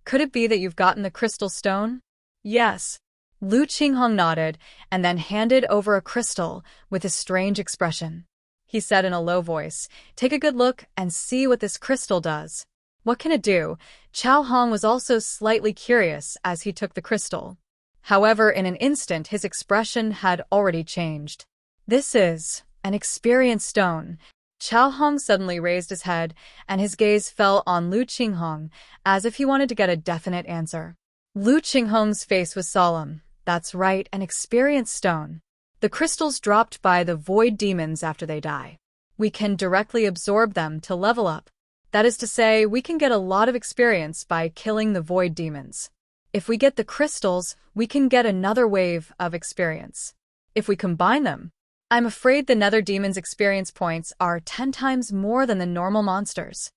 Could it be that you've gotten the crystal stone? Yes. Lu Qinghong nodded and then handed over a crystal with a strange expression. He said in a low voice, "Take a good look and see what this crystal does." What can it do? Chao Hong was also slightly curious as he took the crystal. However, in an instant his expression had already changed. "This is an experience stone." Chao Hong suddenly raised his head, and his gaze fell on Lu Qinghong, as if he wanted to get a definite answer. Lu Qinghong's face was solemn. That's right, an experience stone. The crystals dropped by the void demons after they die. We can directly absorb them to level up. That is to say, we can get a lot of experience by killing the void demons. If we get the crystals, we can get another wave of experience. If we combine them, I'm afraid the nether demon's experience points are 10 times more than the normal monsters.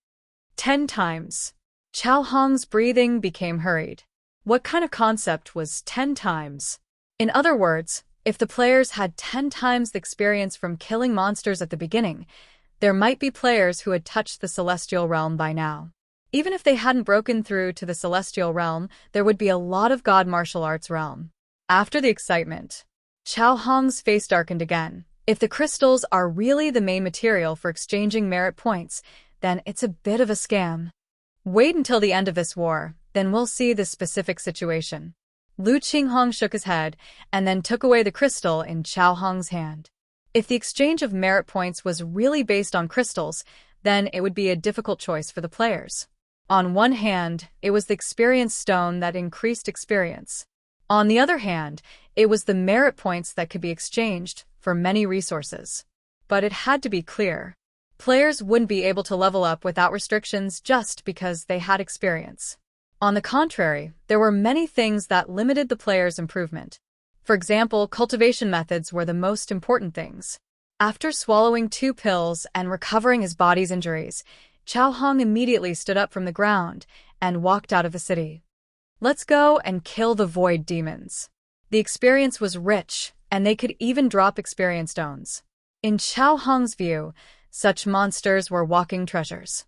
10 times. Chao Hong's breathing became hurried. What kind of concept was 10 times? In other words, if the players had 10 times the experience from killing monsters at the beginning, there might be players who had touched the celestial realm by now. Even if they hadn't broken through to the celestial realm, there would be a lot of god martial arts realm. After the excitement, Chao Hong's face darkened again. If the crystals are really the main material for exchanging merit points, then it's a bit of a scam. Wait until the end of this war, then we'll see the specific situation. Lu Qinghong shook his head and then took away the crystal in Chao Hong's hand. If the exchange of merit points was really based on crystals, then it would be a difficult choice for the players. On one hand, it was the experience stone that increased experience. On the other hand, it was the merit points that could be exchanged for many resources. But it had to be clear. Players wouldn't be able to level up without restrictions just because they had experience. On the contrary, there were many things that limited the player's improvement. For example, cultivation methods were the most important things. After swallowing 2 pills and recovering his body's injuries, Chao Hong immediately stood up from the ground and walked out of the city. Let's go and kill the void demons. The experience was rich, and they could even drop experience stones. In Chao Hong's view, such monsters were walking treasures.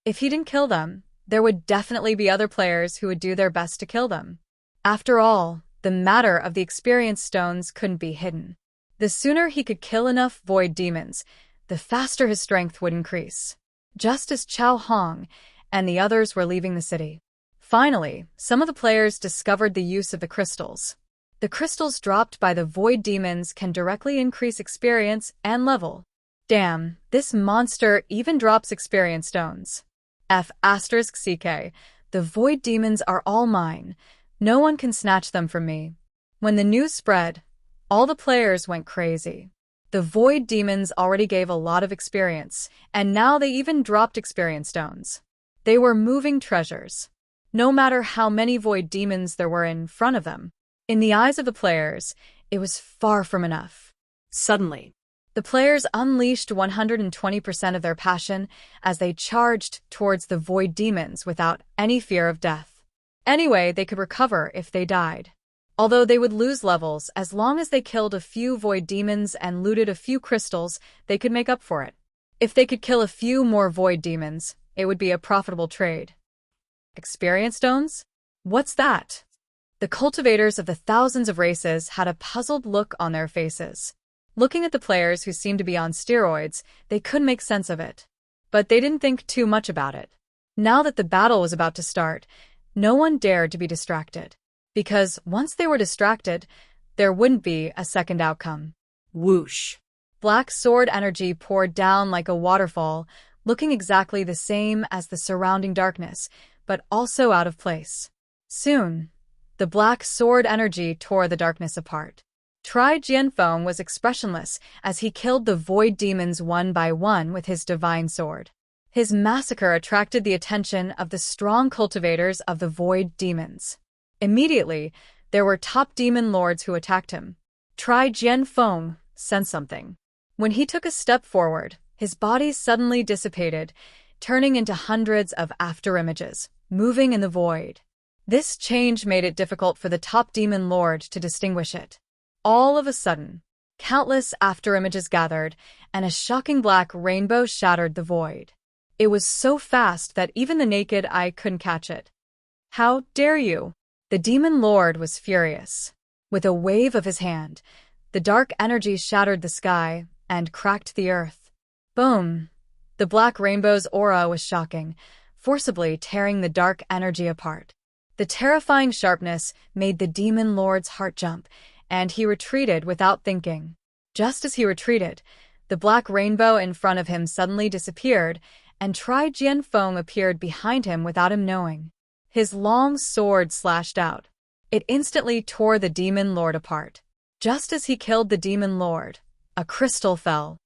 If he didn't kill them, there would definitely be other players who would do their best to kill them. After all, the matter of the experience stones couldn't be hidden. The sooner he could kill enough void demons, the faster his strength would increase. Just as Chao Hong and the others were leaving the city. Finally, some of the players discovered the use of the crystals. The crystals dropped by the void demons can directly increase experience and level. Damn, this monster even drops experience stones. F***CK, the void demons are all mine. No one can snatch them from me. When the news spread, all the players went crazy. The void demons already gave a lot of experience, and now they even dropped experience stones. They were moving treasures. No matter how many void demons there were in front of them, in the eyes of the players, it was far from enough. Suddenly, the players unleashed 120% of their passion as they charged towards the void demons without any fear of death. Anyway, they could recover if they died. Although they would lose levels, as long as they killed a few void demons and looted a few crystals, they could make up for it. If they could kill a few more void demons, it would be a profitable trade. Experience stones? What's that? The cultivators of the thousands of races had a puzzled look on their faces. Looking at the players who seemed to be on steroids, they couldn't make sense of it. But they didn't think too much about it. Now that the battle was about to start, no one dared to be distracted. Because once they were distracted, there wouldn't be a second outcome. Whoosh. Black sword energy poured down like a waterfall, looking exactly the same as the surrounding darkness, but also out of place. Soon, the black sword energy tore the darkness apart. Tri Jianfeng was expressionless as he killed the void demons one by one with his divine sword. His massacre attracted the attention of the strong cultivators of the void demons. Immediately, there were top demon lords who attacked him. Tri Jianfeng sensed something. When he took a step forward, his body suddenly dissipated, turning into hundreds of afterimages, moving in the void. This change made it difficult for the top demon lord to distinguish it. All of a sudden, countless afterimages gathered, and a shocking black rainbow shattered the void. It was so fast that even the naked eye couldn't catch it. How dare you? The demon lord was furious. With a wave of his hand, the dark energy shattered the sky and cracked the earth. Boom! The black rainbow's aura was shocking, forcibly tearing the dark energy apart. The terrifying sharpness made the demon lord's heart jump, and he retreated without thinking. Just as he retreated, the black rainbow in front of him suddenly disappeared, and Tri Jianfeng appeared behind him without him knowing. His long sword slashed out. It instantly tore the demon lord apart. Just as he killed the demon lord, a crystal fell.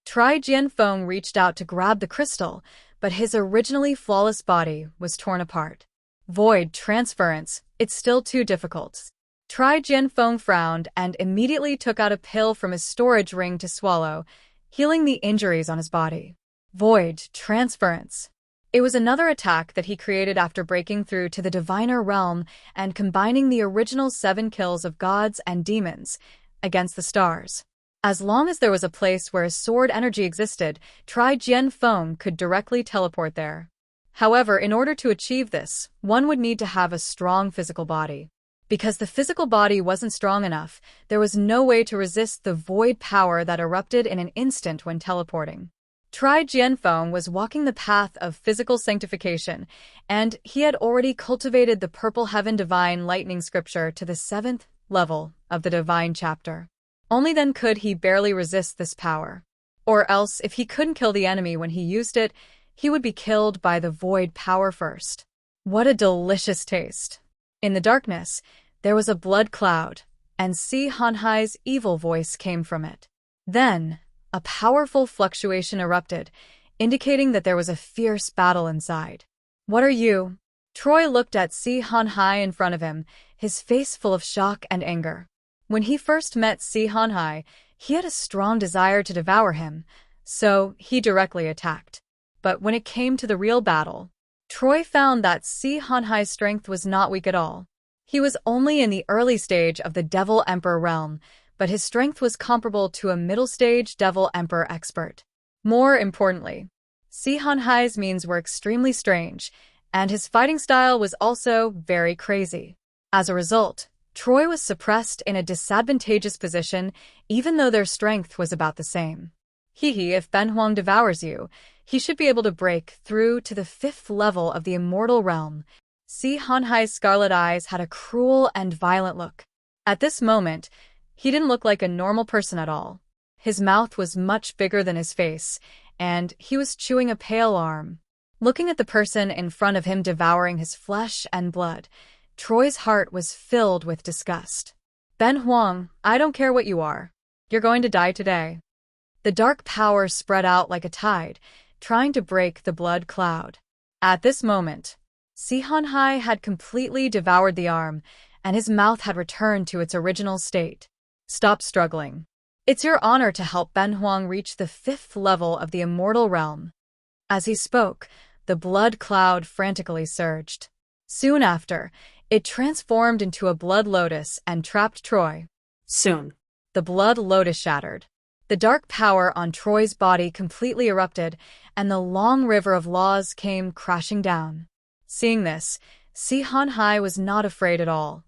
Tri Jianfeng reached out to grab the crystal, but his originally flawless body was torn apart. Void transference, it's still too difficult. Tri Jianfeng frowned and immediately took out a pill from his storage ring to swallow, healing the injuries on his body. Void transference. It was another attack that he created after breaking through to the diviner realm and combining the original 7 kills of gods and demons against the stars. As long as there was a place where his sword energy existed, Tri Jianfeng could directly teleport there. However, in order to achieve this, one would need to have a strong physical body. Because the physical body wasn't strong enough, there was no way to resist the void power that erupted in an instant when teleporting. Tri Jianfeng was walking the path of physical sanctification, and he had already cultivated the purple heaven divine lightning scripture to the 7th level of the divine chapter. Only then could he barely resist this power. Or else, if he couldn't kill the enemy when he used it, he would be killed by the void power first. What a delicious taste! In the darkness, there was a blood cloud, and Si Hanhai's evil voice came from it. Then, a powerful fluctuation erupted, indicating that there was a fierce battle inside. What are you? Troy looked at Si Hanhai in front of him, his face full of shock and anger. When he first met Si Hanhai, he had a strong desire to devour him, so he directly attacked. But when it came to the real battle, Troy found that Si Hanhai's strength was not weak at all. He was only in the early stage of the Devil Emperor realm, but his strength was comparable to a middle-stage Devil Emperor expert. More importantly, Si Hanhai's means were extremely strange, and his fighting style was also very crazy. As a result, Troy was suppressed in a disadvantageous position, even though their strength was about the same. If Ben Huang devours you, he should be able to break through to the 5th level of the immortal realm. Si Hanhai's scarlet eyes had a cruel and violent look. At this moment, he didn't look like a normal person at all. His mouth was much bigger than his face, and he was chewing a pale arm. Looking at the person in front of him devouring his flesh and blood, Troy's heart was filled with disgust. Ben Huang, I don't care what you are. You're going to die today. The dark power spread out like a tide, trying to break the blood cloud. At this moment, Si Hanhai had completely devoured the arm, and his mouth had returned to its original state. Stop struggling. It's your honor to help Ben Huang reach the 5th level of the immortal realm. As he spoke, the blood cloud frantically surged. Soon after, it transformed into a blood lotus and trapped Troy. Soon. The blood lotus shattered. The dark power on Troy's body completely erupted, and the long river of laws came crashing down. Seeing this, Si Hanhai was not afraid at all.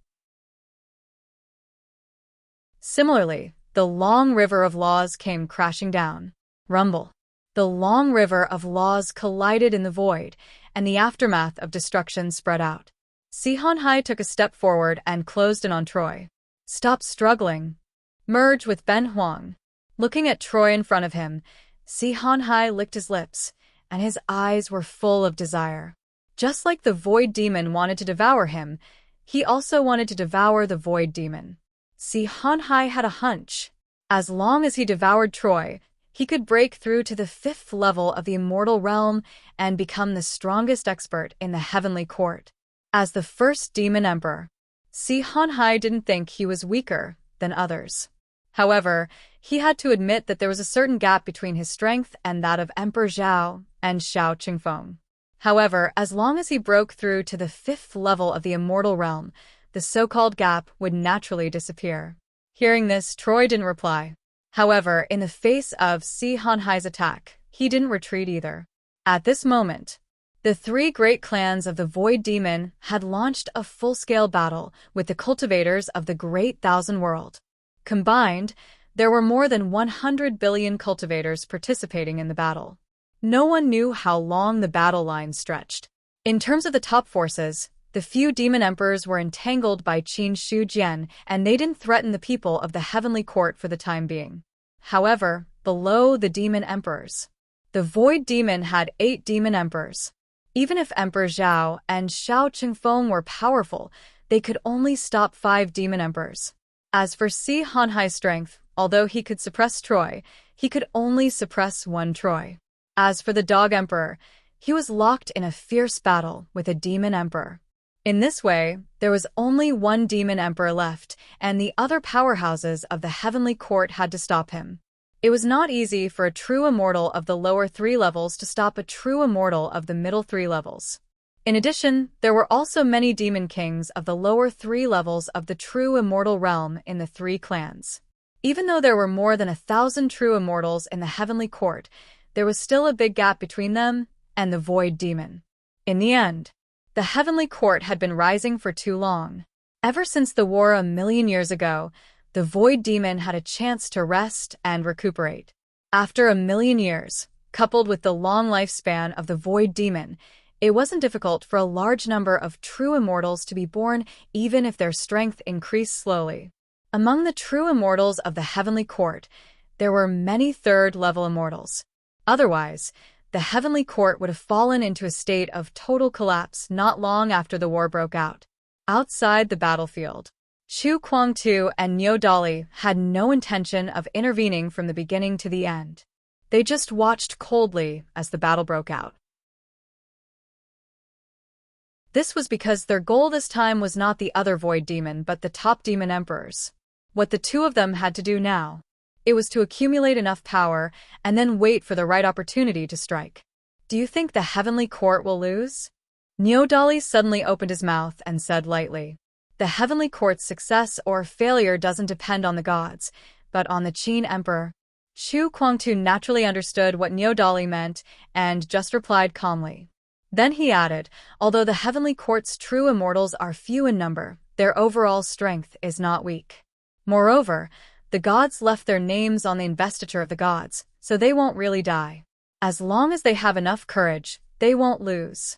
Similarly, the long river of laws came crashing down. Rumble. The long river of laws collided in the void, and the aftermath of destruction spread out. Si Hanhai took a step forward and closed in on Troy. Stop struggling. Merge with Ben Huang. Looking at Troy in front of him, Si Hanhai licked his lips, and his eyes were full of desire. Just like the void demon wanted to devour him, he also wanted to devour the void demon. Si Hanhai had a hunch. As long as he devoured Troy, he could break through to the 5th level of the immortal realm and become the strongest expert in the heavenly court. As the first demon emperor, Si Hanhai didn't think he was weaker than others. However, he had to admit that there was a certain gap between his strength and that of Emperor Zhao and Xiao Qingfeng. However, as long as he broke through to the 5th level of the immortal realm, the so-called gap would naturally disappear. Hearing this, Troy didn't reply. However, in the face of Si Hanhai's attack, he didn't retreat either. At this moment, the 3 great clans of the Void Demon had launched a full-scale battle with the cultivators of the Great Thousand World. Combined, there were more than 100 billion cultivators participating in the battle. No one knew how long the battle line stretched. In terms of the top forces, The few demon emperors were entangled by Qin Shujian, and they didn't threaten the people of the heavenly court for the time being. However, below the demon emperors, the void demon had 8 demon emperors. Even if Emperor Zhao and Xiao Qingfeng were powerful, they could only stop 5 demon emperors. As for Si Hanhai's strength, although he could suppress Troy, he could only suppress 1 Troy. As for the Dog Emperor, he was locked in a fierce battle with a demon emperor. In this way, there was only 1 demon emperor left, and the other powerhouses of the heavenly court had to stop him. It was not easy for a true immortal of the lower 3 levels to stop a true immortal of the middle 3 levels. In addition, there were also many demon kings of the lower 3 levels of the true immortal realm in the 3 clans. Even though there were more than 1,000 true immortals in the heavenly court, there was still a big gap between them and the void demon. In the end, the heavenly court had been rising for too long. Ever since the war a million years ago, the void demon had a chance to rest and recuperate. After a million years, coupled with the long lifespan of the void demon, it wasn't difficult for a large number of true immortals to be born even if their strength increased slowly. Among the true immortals of the heavenly court, there were many third-level immortals. Otherwise, the heavenly court would have fallen into a state of total collapse not long after the war broke out. Outside the battlefield, Xu Guangtu and Niu Dali had no intention of intervening from the beginning to the end. They just watched coldly as the battle broke out. This was because their goal this time was not the other void demon but the top demon emperors. What the two of them had to do now, it was to accumulate enough power and then wait for the right opportunity to strike. Do you think the heavenly court will lose? Niu Dali suddenly opened his mouth and said lightly, "The heavenly court's success or failure doesn't depend on the gods, but on the Qin Emperor." Xu Guangtu naturally understood what Niu Dali meant and just replied calmly. Then he added, "Although the heavenly court's true immortals are few in number, their overall strength is not weak. Moreover, the gods left their names on the investiture of the gods, so they won't really die. As long as they have enough courage, they won't lose."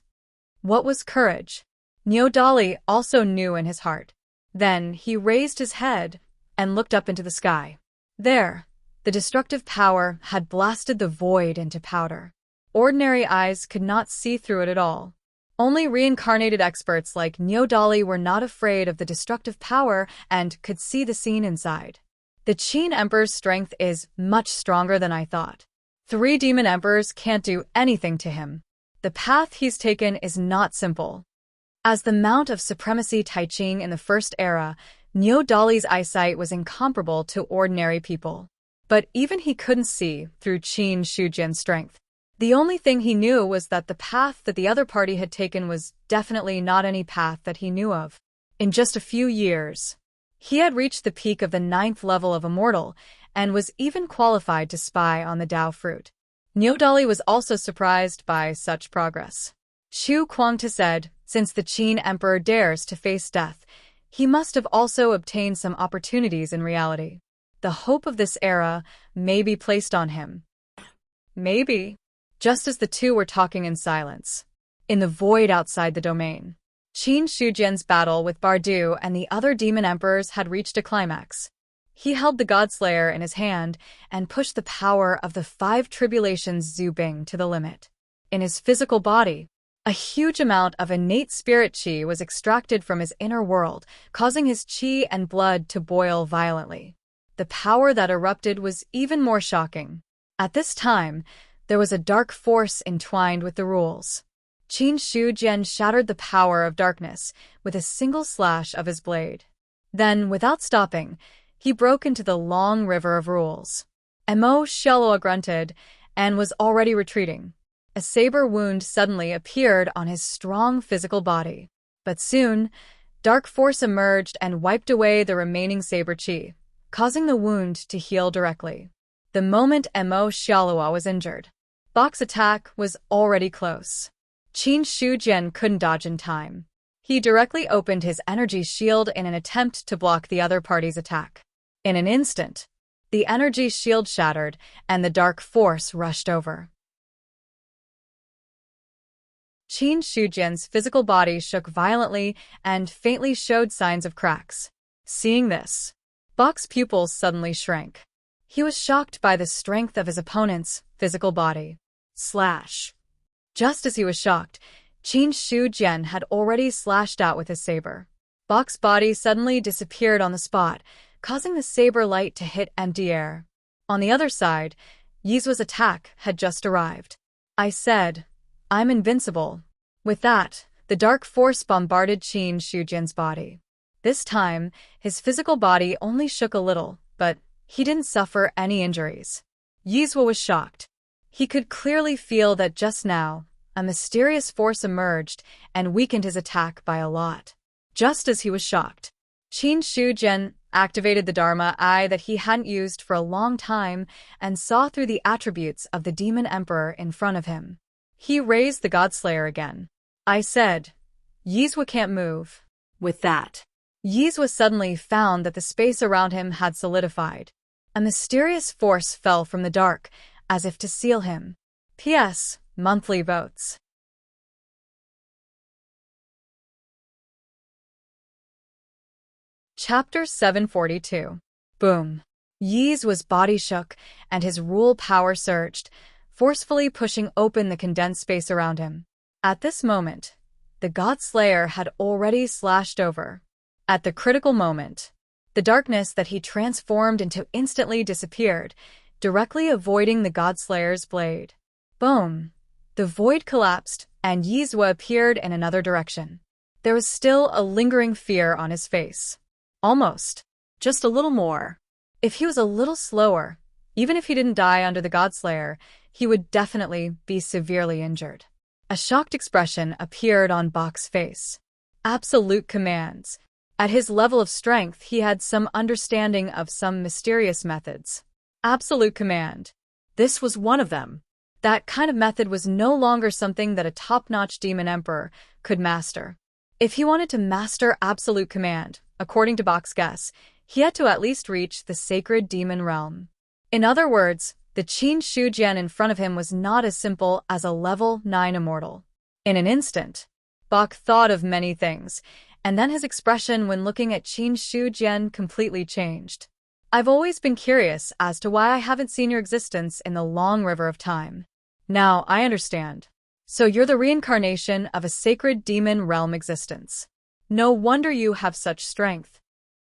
What was courage? Niu Dali also knew in his heart. Then he raised his head and looked up into the sky. There, the destructive power had blasted the void into powder. Ordinary eyes could not see through it at all. Only reincarnated experts like Niu Dali were not afraid of the destructive power and could see the scene inside. The Qin Emperor's strength is much stronger than I thought. 3 demon emperors can't do anything to him. The path he's taken is not simple. As the Mount of Supremacy Taiqing in the First Era, Niu Dali's eyesight was incomparable to ordinary people. But even he couldn't see through Qin Shujian's strength. The only thing he knew was that the path that the other party had taken was definitely not any path that he knew of. In just a few years, he had reached the peak of the 9th level of Immortal and was even qualified to spy on the Dao fruit. Niu Dali was also surprised by such progress. Xu Guangtu said, "Since the Qin Emperor dares to face death, he must have also obtained some opportunities in reality. The hope of this era may be placed on him." Maybe. Just as the two were talking in silence, in the void outside the domain, Qin Shujian's battle with Bardu and the other demon emperors had reached a climax. He held the Godslayer in his hand and pushed the power of the 5 tribulations Zubing to the limit. In his physical body, a huge amount of innate spirit qi was extracted from his inner world, causing his qi and blood to boil violently. The power that erupted was even more shocking. At this time, there was a dark force entwined with the rules. Qin Shujian shattered the power of darkness with a single slash of his blade. Then, without stopping, he broke into the long river of rules. Mo Xiaoluo grunted and was already retreating. A saber wound suddenly appeared on his strong physical body. But soon, dark force emerged and wiped away the remaining saber qi, causing the wound to heal directly. The moment Mo Xiaoluo was injured, Bok's attack was already close. Qin Shujian couldn't dodge in time. He directly opened his energy shield in an attempt to block the other party's attack. In an instant, the energy shield shattered and the dark force rushed over. Qin Shujian's physical body shook violently and faintly showed signs of cracks. Seeing this, Bok's pupils suddenly shrank. He was shocked by the strength of his opponent's physical body. Slash. Just as he was shocked, Qin Shujian had already slashed out with his saber. Bok's body suddenly disappeared on the spot, causing the saber light to hit empty air. On the other side, Yizuo's attack had just arrived. I said, "I'm invincible." With that, the dark force bombarded Qin Shujian's body. This time, his physical body only shook a little, but he didn't suffer any injuries. Yizuo was shocked. He could clearly feel that just now, a mysterious force emerged and weakened his attack by a lot. Just as he was shocked, Qin Shujian activated the Dharma Eye that he hadn't used for a long time and saw through the attributes of the Demon Emperor in front of him. He raised the Godslayer again. I said, "Yizuo can't move." With that, Yizuo suddenly found that the space around him had solidified. A mysterious force fell from the dark, as if to seal him. P.S. Monthly votes. Chapter 742. Boom. Yizuo's body shook, and his rule power surged, forcefully pushing open the condensed space around him. At this moment, the Godslayer had already slashed over. At the critical moment, the darkness that he transformed into instantly disappeared, directly avoiding the Godslayer's blade. Boom! The void collapsed, and Yizuo appeared in another direction. There was still a lingering fear on his face. Almost. Just a little more. If he was a little slower, even if he didn't die under the Godslayer, he would definitely be severely injured. A shocked expression appeared on Bok's face. Absolute commands. At his level of strength, he had some understanding of some mysterious methods. Absolute command. This was one of them. That kind of method was no longer something that a top-notch demon emperor could master. If he wanted to master absolute command, according to Bok's guess, he had to at least reach the sacred demon realm. In other words, the Qin Shujian in front of him was not as simple as a level 9 immortal. In an instant, Bok thought of many things, and then his expression when looking at Qin Shujian completely changed. I've always been curious as to why I haven't seen your existence in the long river of time. Now I understand. So you're the reincarnation of a sacred demon realm existence. No wonder you have such strength.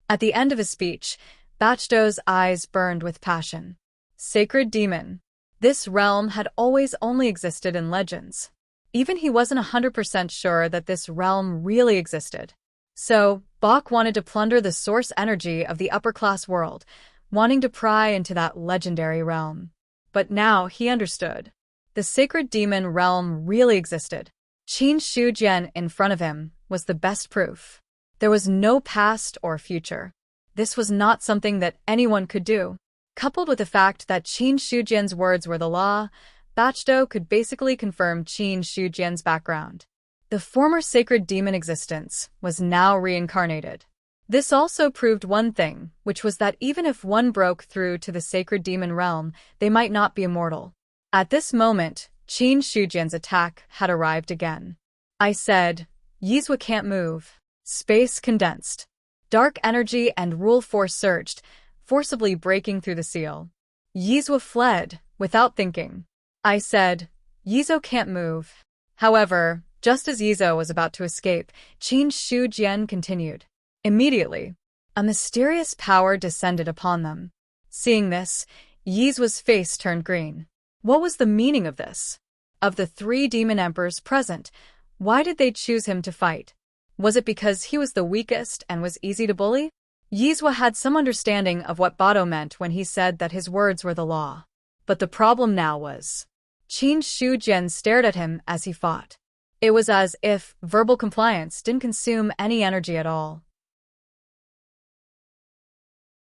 At the end of his speech, Bachdo's eyes burned with passion. Sacred demon. This realm had always only existed in legends. Even he wasn't 100% sure that this realm really existed. So, Bok wanted to plunder the source energy of the upper-class world, wanting to pry into that legendary realm. But now he understood. The sacred demon realm really existed. Qin Shujian in front of him was the best proof. There was no past or future. This was not something that anyone could do. Coupled with the fact that Qin Shujian's words were the law, Bachdo could basically confirm Qin Shujian's background. The former sacred demon existence was now reincarnated. This also proved one thing, which was that even if one broke through to the sacred demon realm, they might not be immortal. At this moment, Qin Shujian's attack had arrived again. I said, "Yizuo can't move." Space condensed. Dark energy and rule force surged, forcibly breaking through the seal. Yizuo fled, without thinking. I said, "Yizuo can't move." However, just as Yizuo was about to escape, Qin Shujian continued. Immediately, a mysterious power descended upon them. Seeing this, Yizuo's face turned green. What was the meaning of this? Of the 3 demon emperors present, why did they choose him to fight? Was it because he was the weakest and was easy to bully? Yizuo had some understanding of what Bado meant when he said that his words were the law. But the problem now was, Qin Shujian stared at him as he fought. It was as if verbal compliance didn't consume any energy at all.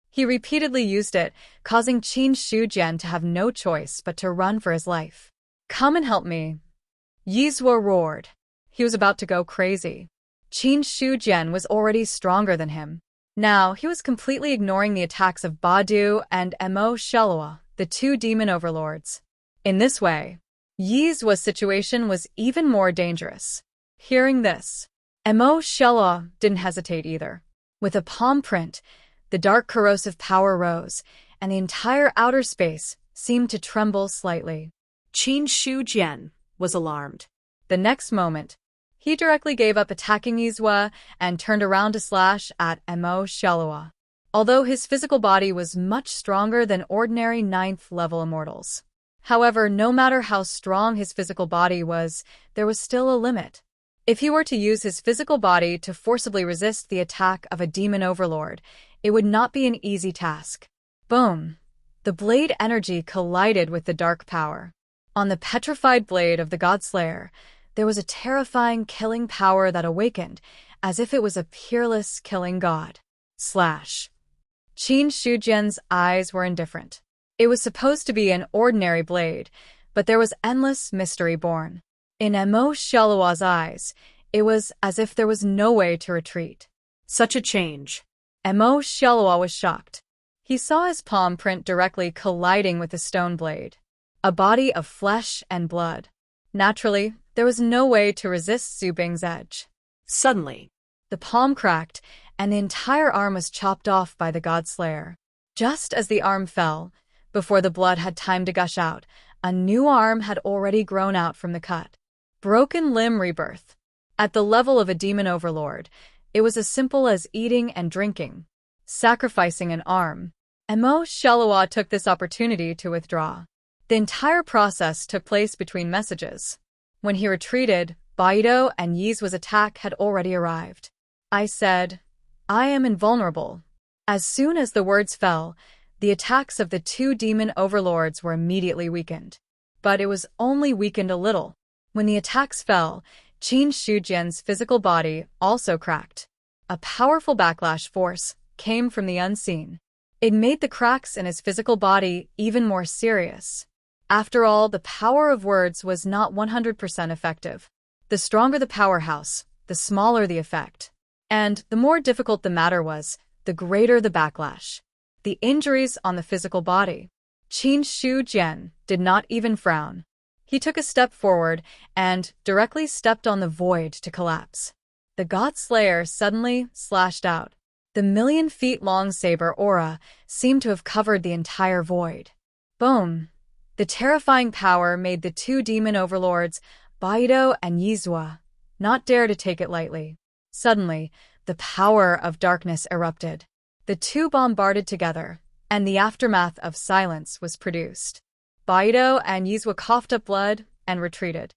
He repeatedly used it, causing Qin Shujian to have no choice but to run for his life. "Come and help me." Yizuo roared. He was about to go crazy. Qin Shujian was already stronger than him. Now, he was completely ignoring the attacks of Badu and Mo Shalua, the 2 demon overlords. In this way, Yi's situation was even more dangerous. Hearing this, Mo Shellah didn't hesitate either. With a palm print, the dark corrosive power rose, and the entire outer space seemed to tremble slightly. Qin Shu Jian was alarmed. The next moment, he directly gave up attacking Yizwa and turned around to slash at Mo Shellah. Although his physical body was much stronger than ordinary 9th-level immortals. However, no matter how strong his physical body was, there was still a limit. If he were to use his physical body to forcibly resist the attack of a demon overlord, it would not be an easy task. Boom! The blade energy collided with the dark power. On the petrified blade of the Godslayer, there was a terrifying killing power that awakened, as if it was a peerless killing god. Slash. Qin Shujian's eyes were indifferent. It was supposed to be an ordinary blade, but there was endless mystery born. In Mo Shellah's eyes, it was as if there was no way to retreat. Such a change. Mo Shellah was shocked. He saw his palm print directly colliding with the stone blade. A body of flesh and blood. Naturally, there was no way to resist Zhu Bing's edge. Suddenly, the palm cracked, and the entire arm was chopped off by the Godslayer. Just as the arm fell, before the blood had time to gush out, a new arm had already grown out from the cut. Broken limb rebirth. At the level of a demon overlord, it was as simple as eating and drinking. Sacrificing an arm. Mo Shellah took this opportunity to withdraw. The entire process took place between messages. When he retreated, Baido and Yi's attack had already arrived. I said, I am invulnerable. As soon as the words fell, the attacks of the two demon overlords were immediately weakened. But it was only weakened a little. When the attacks fell, Qin Shujian's physical body also cracked. A powerful backlash force came from the unseen. It made the cracks in his physical body even more serious. After all, the power of words was not 100% effective. The stronger the powerhouse, the smaller the effect. And the more difficult the matter was, the greater the backlash. The injuries on the physical body. Qin Shujian did not even frown. He took a step forward and directly stepped on the void to collapse. The Godslayer suddenly slashed out. The million-feet-long saber aura seemed to have covered the entire void. Boom! The terrifying power made the two demon overlords, Baido and Yizwa, not dare to take it lightly. Suddenly, the power of darkness erupted. The two bombarded together, and the aftermath of silence was produced. Baido and Yizwa coughed up blood and retreated.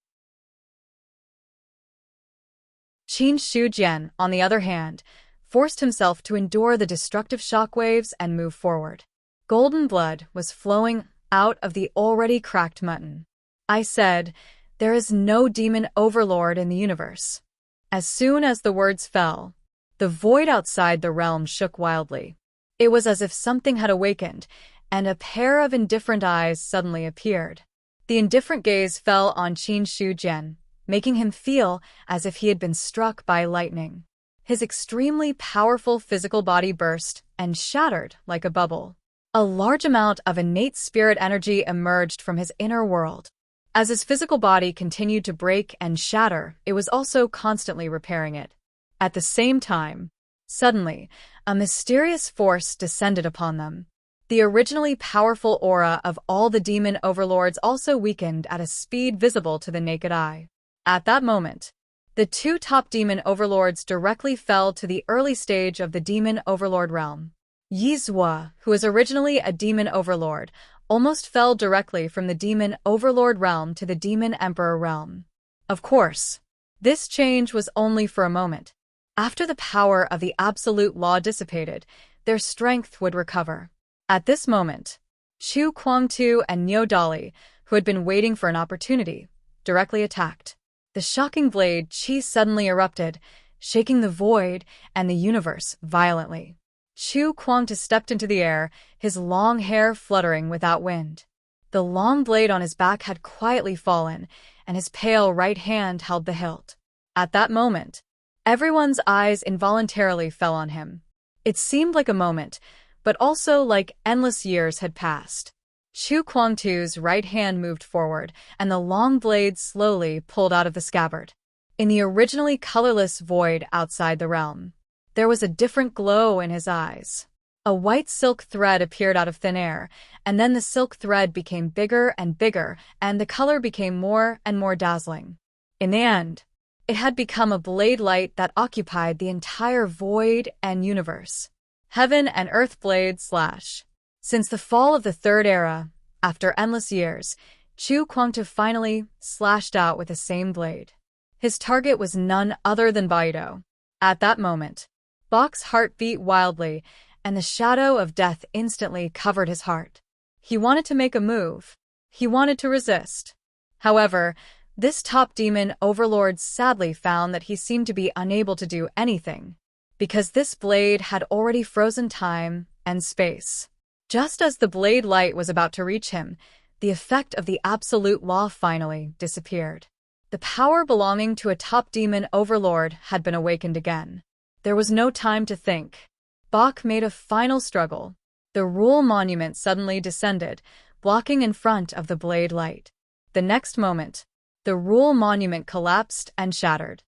Qin Shujian, on the other hand, forced himself to endure the destructive shockwaves and move forward. Golden blood was flowing out of the already cracked mutton. I said, there is no demon overlord in the universe. As soon as the words fell, the void outside the realm shook wildly. It was as if something had awakened, and a pair of indifferent eyes suddenly appeared. The indifferent gaze fell on Qin Shujian, making him feel as if he had been struck by lightning. His extremely powerful physical body burst and shattered like a bubble. A large amount of innate spirit energy emerged from his inner world. As his physical body continued to break and shatter, it was also constantly repairing it. At the same time, suddenly, a mysterious force descended upon them. The originally powerful aura of all the demon overlords also weakened at a speed visible to the naked eye. At that moment, the two top demon overlords directly fell to the early stage of the demon overlord realm. Yizwa, who was originally a demon overlord, almost fell directly from the demon overlord realm to the demon emperor realm. Of course, this change was only for a moment. After the power of the absolute law dissipated, their strength would recover. At this moment, Chu Kuangtu and Niu Dali, who had been waiting for an opportunity, directly attacked. The shocking blade Qi suddenly erupted, shaking the void and the universe violently. Chu Kuangtu stepped into the air, his long hair fluttering without wind. The long blade on his back had quietly fallen, and his pale right hand held the hilt. At that moment, everyone's eyes involuntarily fell on him. It seemed like a moment, but also like endless years had passed. Chu Kuangtu's right hand moved forward, and the long blade slowly pulled out of the scabbard. In the originally colorless void outside the realm, there was a different glow in his eyes. A white silk thread appeared out of thin air, and then the silk thread became bigger and bigger, and the color became more and more dazzling. In the end, it had become a blade light that occupied the entire void and universe. Heaven and Earth blade slash. Since the fall of the Third Era, after endless years, Chu Kuangtu finally slashed out with the same blade. His target was none other than Baido. At that moment, Bok's heart beat wildly, and the shadow of death instantly covered his heart. He wanted to make a move. He wanted to resist. However, this top demon overlord sadly found that he seemed to be unable to do anything, because this blade had already frozen time and space. Just as the blade light was about to reach him, the effect of the absolute law finally disappeared. The power belonging to a top demon overlord had been awakened again. There was no time to think. Bok made a final struggle. The rule monument suddenly descended, blocking in front of the blade light. The next moment, the rule monument collapsed and shattered.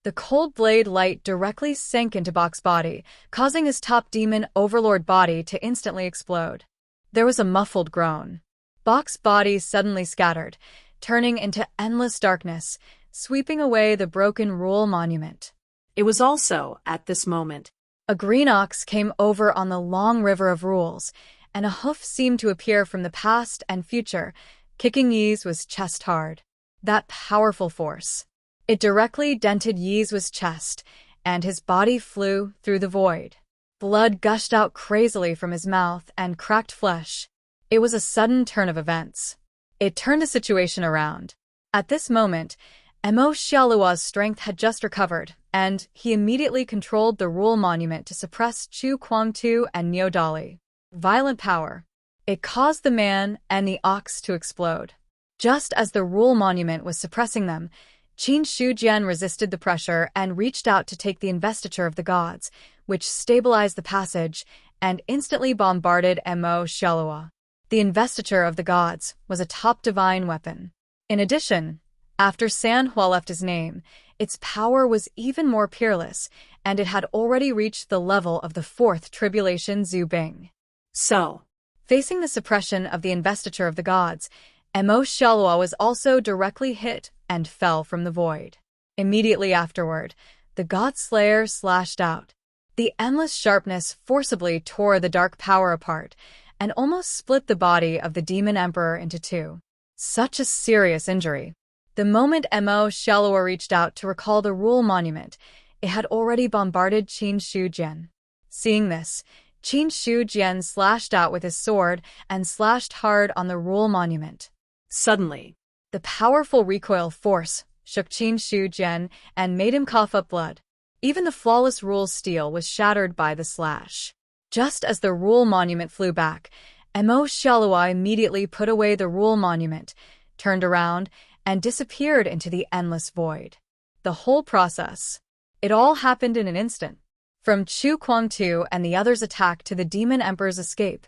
The cold blade light directly sank into Bok's body, causing his top demon overlord body to instantly explode. There was a muffled groan. Bok's body suddenly scattered, turning into endless darkness, sweeping away the broken rule monument. It was also, at this moment, a green ox came over on the long river of rules, and a hoof seemed to appear from the past and future, kicking Yi's chest hard. That powerful force. It directly dented Yi's chest, and his body flew through the void. Blood gushed out crazily from his mouth and cracked flesh. It was a sudden turn of events. It turned the situation around. At this moment, Mo Xiaoluo's strength had just recovered, and he immediately controlled the rule monument to suppress Chu Kuangtu and Niu Dali. Violent power. It caused the man and the ox to explode. Just as the rule monument was suppressing them, Qin Shujian resisted the pressure and reached out to take the investiture of the gods, which stabilized the passage and instantly bombarded Mo Xiaoluo. The investiture of the gods was a top divine weapon. In addition, after Sanhua left his name, its power was even more peerless, and it had already reached the level of the fourth tribulation Zhu Bing. So, facing the suppression of the investiture of the gods, Mo Xiaoluo was also directly hit and fell from the void. Immediately afterward, the God Slayer slashed out. The endless sharpness forcibly tore the dark power apart and almost split the body of the Demon Emperor into two. Such a serious injury. The moment Mo Xiaoluo reached out to recall the rule monument, it had already bombarded Qin Shujian. Seeing this, Qin Shujian slashed out with his sword and slashed hard on the rule monument. Suddenly, the powerful recoil force shook Qin Shujian and made him cough up blood. Even the flawless rule steel was shattered by the slash. Just as the rule monument flew back, Mo Xiaoluo immediately put away the rule monument, turned around, and disappeared into the endless void. The whole process. It all happened in an instant. From Chu Kuangtu and the others' attack to the Demon Emperor's escape,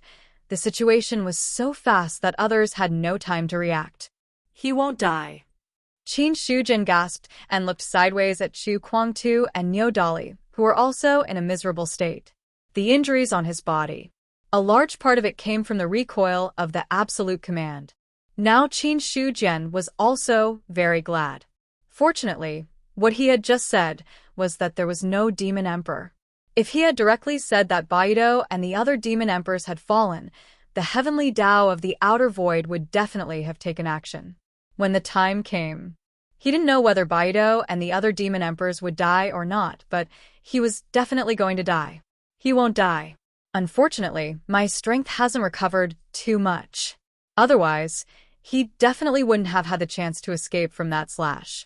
the situation was so fast that others had no time to react. He won't die. Qin Shujian gasped and looked sideways at Chu Kuangtu and Niu Dali, who were also in a miserable state. The injuries on his body. A large part of it came from the recoil of the absolute command. Now Qin Shujian was also very glad. Fortunately, what he had just said was that there was no Demon Emperor. If he had directly said that Baido and the other Demon Emperors had fallen, the heavenly Tao of the outer void would definitely have taken action. When the time came, he didn't know whether Baido and the other Demon Emperors would die or not, but he was definitely going to die. He won't die. Unfortunately, my strength hasn't recovered too much. Otherwise, he definitely wouldn't have had the chance to escape from that slash.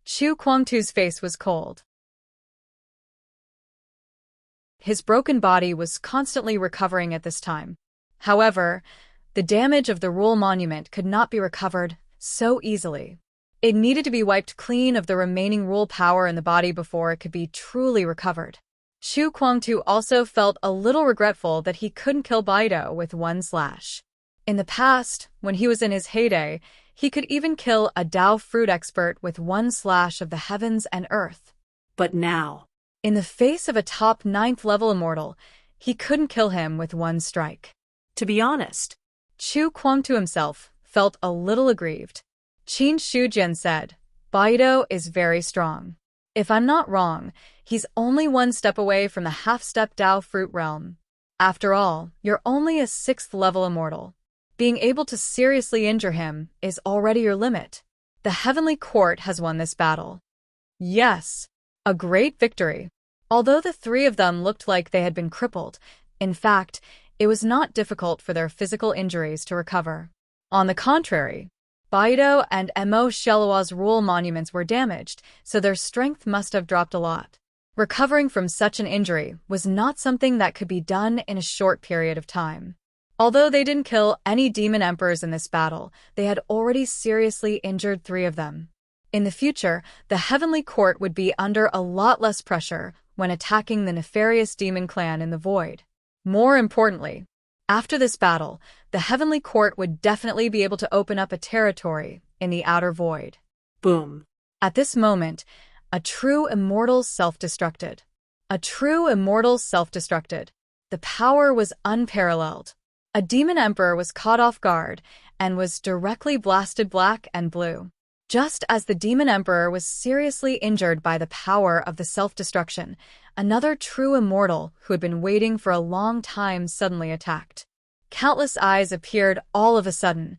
Chu Kuangtu's face was cold. His broken body was constantly recovering at this time. However, the damage of the rule monument could not be recovered so easily. It needed to be wiped clean of the remaining rule power in the body before it could be truly recovered. Chu Kuangtu also felt a little regretful that he couldn't kill Baido with one slash. In the past, when he was in his heyday, he could even kill a Dao fruit expert with one slash of the heavens and earth. But now, in the face of a top 9th level immortal, he couldn't kill him with one strike. to be honest, Chu Kuangtu himself felt a little aggrieved. Qin Shujian said, Baido is very strong. If I'm not wrong, he's only one step away from the half-step Dao fruit realm. After all, you're only a 6th level immortal. Being able to seriously injure him is already your limit. The Heavenly Court has won this battle. Yes, a great victory. Although the three of them looked like they had been crippled, in fact, it was not difficult for their physical injuries to recover. On the contrary, Baido and Mo Shelua's rule monuments were damaged, so their strength must have dropped a lot. Recovering from such an injury was not something that could be done in a short period of time. Although they didn't kill any demon emperors in this battle, they had already seriously injured 3 of them. In the future, the Heavenly Court would be under a lot less pressure when attacking the nefarious demon clan in the void. More importantly, after this battle, the Heavenly Court would definitely be able to open up a territory in the outer void. boom. At this moment, a true immortal self-destructed. A true immortal self-destructed. The power was unparalleled. A demon emperor was caught off guard and was directly blasted black and blue. Just as the demon emperor was seriously injured by the power of the self-destruction, another true immortal who had been waiting for a long time suddenly attacked. Countless eyes appeared all of a sudden,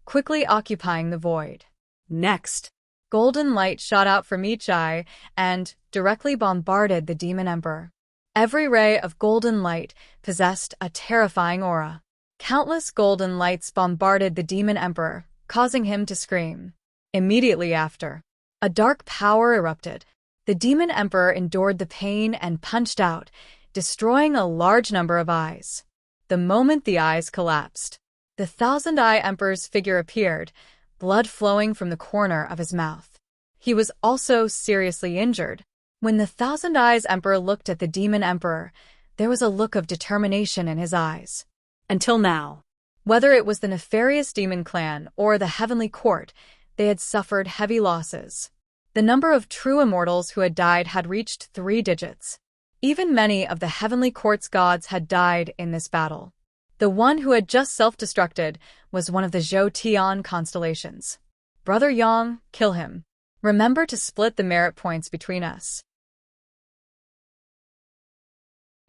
quickly occupying the void. Next, Golden light shot out from each eye and directly bombarded the demon emperor. Every ray of golden light possessed a terrifying aura. Countless golden lights bombarded the demon emperor, causing him to scream. Immediately after, a dark power erupted. The demon emperor endured the pain and punched out, destroying a large number of eyes. The moment the eyes collapsed, the thousand-eye emperor's figure appeared, blood flowing from the corner of his mouth. He was also seriously injured. When the Thousand Eyes Emperor looked at the demon emperor, there was a look of determination in his eyes. until now, Whether it was the nefarious demon clan or the Heavenly Court, they had suffered heavy losses. The number of true immortals who had died had reached 3 digits. Even many of the Heavenly Court's gods had died in this battle. The one who had just self-destructed was one of the Zhou Tian constellations. Brother Yang, kill him. Remember to split the merit points between us.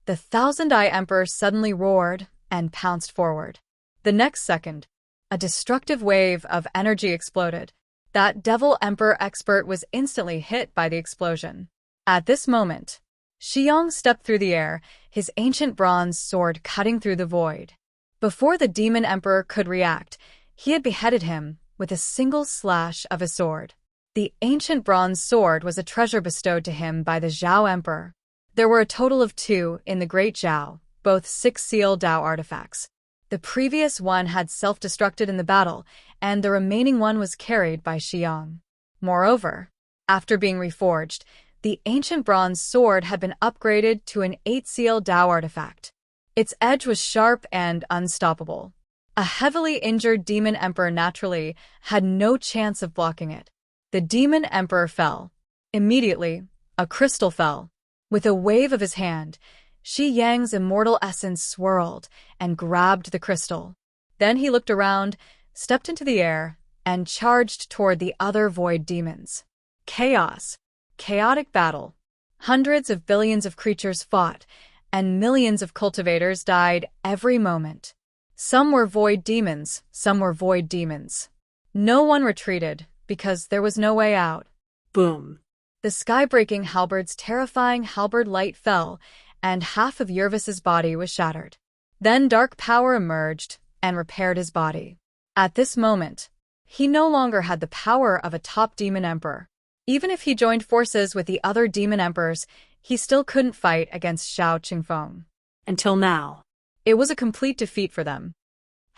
The Thousand-Eye Emperor suddenly roared and pounced forward. The next second, a destructive wave of energy exploded. That Devil Emperor expert was instantly hit by the explosion. At this moment, Xiang stepped through the air, his ancient bronze sword cutting through the void. Before the Demon Emperor could react, he had beheaded him with a single slash of his sword. The ancient bronze sword was a treasure bestowed to him by the Zhao Emperor. There were a total of 2 in the Great Zhao, both 6-seal Dao artifacts. The previous one had self-destructed in the battle, and the remaining one was carried by Xiang. Moreover, after being reforged, the ancient bronze sword had been upgraded to an 8-seal Dao artifact. Its edge was sharp and unstoppable. A heavily injured Demon Emperor naturally had no chance of blocking it. The Demon Emperor fell. Immediately, a crystal fell. With a wave of his hand, Shi Yang's immortal essence swirled and grabbed the crystal. Then he looked around, stepped into the air, and charged toward the other void demons. Chaos. Chaotic battle. Hundreds of billions of creatures fought, and millions of cultivators died every moment. Some were void demons, some were void demons. No one retreated, because there was no way out. boom. The sky-breaking halberd's terrifying halberd light fell, and half of Yervis's body was shattered. Then dark power emerged and repaired his body. At this moment, he no longer had the power of a top demon emperor. Even if he joined forces with the other demon emperors, he still couldn't fight against Xiao Qingfeng. Until now, It was a complete defeat for them.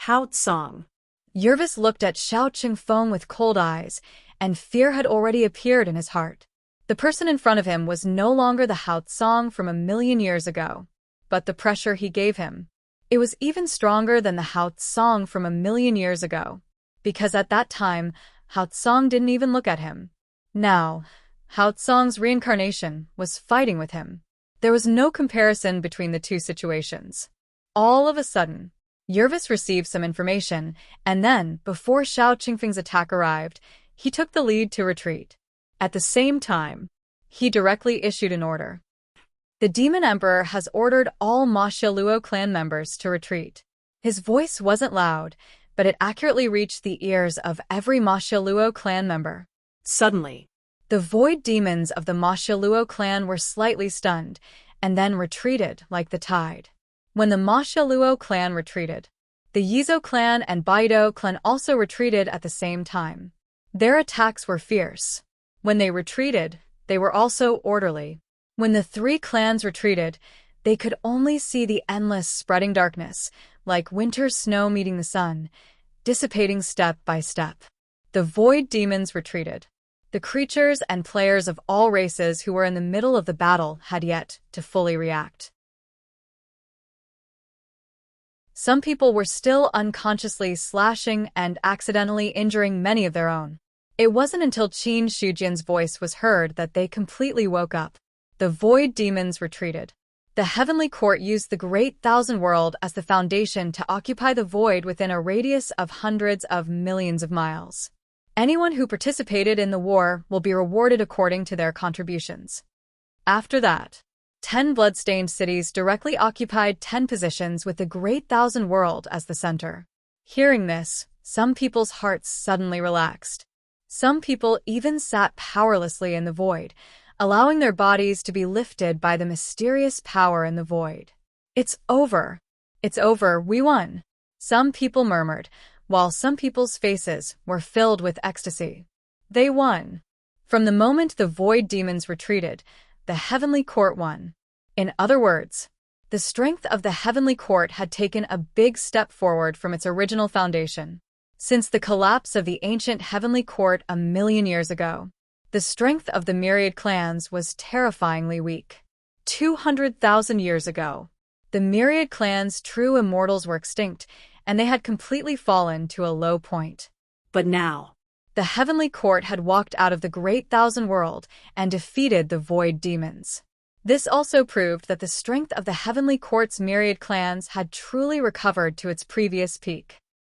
Hao Tsong, Yervis looked at Xiao Qingfeng with cold eyes, and fear had already appeared in his heart. The person in front of him was no longer the Hao Tsang from a million years ago, but the pressure he gave him. It was even stronger than the Hao Tsang from a million years ago, because at that time, Hao Tsang didn't even look at him. Now, Hao Tsang's reincarnation was fighting with him. There was no comparison between the two situations. All of a sudden, Yervis received some information, and then, before Xiao Qingfeng's attack arrived, he took the lead to retreat. At the same time, he directly issued an order. The Demon Emperor has ordered all Ma Xiaoluo clan members to retreat. His voice wasn't loud, but it accurately reached the ears of every Ma Xiaoluo clan member. Suddenly, the void demons of the Ma Xiaoluo clan were slightly stunned, and then retreated like the tide. When the Ma Xiaoluo clan retreated, the Yizhou clan and Baido clan also retreated at the same time. Their attacks were fierce. When they retreated, they were also orderly. When the three clans retreated, they could only see the endless spreading darkness, like winter snow meeting the sun, dissipating step by step. The void demons retreated. The creatures and players of all races who were in the middle of the battle had yet to fully react. Some people were still unconsciously slashing and accidentally injuring many of their own. It wasn't until Qin Shujian's voice was heard that they completely woke up. The void demons retreated. The Heavenly Court used the Great Thousand World as the foundation to occupy the void within a radius of hundreds of millions of miles. Anyone who participated in the war will be rewarded according to their contributions. After that, 10 blood-stained cities directly occupied 10 positions with the Great Thousand World as the center. Hearing this, some people's hearts suddenly relaxed. Some people even sat powerlessly in the void, allowing their bodies to be lifted by the mysterious power in the void. It's over. It's over, we won. Some people murmured, while some people's faces were filled with ecstasy. They won. From the moment the void demons retreated, the Heavenly Court won. In other words, the strength of the Heavenly Court had taken a big step forward from its original foundation. Since the collapse of the ancient Heavenly Court a million years ago, the strength of the myriad clans was terrifyingly weak. 200,000 years ago, the myriad clans' true immortals were extinct, and they had completely fallen to a low point. But now, the Heavenly Court had walked out of the Great Thousand World and defeated the void demons. This also proved that the strength of the Heavenly Court's myriad clans had truly recovered to its previous peak.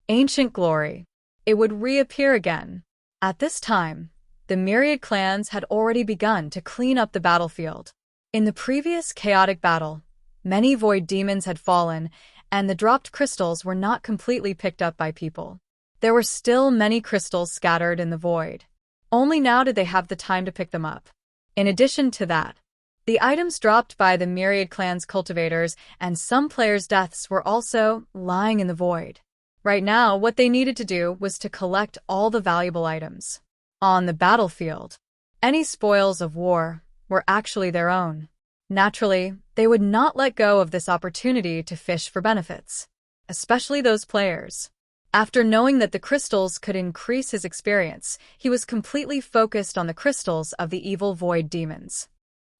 Ancient glory. It would reappear again. At this time, the myriad clans had already begun to clean up the battlefield. In the previous chaotic battle, many void demons had fallen, and the dropped crystals were not completely picked up by people. There were still many crystals scattered in the void. Only now did they have the time to pick them up. In addition to that, the items dropped by the myriad clan's cultivators and some players' deaths were also lying in the void. Right now, what they needed to do was to collect all the valuable items. On the battlefield, any spoils of war were actually their own. Naturally, they would not let go of this opportunity to fish for benefits, especially those players. After knowing that the crystals could increase his experience, he was completely focused on the crystals of the evil void demons.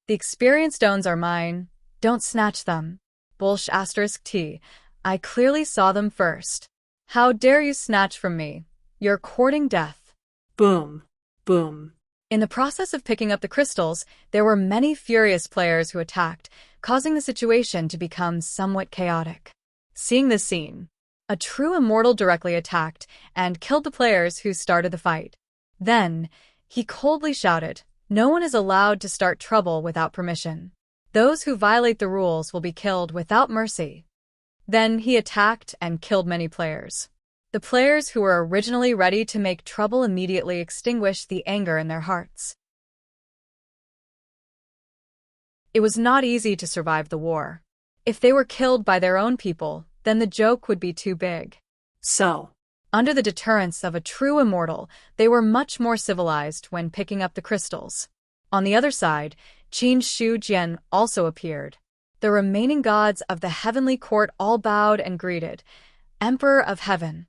The experience stones are mine, don't snatch them. Bolsh *T. I clearly saw them first. How dare you snatch from me? You're courting death. Boom. Boom. In the process of picking up the crystals, there were many furious players who attacked, causing the situation to become somewhat chaotic. Seeing this scene, a true immortal directly attacked and killed the players who started the fight. Then, he coldly shouted, "No one is allowed to start trouble without permission. Those who violate the rules will be killed without mercy." Then he attacked and killed many players. The players who were originally ready to make trouble immediately extinguished the anger in their hearts. It was not easy to survive the war. If they were killed by their own people, then the joke would be too big. So, under the deterrence of a true immortal, they were much more civilized when picking up the crystals. On the other side, Qin Shujian also appeared. The remaining gods of the Heavenly Court all bowed and greeted, "Emperor of Heaven."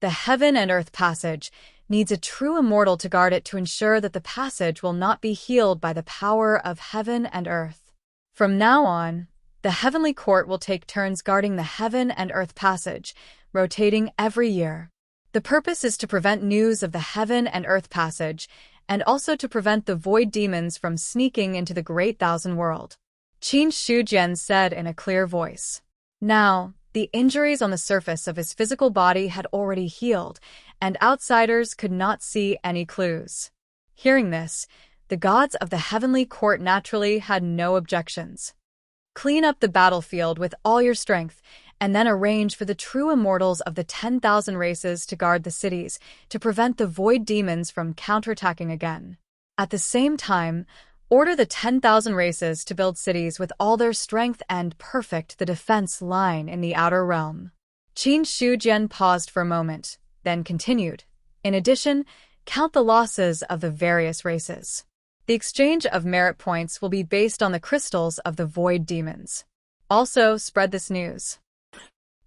The heaven and earth passage, needs a true immortal to guard it to ensure that the passage will not be healed by the power of heaven and earth. From now on, the heavenly court will take turns guarding the heaven and earth passage, rotating every year. The purpose is to prevent news of the heaven and earth passage, and also to prevent the void demons from sneaking into the great thousand world. Qin Shujian said in a clear voice. Now, the injuries on the surface of his physical body had already healed, and outsiders could not see any clues. Hearing this, the gods of the heavenly court naturally had no objections. Clean up the battlefield with all your strength, and then arrange for the true immortals of the 10,000 races to guard the cities, to prevent the void demons from counterattacking again. At the same time, order the 10,000 races to build cities with all their strength and perfect the defense line in the outer realm. Qin Shujian paused for a moment, then continued. In addition, count the losses of the various races. The exchange of merit points will be based on the crystals of the void demons. Also, spread this news.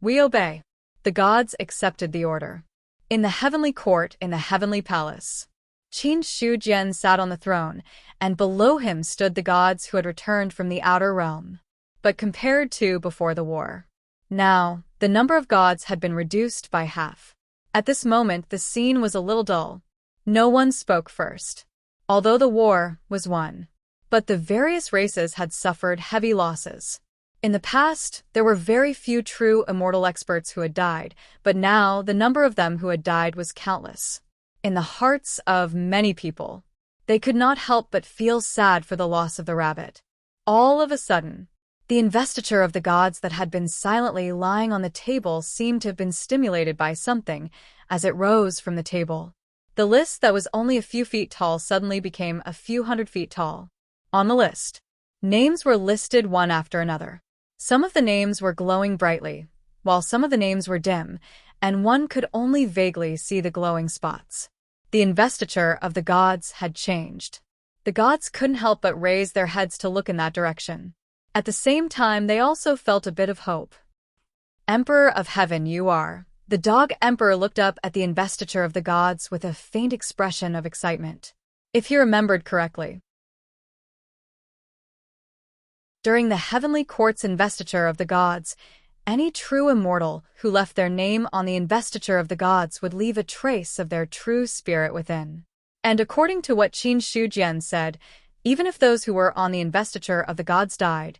We obey. The gods accepted the order. In the heavenly court in the heavenly palace, Qin Shujian sat on the throne, and below him stood the gods who had returned from the outer realm. But compared to before the war, now, the number of gods had been reduced by half. At this moment, the scene was a little dull. No one spoke first, although the war was won. But the various races had suffered heavy losses. In the past, there were very few true immortal experts who had died, but now the number of them who had died was countless. In the hearts of many people, they could not help but feel sad for the loss of the rabbit. All of a sudden, the investiture of the gods that had been silently lying on the table seemed to have been stimulated by something as it rose from the table. The list that was only a few feet tall suddenly became a few hundred feet tall. On the list, names were listed one after another. Some of the names were glowing brightly, while some of the names were dim, and one could only vaguely see the glowing spots. The investiture of the gods had changed. The gods couldn't help but raise their heads to look in that direction. At the same time, they also felt a bit of hope. Emperor of heaven you are. The dog emperor looked up at the investiture of the gods with a faint expression of excitement. If he remembered correctly, during the heavenly court's investiture of the gods, any true immortal who left their name on the investiture of the gods would leave a trace of their true spirit within. And according to what Qin Shujian said, even if those who were on the investiture of the gods died,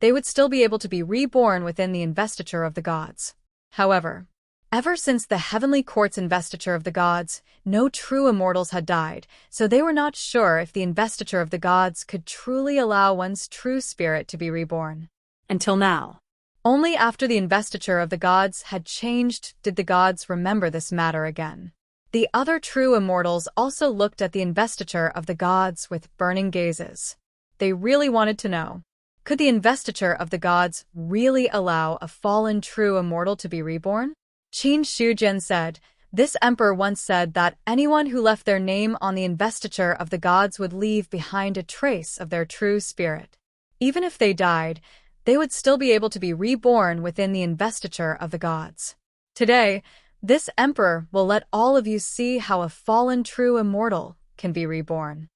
they would still be able to be reborn within the investiture of the gods. However, ever since the heavenly court's investiture of the gods, no true immortals had died, so they were not sure if the investiture of the gods could truly allow one's true spirit to be reborn. Until now. Only after the investiture of the gods had changed did the gods remember this matter again. The other true immortals also looked at the investiture of the gods with burning gazes. They really wanted to know, could the investiture of the gods really allow a fallen true immortal to be reborn? Qin Shujian said, this emperor once said that anyone who left their name on the investiture of the gods would leave behind a trace of their true spirit. Even if they died, they would still be able to be reborn within the investiture of the gods. Today, this emperor will let all of you see how a fallen true immortal can be reborn.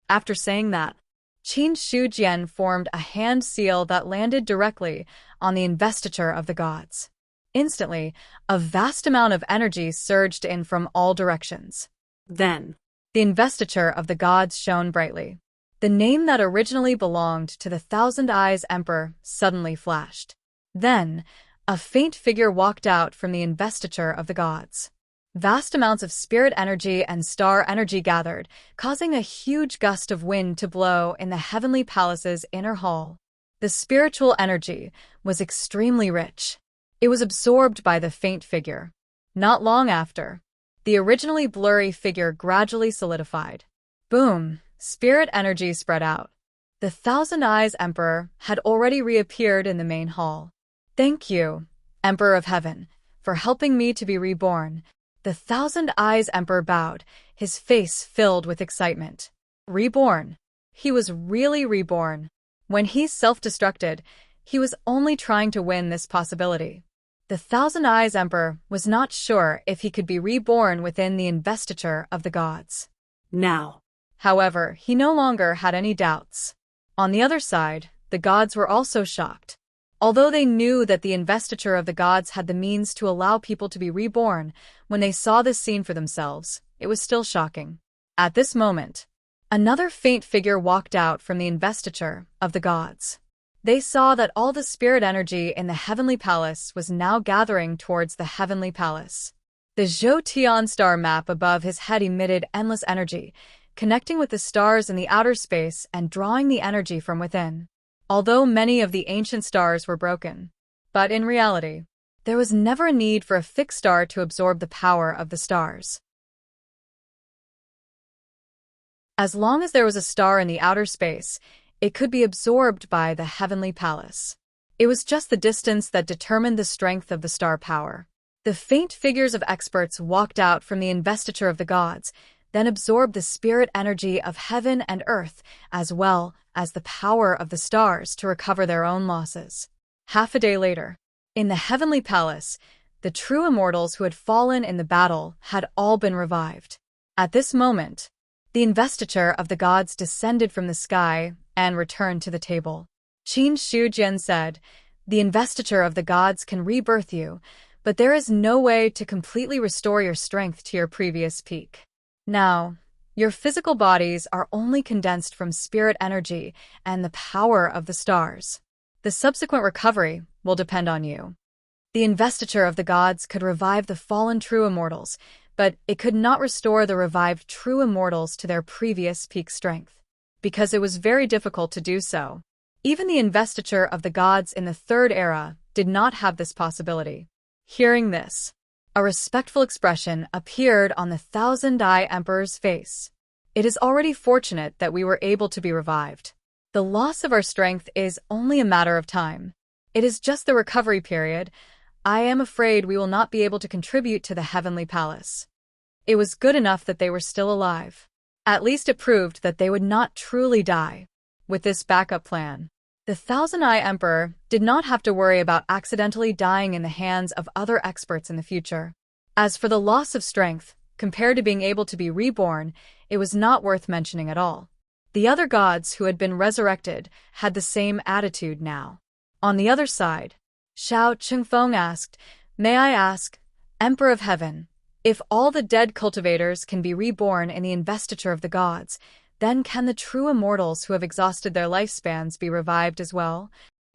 After saying that, Qin Shujian formed a hand seal that landed directly on the investiture of the gods. Instantly, a vast amount of energy surged in from all directions. Then, the investiture of the gods shone brightly. The name that originally belonged to the Thousand Eyes Emperor suddenly flashed. Then, a faint figure walked out from the investiture of the gods. Vast amounts of spirit energy and star energy gathered, causing a huge gust of wind to blow in the heavenly palace's inner hall. The spiritual energy was extremely rich. It was absorbed by the faint figure. Not long after, the originally blurry figure gradually solidified. Boom! Spirit energy spread out. The Thousand Eyes Emperor had already reappeared in the main hall. Thank you, Emperor of Heaven, for helping me to be reborn. The Thousand Eyes Emperor bowed, his face filled with excitement. Reborn. He was really reborn. When he self-destructed, he was only trying to win this possibility. The Thousand Eyes Emperor was not sure if he could be reborn within the investiture of the gods. Now. However, he no longer had any doubts. On the other side, the gods were also shocked. Although they knew that the investiture of the gods had the means to allow people to be reborn, when they saw this scene for themselves, it was still shocking. At this moment, another faint figure walked out from the investiture of the gods. They saw that all the spirit energy in the heavenly palace was now gathering towards the heavenly palace. The Zhoutian star map above his head emitted endless energy, connecting with the stars in the outer space and drawing the energy from within. Although many of the ancient stars were broken, but in reality, there was never a need for a fixed star to absorb the power of the stars. As long as there was a star in the outer space, it could be absorbed by the heavenly palace. It was just the distance that determined the strength of the star power. The faint figures of experts walked out from the investiture of the gods, then absorbed the spirit energy of heaven and earth, as well as the power of the stars to recover their own losses. Half a day later, in the heavenly palace, the true immortals who had fallen in the battle had all been revived. At this moment, the investiture of the gods descended from the sky and returned to the table. Qin Shujian said, "The investiture of the gods can rebirth you, but there is no way to completely restore your strength to your previous peak. Now, your physical bodies are only condensed from spirit energy and the power of the stars. The subsequent recovery will depend on you." The investiture of the gods could revive the fallen true immortals, but it could not restore the revived true immortals to their previous peak strength, because it was very difficult to do so. Even the investiture of the gods in the Third Era did not have this possibility. Hearing this, a respectful expression appeared on the Thousand-Eye Emperor's face. "It is already fortunate that we were able to be revived. The loss of our strength is only a matter of time. It is just the recovery period. I am afraid we will not be able to contribute to the heavenly palace." It was good enough that they were still alive. At least it proved that they would not truly die. With this backup plan, the Thousand-Eye Emperor did not have to worry about accidentally dying in the hands of other experts in the future. As for the loss of strength, compared to being able to be reborn, it was not worth mentioning at all. The other gods who had been resurrected had the same attitude now. On the other side, Xiao Chengfeng asked, "May I ask, Emperor of Heaven, if all the dead cultivators can be reborn in the investiture of the gods, then can the true immortals who have exhausted their lifespans be revived as well?"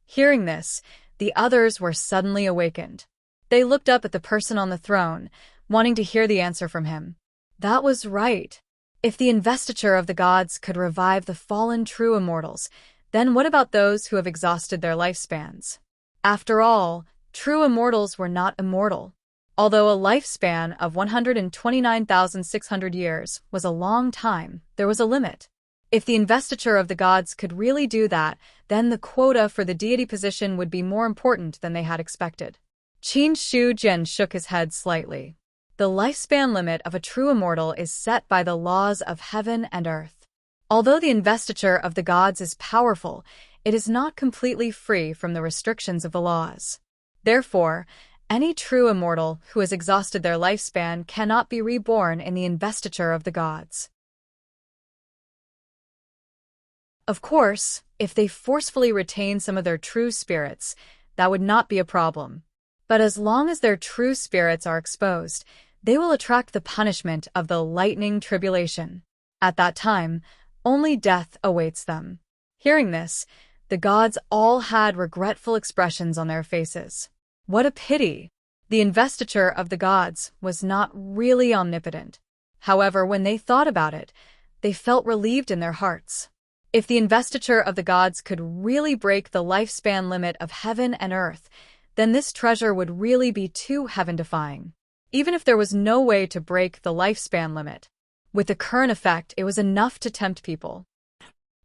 Hearing this, the others were suddenly awakened. They looked up at the person on the throne, wanting to hear the answer from him. That was right. If the investiture of the gods could revive the fallen true immortals, then what about those who have exhausted their lifespans? After all, true immortals were not immortal. Although a lifespan of 129,600 years was a long time, there was a limit. If the investiture of the gods could really do that, then the quota for the deity position would be more important than they had expected. Qin Shujian shook his head slightly. The lifespan limit of a true immortal is set by the laws of heaven and earth. Although the investiture of the gods is powerful, it is not completely free from the restrictions of the laws. Therefore, any true immortal who has exhausted their lifespan cannot be reborn in the investiture of the gods. Of course, if they forcefully retain some of their true spirits, that would not be a problem. But as long as their true spirits are exposed, they will attract the punishment of the lightning tribulation. At that time, only death awaits them. Hearing this, the gods all had regretful expressions on their faces. What a pity! The investiture of the gods was not really omnipotent. However, when they thought about it, they felt relieved in their hearts. If the investiture of the gods could really break the lifespan limit of heaven and earth, then this treasure would really be too heaven-defying. Even if there was no way to break the lifespan limit, with the current effect, it was enough to tempt people.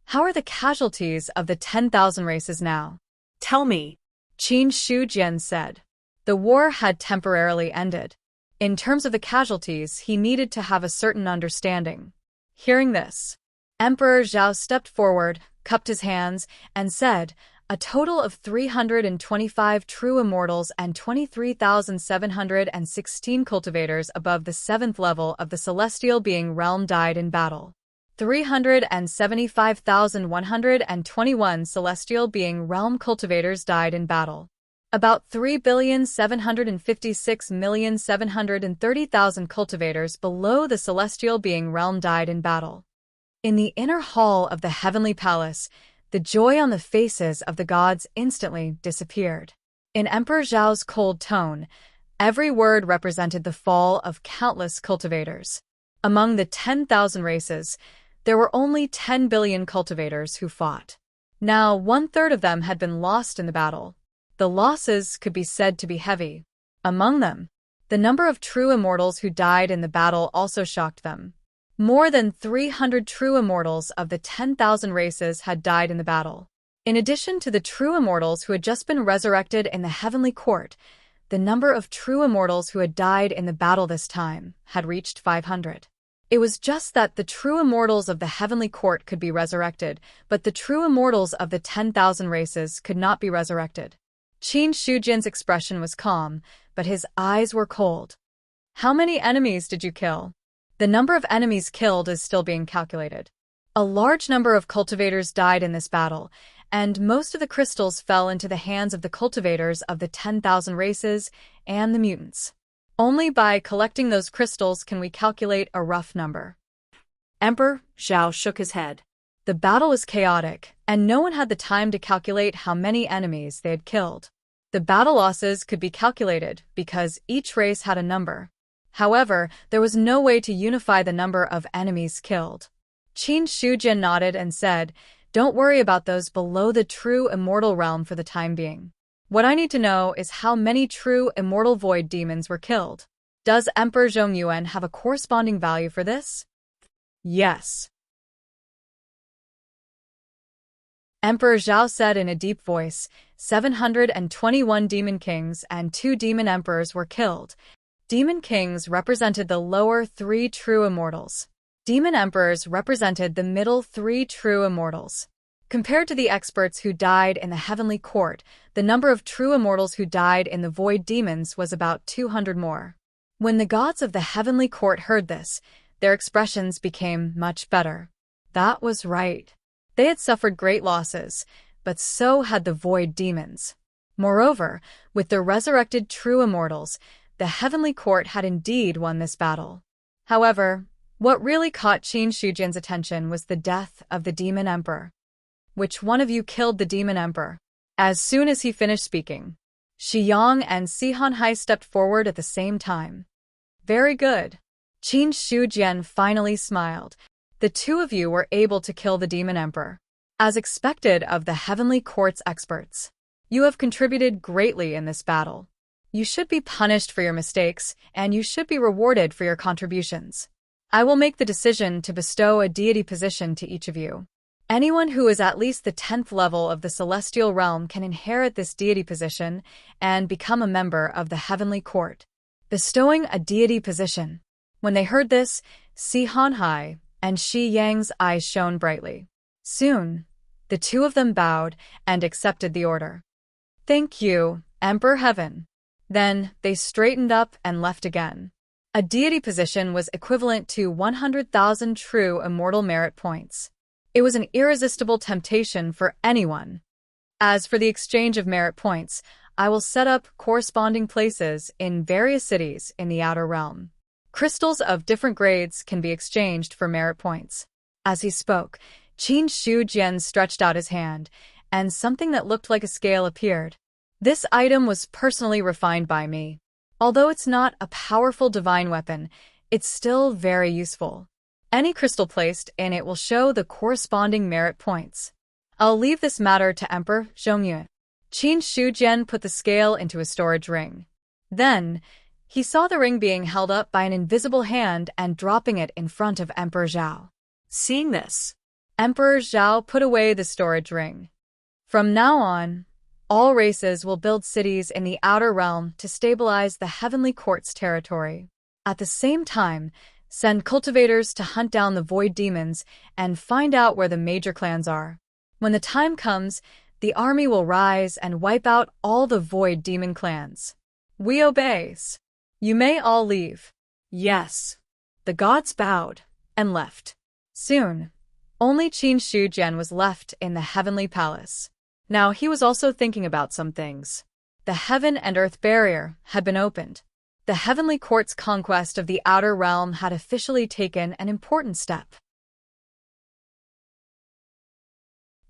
How are the casualties of the 10,000 races now? Tell me. Qin Shujian said. The war had temporarily ended. In terms of the casualties, he needed to have a certain understanding. Hearing this, Emperor Zhao stepped forward, cupped his hands, and said, A total of 325 true immortals and 23,716 cultivators above the 7th level of the celestial being realm died in battle. 375,121 celestial being realm cultivators died in battle. About 3,756,730,000 cultivators below the celestial being realm died in battle. In the inner hall of the heavenly palace, the joy on the faces of the gods instantly disappeared. In Emperor Zhao's cold tone, every word represented the fall of countless cultivators. Among the 10,000 races, there were only 10 billion cultivators who fought. Now, 1/3 of them had been lost in the battle. The losses could be said to be heavy. Among them, the number of true immortals who died in the battle also shocked them. More than 300 true immortals of the 10,000 races had died in the battle. In addition to the true immortals who had just been resurrected in the heavenly court, the number of true immortals who had died in the battle this time had reached 500. It was just that the true immortals of the heavenly court could be resurrected, but the true immortals of the 10,000 races could not be resurrected. Qin Shujian's expression was calm, but his eyes were cold. How many enemies did you kill? The number of enemies killed is still being calculated. A large number of cultivators died in this battle, and most of the crystals fell into the hands of the cultivators of the 10,000 races and the mutants. Only by collecting those crystals can we calculate a rough number. Emperor Zhao shook his head. The battle was chaotic, and no one had the time to calculate how many enemies they had killed. The battle losses could be calculated because each race had a number. However, there was no way to unify the number of enemies killed. Qin Shujian nodded and said, "Don't worry about those below the true immortal realm for the time being. What I need to know is how many true immortal void demons were killed. Does Emperor Zhongyuan have a corresponding value for this?" "Yes." Emperor Zhao said in a deep voice, 721 demon kings and 2 demon emperors were killed. Demon kings represented the lower 3 true immortals. Demon emperors represented the middle 3 true immortals. Compared to the experts who died in the heavenly court, the number of true immortals who died in the void demons was about 200 more. When the gods of the heavenly court heard this, their expressions became much better. That was right. They had suffered great losses, but so had the void demons. Moreover, with the resurrected true immortals, the heavenly court had indeed won this battle. However, what really caught Qin Shujian's attention was the death of the demon emperor. "Which one of you killed the demon emperor?" As soon as he finished speaking, Shi Yang and Si Hanhai stepped forward at the same time. "Very good." Qin Shujian finally smiled. "The 2 of you were able to kill the demon emperor. As expected of the heavenly court's experts, you have contributed greatly in this battle. You should be punished for your mistakes, and you should be rewarded for your contributions. I will make the decision to bestow a deity position to each of you. Anyone who is at least the 10th level of the celestial realm can inherit this deity position and become a member of the heavenly court." Bestowing a deity position. When they heard this, Si Hanhai and Shi Yang's eyes shone brightly. Soon, the 2 of them bowed and accepted the order. "Thank you, Emperor Heaven." Then they straightened up and left again. A deity position was equivalent to 100,000 true immortal merit points. It was an irresistible temptation for anyone. As for the exchange of merit points, I will set up corresponding places in various cities in the outer realm. Crystals of different grades can be exchanged for merit points. As he spoke, Qin Shujian stretched out his hand, and something that looked like a scale appeared. This item was personally refined by me. Although it's not a powerful divine weapon, it's still very useful. Any crystal placed in it will show the corresponding merit points. I'll leave this matter to Emperor Zhongyuan. Qin Shujian put the scale into a storage ring. Then, he saw the ring being held up by an invisible hand and dropping it in front of Emperor Zhao. Seeing this, Emperor Zhao put away the storage ring. From now on, all races will build cities in the outer realm to stabilize the heavenly court's territory. At the same time, send cultivators to hunt down the void demons and find out where the major clans are. When the time comes, The army will rise and wipe out all the void demon clans. We obeys. You may all leave. Yes. The gods bowed and left. Soon, only Qin Shujian was left in the heavenly palace. Now he was also thinking about some things. The heaven and earth barrier had been opened. The heavenly court's conquest of the outer realm had officially taken an important step.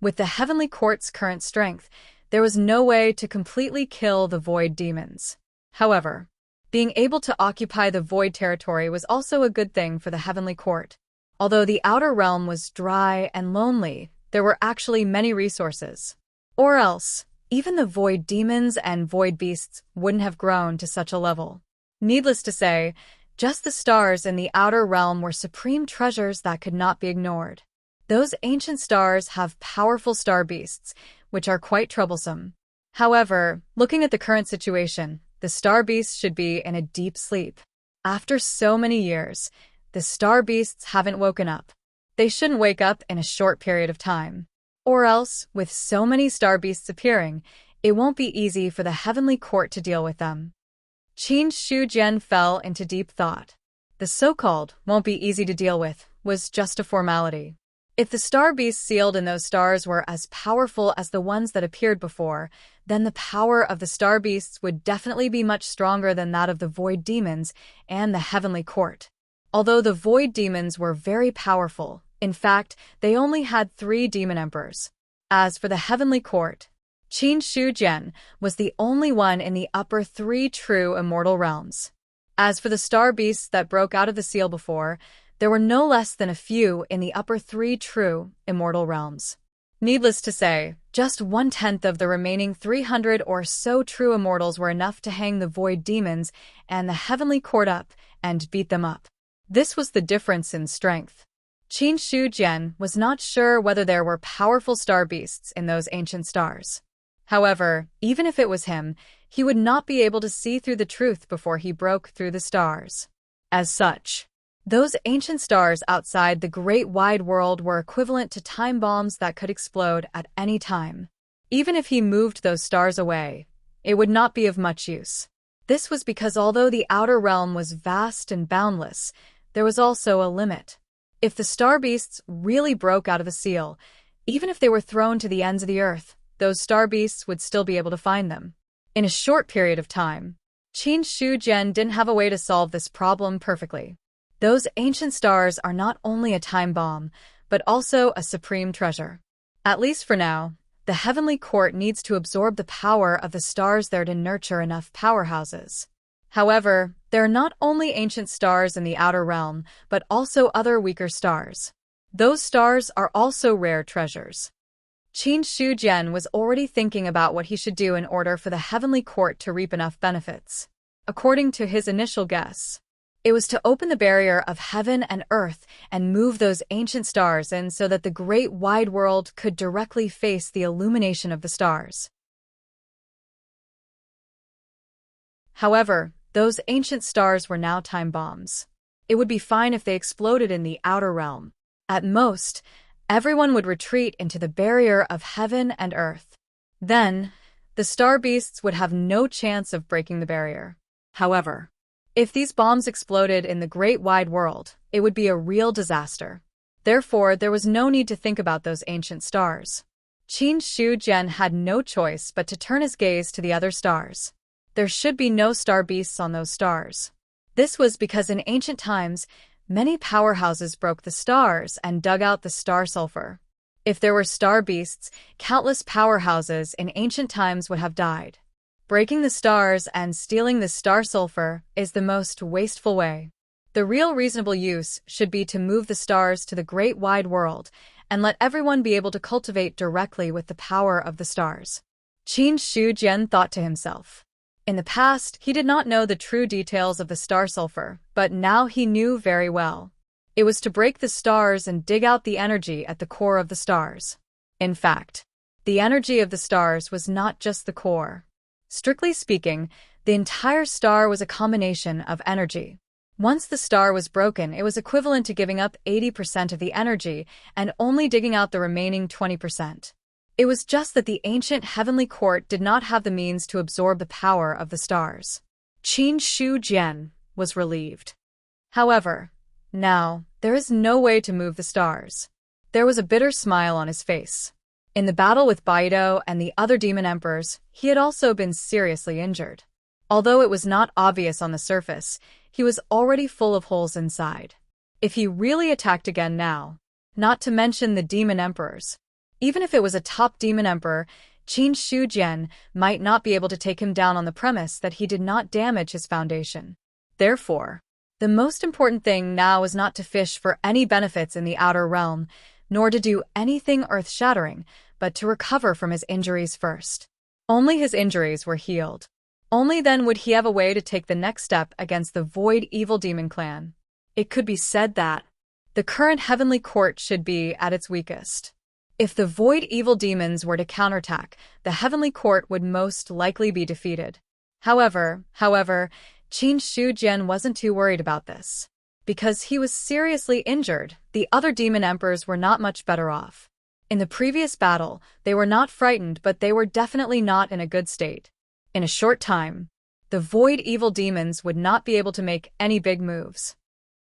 With the heavenly court's current strength, there was no way to completely kill the void demons. However, being able to occupy the void territory was also a good thing for the heavenly court. Although the outer realm was dry and lonely, there were actually many resources. Or else, even the void demons and void beasts wouldn't have grown to such a level. Needless to say, just the stars in the outer realm were supreme treasures that could not be ignored. Those ancient stars have powerful star beasts, which are quite troublesome. However, looking at the current situation, the star beasts should be in a deep sleep. After so many years, the star beasts haven't woken up. They shouldn't wake up in a short period of time. Or else, with so many star beasts appearing, it won't be easy for the heavenly court to deal with them. Qin Shujian fell into deep thought. The so-called won't be easy to deal with was just a formality. If the star beasts sealed in those stars were as powerful as the ones that appeared before, then the power of the star beasts would definitely be much stronger than that of the void demons and the heavenly court. Although the void demons were very powerful, in fact, they only had 3 demon emperors. As for the heavenly court, Qin Shujian was the only one in the upper 3 true immortal realms. As for the star beasts that broke out of the seal before, there were no less than a few in the upper 3 true immortal realms. Needless to say, just 1/10 of the remaining 300 or so true immortals were enough to hang the void demons and the heavenly court up and beat them up. This was the difference in strength. Qin Shujian was not sure whether there were powerful star beasts in those ancient stars. However, even if it was him, he would not be able to see through the truth before he broke through the stars. As such, those ancient stars outside the great wide world were equivalent to time bombs that could explode at any time. Even if he moved those stars away, it would not be of much use. This was because although the outer realm was vast and boundless, there was also a limit. If the star beasts really broke out of the seal, even if they were thrown to the ends of the earth, those star beasts would still be able to find them. In a short period of time, Qin Shujian didn't have a way to solve this problem perfectly. Those ancient stars are not only a time bomb, but also a supreme treasure. At least for now, the heavenly court needs to absorb the power of the stars there to nurture enough powerhouses. However, there are not only ancient stars in the outer realm, but also other weaker stars. Those stars are also rare treasures. Qin Shujian was already thinking about what he should do in order for the heavenly court to reap enough benefits. According to his initial guess, it was to open the barrier of heaven and earth and move those ancient stars in so that the great wide world could directly face the illumination of the stars. However, those ancient stars were now time bombs. It would be fine if they exploded in the outer realm. At most, everyone would retreat into the barrier of heaven and earth. Then, the star beasts would have no chance of breaking the barrier. However, if these bombs exploded in the great wide world, it would be a real disaster. Therefore, there was no need to think about those ancient stars. Qin Shujian had no choice but to turn his gaze to the other stars. There should be no star beasts on those stars. This was because in ancient times, many powerhouses broke the stars and dug out the star sulfur. If there were star beasts, countless powerhouses in ancient times would have died. Breaking the stars and stealing the star sulfur is the most wasteful way. The real reasonable use should be to move the stars to the great wide world and let everyone be able to cultivate directly with the power of the stars. Qin Shujian thought to himself. In the past, he did not know the true details of the star sulfur, but now he knew very well. It was to break the stars and dig out the energy at the core of the stars. In fact, the energy of the stars was not just the core. Strictly speaking, the entire star was a combination of energy. Once the star was broken, it was equivalent to giving up 80% of the energy and only digging out the remaining 20%. It was just that the ancient heavenly court did not have the means to absorb the power of the stars. Qin Shu Jian was relieved. However, now, there is no way to move the stars. There was a bitter smile on his face. In the battle with Baido and the other demon emperors, he had also been seriously injured. Although it was not obvious on the surface, he was already full of holes inside. If he really attacked again now, not to mention the demon emperors, even if it was a top demon emperor, Qin Shu Jian might not be able to take him down on the premise that he did not damage his foundation. Therefore, the most important thing now was not to fish for any benefits in the outer realm, nor to do anything earth-shattering, but to recover from his injuries first. Only his injuries were healed. Only then would he have a way to take the next step against the Void Evil Demon clan. It could be said that the current heavenly court should be at its weakest. If the Void Evil Demons were to counterattack, the heavenly court would most likely be defeated. However, Qin Shu Jian wasn't too worried about this. Because he was seriously injured, the other demon emperors were not much better off. In the previous battle, they were not frightened, but they were definitely not in a good state. In a short time, the Void Evil Demons would not be able to make any big moves.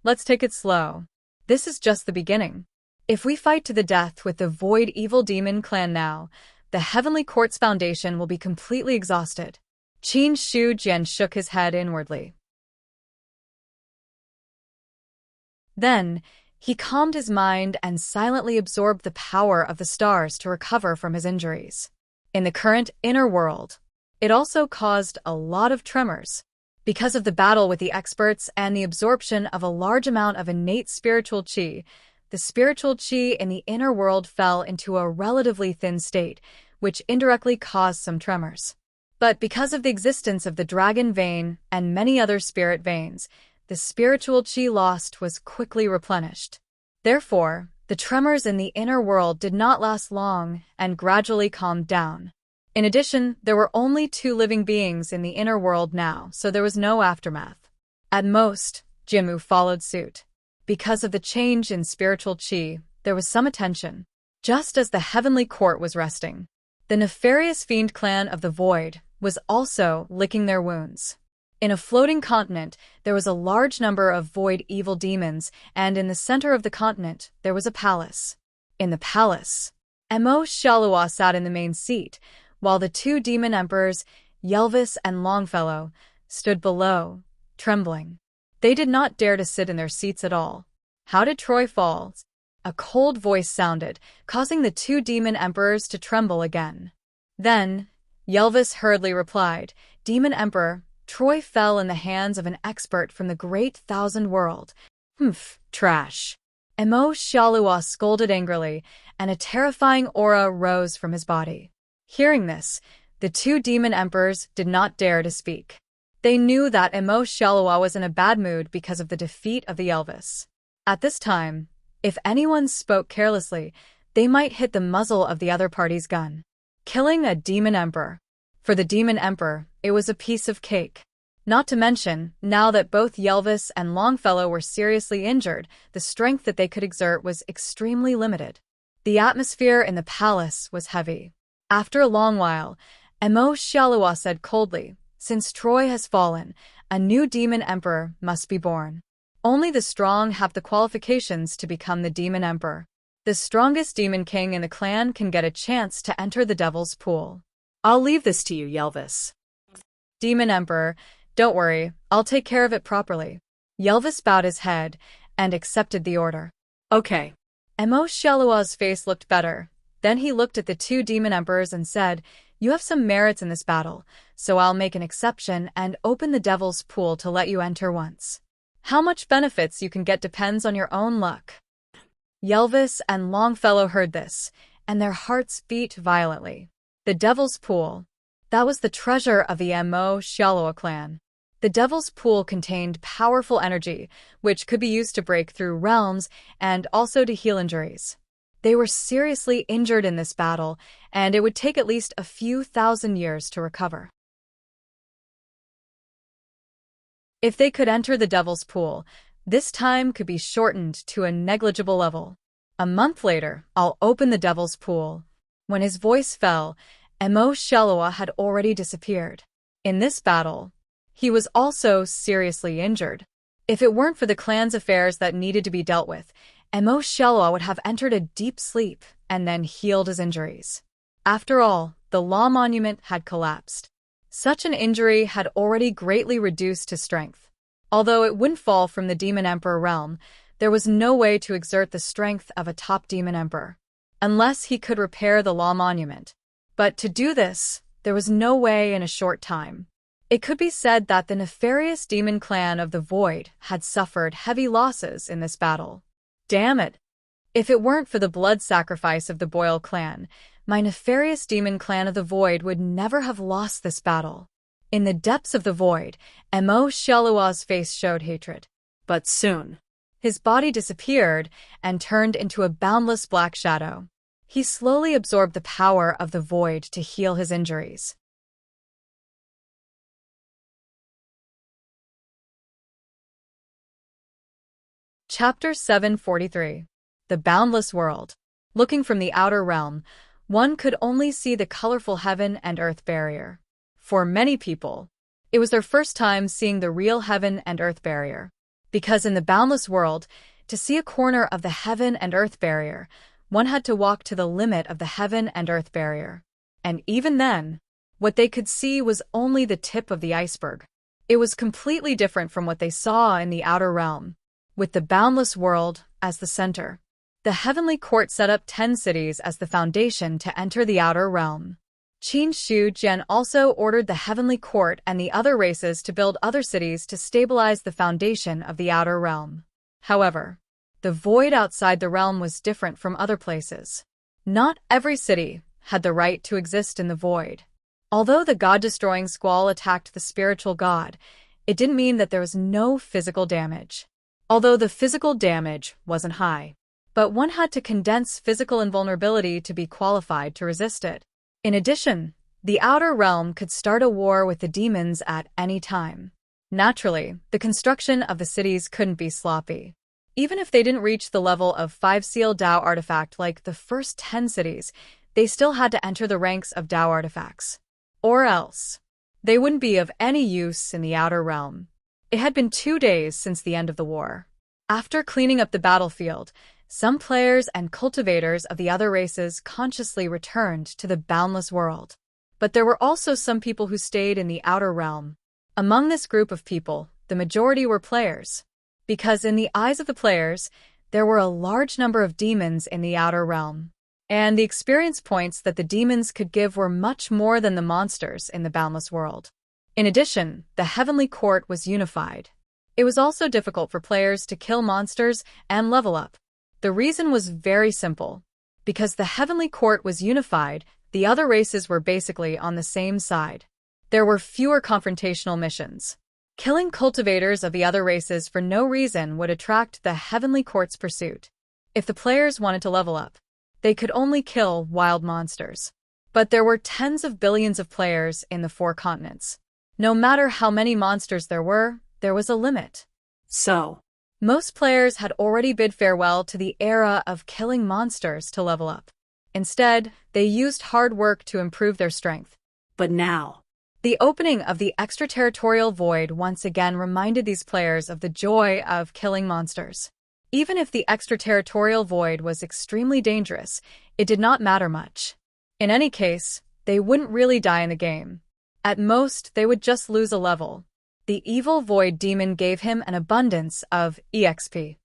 Let's take it slow. This is just the beginning. If we fight to the death with the Void Evil Demon clan now, the Heavenly Court's foundation will be completely exhausted. Qin Shu Jian shook his head inwardly. Then, he calmed his mind and silently absorbed the power of the stars to recover from his injuries. In the current inner world, it also caused a lot of tremors. Because of the battle with the experts and the absorption of a large amount of innate spiritual qi, the spiritual qi in the inner world fell into a relatively thin state, which indirectly caused some tremors. But because of the existence of the dragon vein and many other spirit veins, the spiritual qi lost was quickly replenished. Therefore, the tremors in the inner world did not last long and gradually calmed down. In addition, there were only 2 living beings in the inner world now, so there was no aftermath. At most, Jinmu followed suit. Because of the change in spiritual qi, there was some attention. Just as the heavenly court was resting, the nefarious fiend clan of the void was also licking their wounds. In a floating continent, there was a large number of void evil demons, and in the center of the continent, there was a palace. In the palace, Mo Shalua sat in the main seat, while the 2 demon emperors, Yelvis and Longfellow, stood below, trembling. They did not dare to sit in their seats at all. How did Troy fall? A cold voice sounded, causing the 2 demon emperors to tremble again. Then, Yelvis hurriedly replied, "Demon Emperor, Troy fell in the hands of an expert from the Great Thousand World." "Humph, trash." Mo Shalua scolded angrily, and a terrifying aura rose from his body. Hearing this, the 2 demon emperors did not dare to speak. They knew that Mo Shalua was in a bad mood because of the defeat of the Elvis. At this time, if anyone spoke carelessly, they might hit the muzzle of the other party's gun, killing a demon emperor. For the demon emperor, it was a piece of cake. Not to mention, now that both Yelvis and Longfellow were seriously injured, the strength that they could exert was extremely limited. The atmosphere in the palace was heavy. After a long while, Mo Shalua said coldly, "Since Troy has fallen, a new demon emperor must be born. Only the strong have the qualifications to become the demon emperor. The strongest demon king in the clan can get a chance to enter the devil's pool." I'll leave this to you, Yelvis. Demon Emperor, don't worry, I'll take care of it properly. Yelvis bowed his head and accepted the order. Okay. Mo Shalua's face looked better. Then he looked at the 2 demon emperors and said, "You have some merits in this battle, so I'll make an exception and open the devil's pool to let you enter once. How much benefits you can get depends on your own luck." Yelvis and Longfellow heard this, and their hearts beat violently. The Devil's Pool. That was the treasure of the Mo Shalua clan. The Devil's Pool contained powerful energy, which could be used to break through realms and also to heal injuries. They were seriously injured in this battle, and it would take at least a few thousand years to recover. If they could enter the Devil's Pool, this time could be shortened to a negligible level. A month later, I'll open the Devil's Pool. When his voice fell, Emo Shelua had already disappeared. In this battle, he was also seriously injured. If it weren't for the clan's affairs that needed to be dealt with, Emo Shelua would have entered a deep sleep and then healed his injuries. After all, the law monument had collapsed. Such an injury had already greatly reduced his strength. Although it wouldn't fall from the Demon Emperor realm, there was no way to exert the strength of a top Demon Emperor, unless he could repair the law monument. But to do this, there was no way in a short time. It could be said that the nefarious demon clan of the Void had suffered heavy losses in this battle. Damn it! If it weren't for the blood sacrifice of the Boyle clan, my nefarious demon clan of the Void would never have lost this battle. In the depths of the Void, Emo Shelua's face showed hatred. But soon, his body disappeared and turned into a boundless black shadow. He slowly absorbed the power of the Void to heal his injuries. Chapter 743. The Boundless World. Looking from the outer realm, one could only see the colorful heaven and earth barrier. For many people, it was their first time seeing the real heaven and earth barrier. Because in the boundless world, to see a corner of the heaven and earth barrier, one had to walk to the limit of the heaven and earth barrier. And even then, what they could see was only the tip of the iceberg. It was completely different from what they saw in the outer realm, with the boundless world as the center. The heavenly court set up 10 cities as the foundation to enter the outer realm. Qin Shu Jian also ordered the heavenly court and the other races to build other cities to stabilize the foundation of the outer realm. However, the void outside the realm was different from other places. Not every city had the right to exist in the void. Although the god-destroying squall attacked the spiritual god, it didn't mean that there was no physical damage. Although the physical damage wasn't high, but one had to condense physical invulnerability to be qualified to resist it. In addition, the outer realm could start a war with the demons at any time. Naturally, the construction of the cities couldn't be sloppy. Even if they didn't reach the level of 5-seal Dao artifact like the first 10 cities, they still had to enter the ranks of Dao artifacts. Or else, they wouldn't be of any use in the outer realm. It had been 2 days since the end of the war. After cleaning up the battlefield, some players and cultivators of the other races consciously returned to the boundless world. But there were also some people who stayed in the outer realm. Among this group of people, the majority were players. Because in the eyes of the players, there were a large number of demons in the outer realm. And the experience points that the demons could give were much more than the monsters in the boundless world. In addition, the heavenly court was unified. It was also difficult for players to kill monsters and level up. The reason was very simple. Because the heavenly court was unified, the other races were basically on the same side. There were fewer confrontational missions. Killing cultivators of the other races for no reason would attract the heavenly court's pursuit. If the players wanted to level up, they could only kill wild monsters. But there were tens of billions of players in the 4 continents. No matter how many monsters there was a limit. So, most players had already bid farewell to the era of killing monsters to level up. Instead, they used hard work to improve their strength. But now, the opening of the extraterritorial void once again reminded these players of the joy of killing monsters. Even if the extraterritorial void was extremely dangerous, it did not matter much. In any case, they wouldn't really die in the game. At most, they would just lose a level. The evil void demon gave him an abundance of EXP.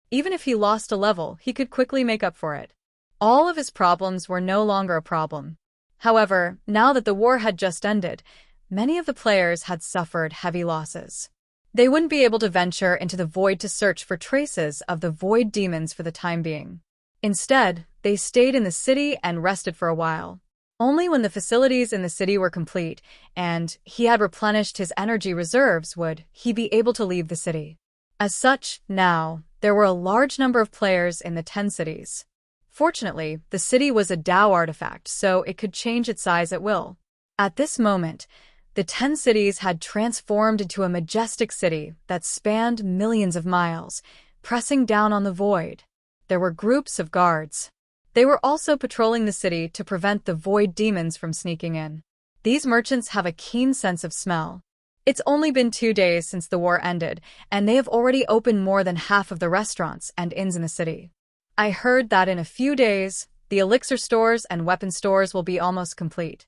Even if he lost a level, he could quickly make up for it. All of his problems were no longer a problem. However, now that the war had just ended, many of the players had suffered heavy losses. They wouldn't be able to venture into the void to search for traces of the void demons for the time being. Instead, they stayed in the city and rested for a while. Only when the facilities in the city were complete and he had replenished his energy reserves would he be able to leave the city. As such, now, there were a large number of players in the 10 cities. Fortunately, the city was a Dao artifact, so it could change its size at will. At this moment, the 10 cities had transformed into a majestic city that spanned millions of miles, pressing down on the void. There were groups of guards. They were also patrolling the city to prevent the void demons from sneaking in. These merchants have a keen sense of smell. It's only been 2 days since the war ended, and they have already opened more than half of the restaurants and inns in the city. I heard that in a few days, the elixir stores and weapon stores will be almost complete.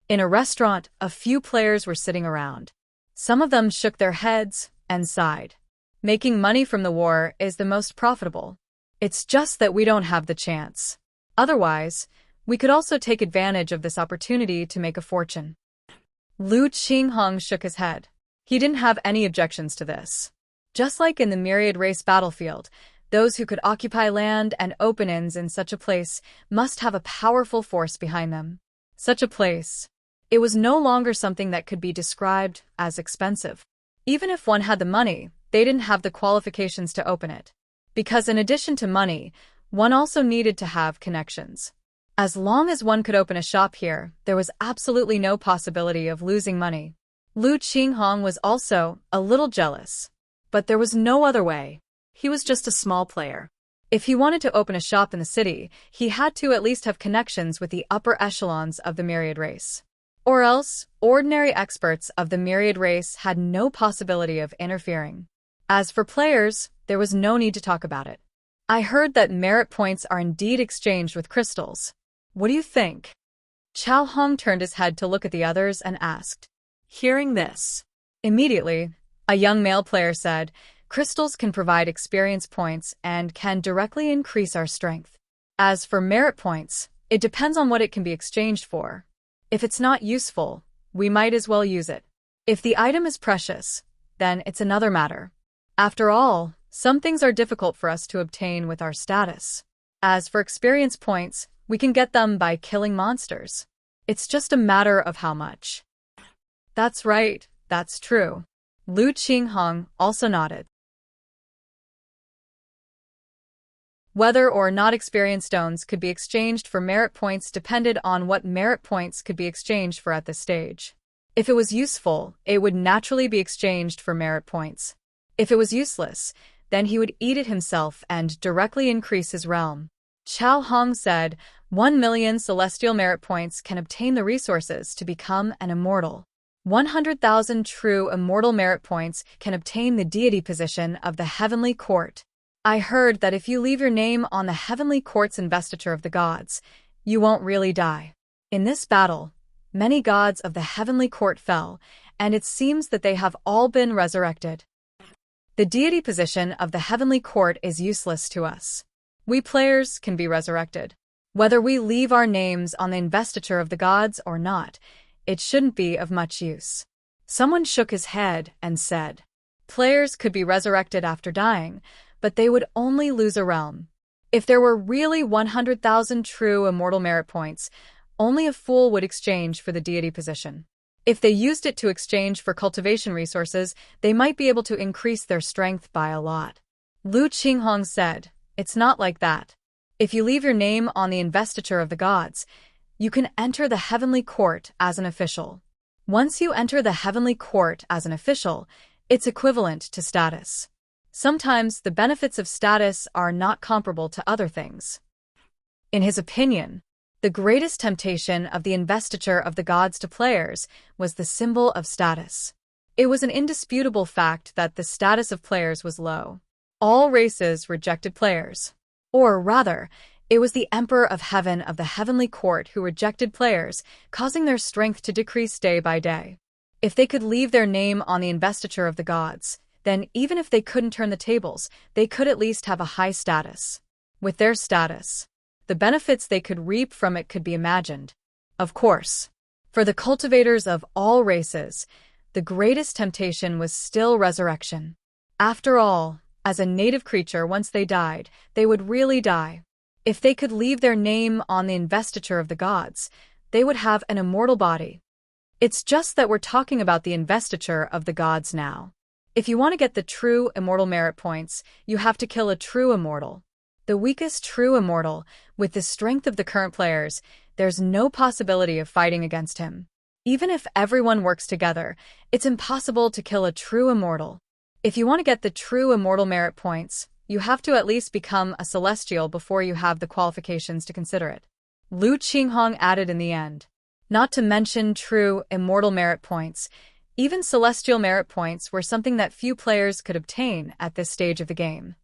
In a restaurant, a few players were sitting around. Some of them shook their heads and sighed. Making money from the war is the most profitable. It's just that we don't have the chance. Otherwise, we could also take advantage of this opportunity to make a fortune. Lu Qinghong shook his head. He didn't have any objections to this. Just like in the myriad race battlefield, those who could occupy land and open inns in such a place must have a powerful force behind them. Such a place. It was no longer something that could be described as expensive. Even if one had the money, they didn't have the qualifications to open it. Because in addition to money, one also needed to have connections. As long as one could open a shop here, there was absolutely no possibility of losing money. Lu Qinghong was also a little jealous. But there was no other way. He was just a small player. If he wanted to open a shop in the city, he had to at least have connections with the upper echelons of the myriad race. Or else, ordinary experts of the myriad race had no possibility of interfering. As for players, there was no need to talk about it. I heard that merit points are indeed exchanged with crystals. What do you think? Chao Hong turned his head to look at the others and asked. Hearing this, Immediately, a young male player said, crystals can provide experience points and can directly increase our strength. As for merit points, it depends on what it can be exchanged for. If it's not useful, we might as well use it. If the item is precious, then it's another matter. After all, some things are difficult for us to obtain with our status. As for experience points, we can get them by killing monsters. It's just a matter of how much. That's right, that's true. Lu Qinghong also nodded. Whether or not experience stones could be exchanged for merit points depended on what merit points could be exchanged for at this stage. If it was useful, it would naturally be exchanged for merit points. If it was useless, then he would eat it himself and directly increase his realm. Chao Hong said, 1 million celestial merit points can obtain the resources to become an immortal. 100,000 true immortal merit points can obtain the deity position of the heavenly court. I heard that if you leave your name on the heavenly court's investiture of the gods, you won't really die. In this battle, many gods of the heavenly court fell, and it seems that they have all been resurrected. The deity position of the heavenly court is useless to us. We players can be resurrected. Whether we leave our names on the investiture of the gods or not, it shouldn't be of much use. Someone shook his head and said, players could be resurrected after dying, but they would only lose a realm. If there were really 100,000 true immortal merit points, only a fool would exchange for the deity position. If they used it to exchange for cultivation resources, they might be able to increase their strength by a lot. Lu Qinghong said, it's not like that. If you leave your name on the investiture of the gods, you can enter the heavenly court as an official. Once you enter the heavenly court as an official, it's equivalent to status. Sometimes the benefits of status are not comparable to other things. In his opinion, the greatest temptation of the investiture of the gods to players was the symbol of status. It was an indisputable fact that the status of players was low. All races rejected players. Or rather, it was the Emperor of Heaven of the Heavenly Court who rejected players, causing their strength to decrease day by day. If they could leave their name on the investiture of the gods, then even if they couldn't turn the tables, they could at least have a high status. With their status, the benefits they could reap from it could be imagined. Of course, for the cultivators of all races, the greatest temptation was still resurrection. After all, as a native creature, once they died, they would really die. If they could leave their name on the investiture of the gods, they would have an immortal body. It's just that we're talking about the investiture of the gods now. If you want to get the true immortal merit points, you have to kill a true immortal. The weakest true immortal, with the strength of the current players, there's no possibility of fighting against him. Even if everyone works together, it's impossible to kill a true immortal. If you want to get the true immortal merit points, you have to at least become a celestial before you have the qualifications to consider it. Lu Qinghong added in the end. Not to mention true immortal merit points. Even celestial merit points were something that few players could obtain at this stage of the game.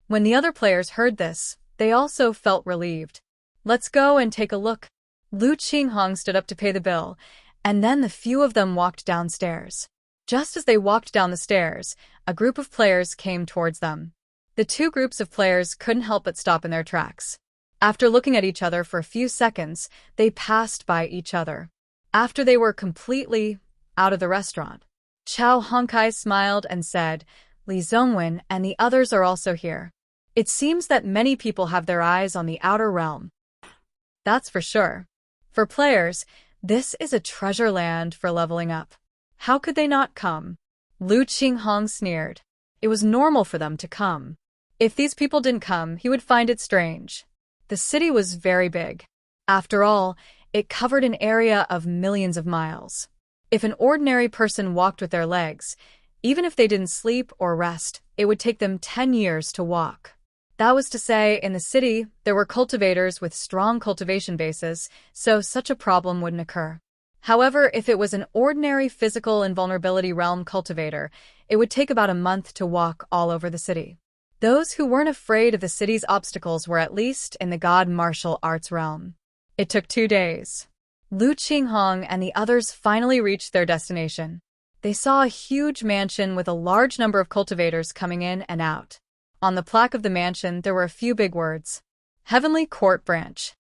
When the other players heard this, they also felt relieved. Let's go and take a look. Lu Qinghong stood up to pay the bill, and then the few of them walked downstairs. Just as they walked down the stairs, a group of players came towards them. The two groups of players couldn't help but stop in their tracks. After looking at each other for a few seconds, they passed by each other. After they were completely out of the restaurant, Chao Hongkai smiled and said, Li Zongwen and the others are also here. It seems that many people have their eyes on the outer realm. That's for sure. For players, this is a treasure land for leveling up. How could they not come? Lu Qinghong sneered. It was normal for them to come. If these people didn't come, he would find it strange. The city was very big. After all, it covered an area of millions of miles. If an ordinary person walked with their legs, even if they didn't sleep or rest, it would take them 10 years to walk. That was to say, in the city, there were cultivators with strong cultivation bases, so such a problem wouldn't occur. However, if it was an ordinary physical invulnerability realm cultivator, it would take about a month to walk all over the city. Those who weren't afraid of the city's obstacles were at least in the god martial arts realm. It took 2 days. Lu Qinghong and the others finally reached their destination. They saw a huge mansion with a large number of cultivators coming in and out. On the plaque of the mansion, there were a few big words. Heavenly Court Branch.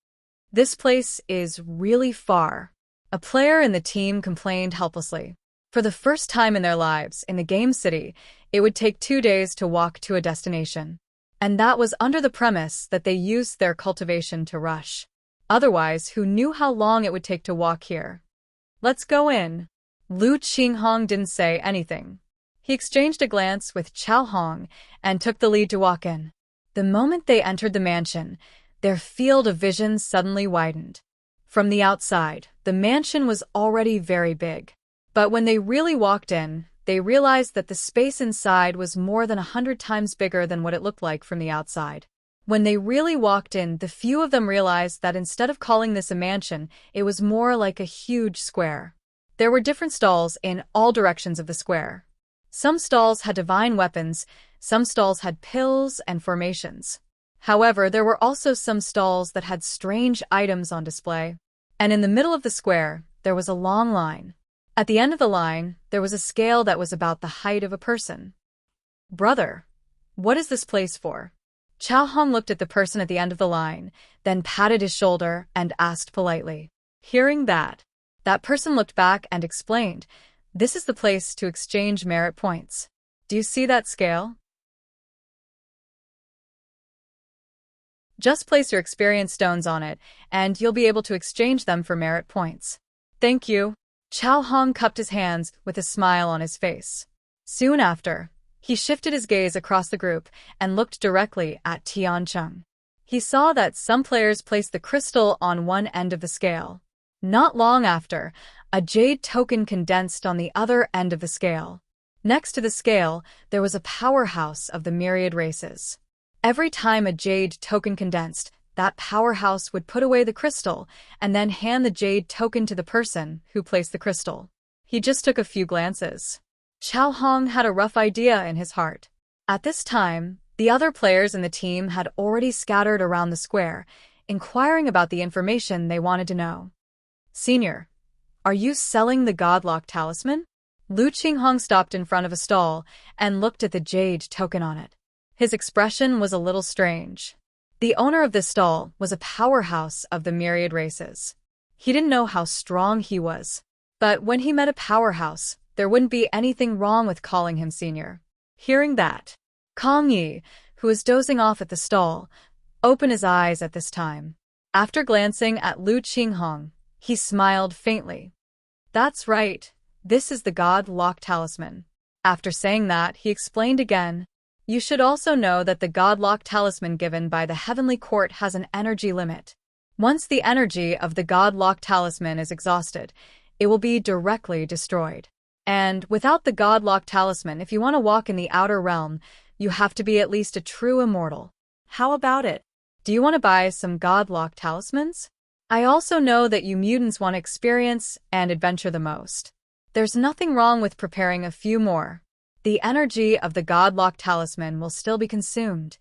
This place is really far. A player in the team complained helplessly. For the first time in their lives, in the game city, it would take 2 days to walk to a destination. And that was under the premise that they used their cultivation to rush. Otherwise, who knew how long it would take to walk here? Let's go in. Lu Qinghong didn't say anything. He exchanged a glance with Chao Hong and took the lead to walk in. The moment they entered the mansion, their field of vision suddenly widened. From the outside, the mansion was already very big. But when they really walked in, they realized that the space inside was more than 100 times bigger than what it looked like from the outside. When they really walked in, the few of them realized that instead of calling this a mansion, it was more like a huge square. There were different stalls in all directions of the square. Some stalls had divine weapons, some stalls had pills and formations. However, there were also some stalls that had strange items on display. And in the middle of the square, there was a long line. At the end of the line, there was a scale that was about the height of a person. Brother, what is this place for? Chao Hong looked at the person at the end of the line, then patted his shoulder and asked politely. Hearing that person looked back and explained, this is the place to exchange merit points. Do you see that scale? Just place your experience stones on it, and you'll be able to exchange them for merit points. Thank you. Chao Hong cupped his hands with a smile on his face. Soon after, he shifted his gaze across the group and looked directly at Tiancheng. He saw that some players placed the crystal on one end of the scale. Not long after, a jade token condensed on the other end of the scale. Next to the scale, there was a powerhouse of the myriad races. Every time a jade token condensed, that powerhouse would put away the crystal and then hand the jade token to the person who placed the crystal. He just took a few glances. Chao Hong had a rough idea in his heart. At this time, the other players in the team had already scattered around the square, inquiring about the information they wanted to know. Senior, are you selling the Godlock talisman? Lu Qinghong stopped in front of a stall and looked at the jade token on it. His expression was a little strange. The owner of this stall was a powerhouse of the myriad races. He didn't know how strong he was. But when he met a powerhouse, there wouldn't be anything wrong with calling him senior. Hearing that, Kong Yi, who was dozing off at the stall, opened his eyes at this time. After glancing at Lu Qinghong, he smiled faintly. That's right, this is the God-Lock talisman. After saying that, he explained again. You should also know that the God-Lock talisman given by the Heavenly Court has an energy limit. Once the energy of the God-Lock talisman is exhausted, it will be directly destroyed. And without the Godlock Talisman, if you want to walk in the outer realm, you have to be at least a true immortal. How about it? Do you want to buy some Godlock Talismans? I also know that you mutants want experience and adventure the most. There's nothing wrong with preparing a few more. The energy of the Godlock Talisman will still be consumed.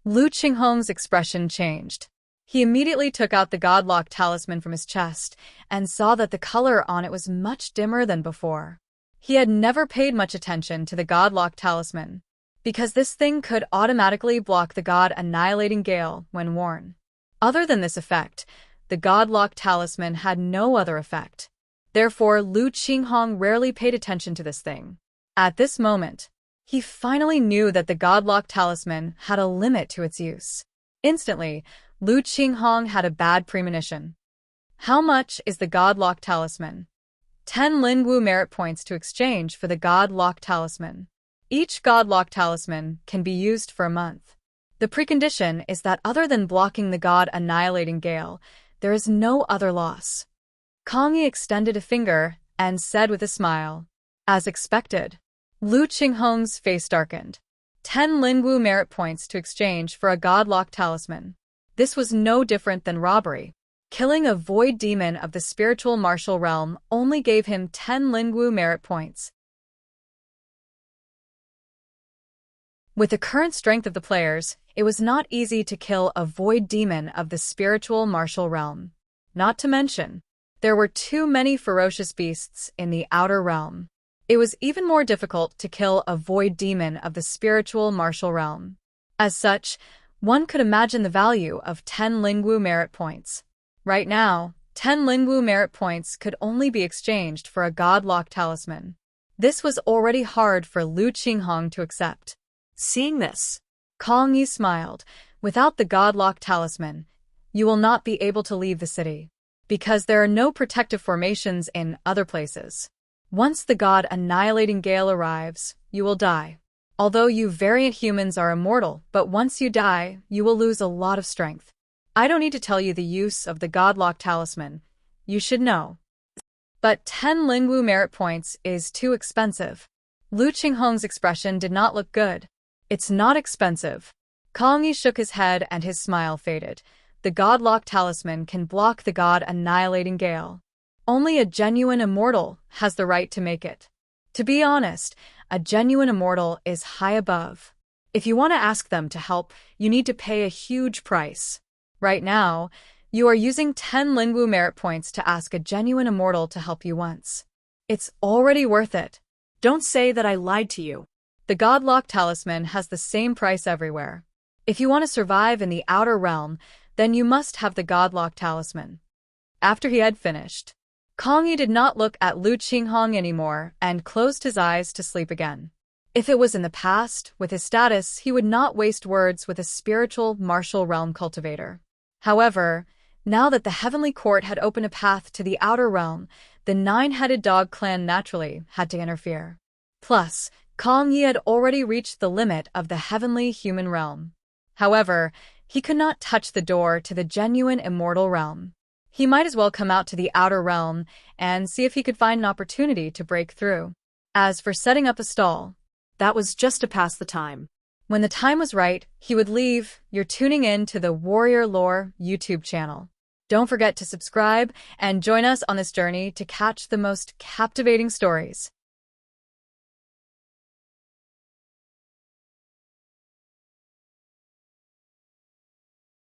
Lu Qinghong's expression changed. He immediately took out the Godlock Talisman from his chest and saw that the color on it was much dimmer than before. He had never paid much attention to the Godlock Talisman, because this thing could automatically block the God-annihilating gale when worn. Other than this effect, the Godlock Talisman had no other effect. Therefore, Lu Qinghong rarely paid attention to this thing. At this moment, he finally knew that the Godlock Talisman had a limit to its use. Instantly, Lu Qinghong had a bad premonition. How much is the Godlock Talisman? 10 Lingwu merit points to exchange for the Godlock Talisman. Each Godlock Talisman can be used for a month. The precondition is that other than blocking the God-annihilating gale, there is no other loss. Kang Yi extended a finger and said with a smile, as expected. Lu Qinghong's face darkened. 10 Lingwu merit points to exchange for a Godlock Talisman. This was no different than robbery. Killing a void demon of the spiritual martial realm only gave him 10 Lingwu merit points. With the current strength of the players, it was not easy to kill a void demon of the spiritual martial realm. Not to mention, there were too many ferocious beasts in the outer realm. It was even more difficult to kill a void demon of the spiritual martial realm. As such, one could imagine the value of 10 Lingwu merit points. Right now, 10 Lingwu merit points could only be exchanged for a Godlock Talisman. This was already hard for Lu Qinghong to accept. Seeing this, Kang Yi smiled. Without the Godlock Talisman, you will not be able to leave the city, because there are no protective formations in other places. Once the God-annihilating gale arrives, you will die. Although you variant humans are immortal, but once you die, you will lose a lot of strength. I don't need to tell you the use of the Godlock Talisman. You should know. But 10 Lingwu merit points is too expensive. Lu Qinghong's expression did not look good. It's not expensive. Kang Yi shook his head and his smile faded. The Godlock Talisman can block the God-annihilating gale. Only a genuine immortal has the right to make it. To be honest, a genuine immortal is high above. If you want to ask them to help, you need to pay a huge price. Right now, you are using 10 Lingwu merit points to ask a genuine immortal to help you once. It's already worth it. Don't say that I lied to you. The Godlock Talisman has the same price everywhere. If you want to survive in the outer realm, then you must have the Godlock Talisman. After he had finished, Kang Yi did not look at Lu Qinghong anymore and closed his eyes to sleep again. If it was in the past, with his status, he would not waste words with a spiritual martial realm cultivator. However, now that the Heavenly Court had opened a path to the outer realm, the nine-headed dog clan naturally had to interfere. Plus, Kang Yi had already reached the limit of the heavenly human realm. However, he could not touch the door to the genuine immortal realm. He might as well come out to the outer realm and see if he could find an opportunity to break through. As for setting up a stall, that was just to pass the time. When the time was right, he would leave. You're tuning in to the Warrior Lore YouTube channel. Don't forget to subscribe and join us on this journey to catch the most captivating stories.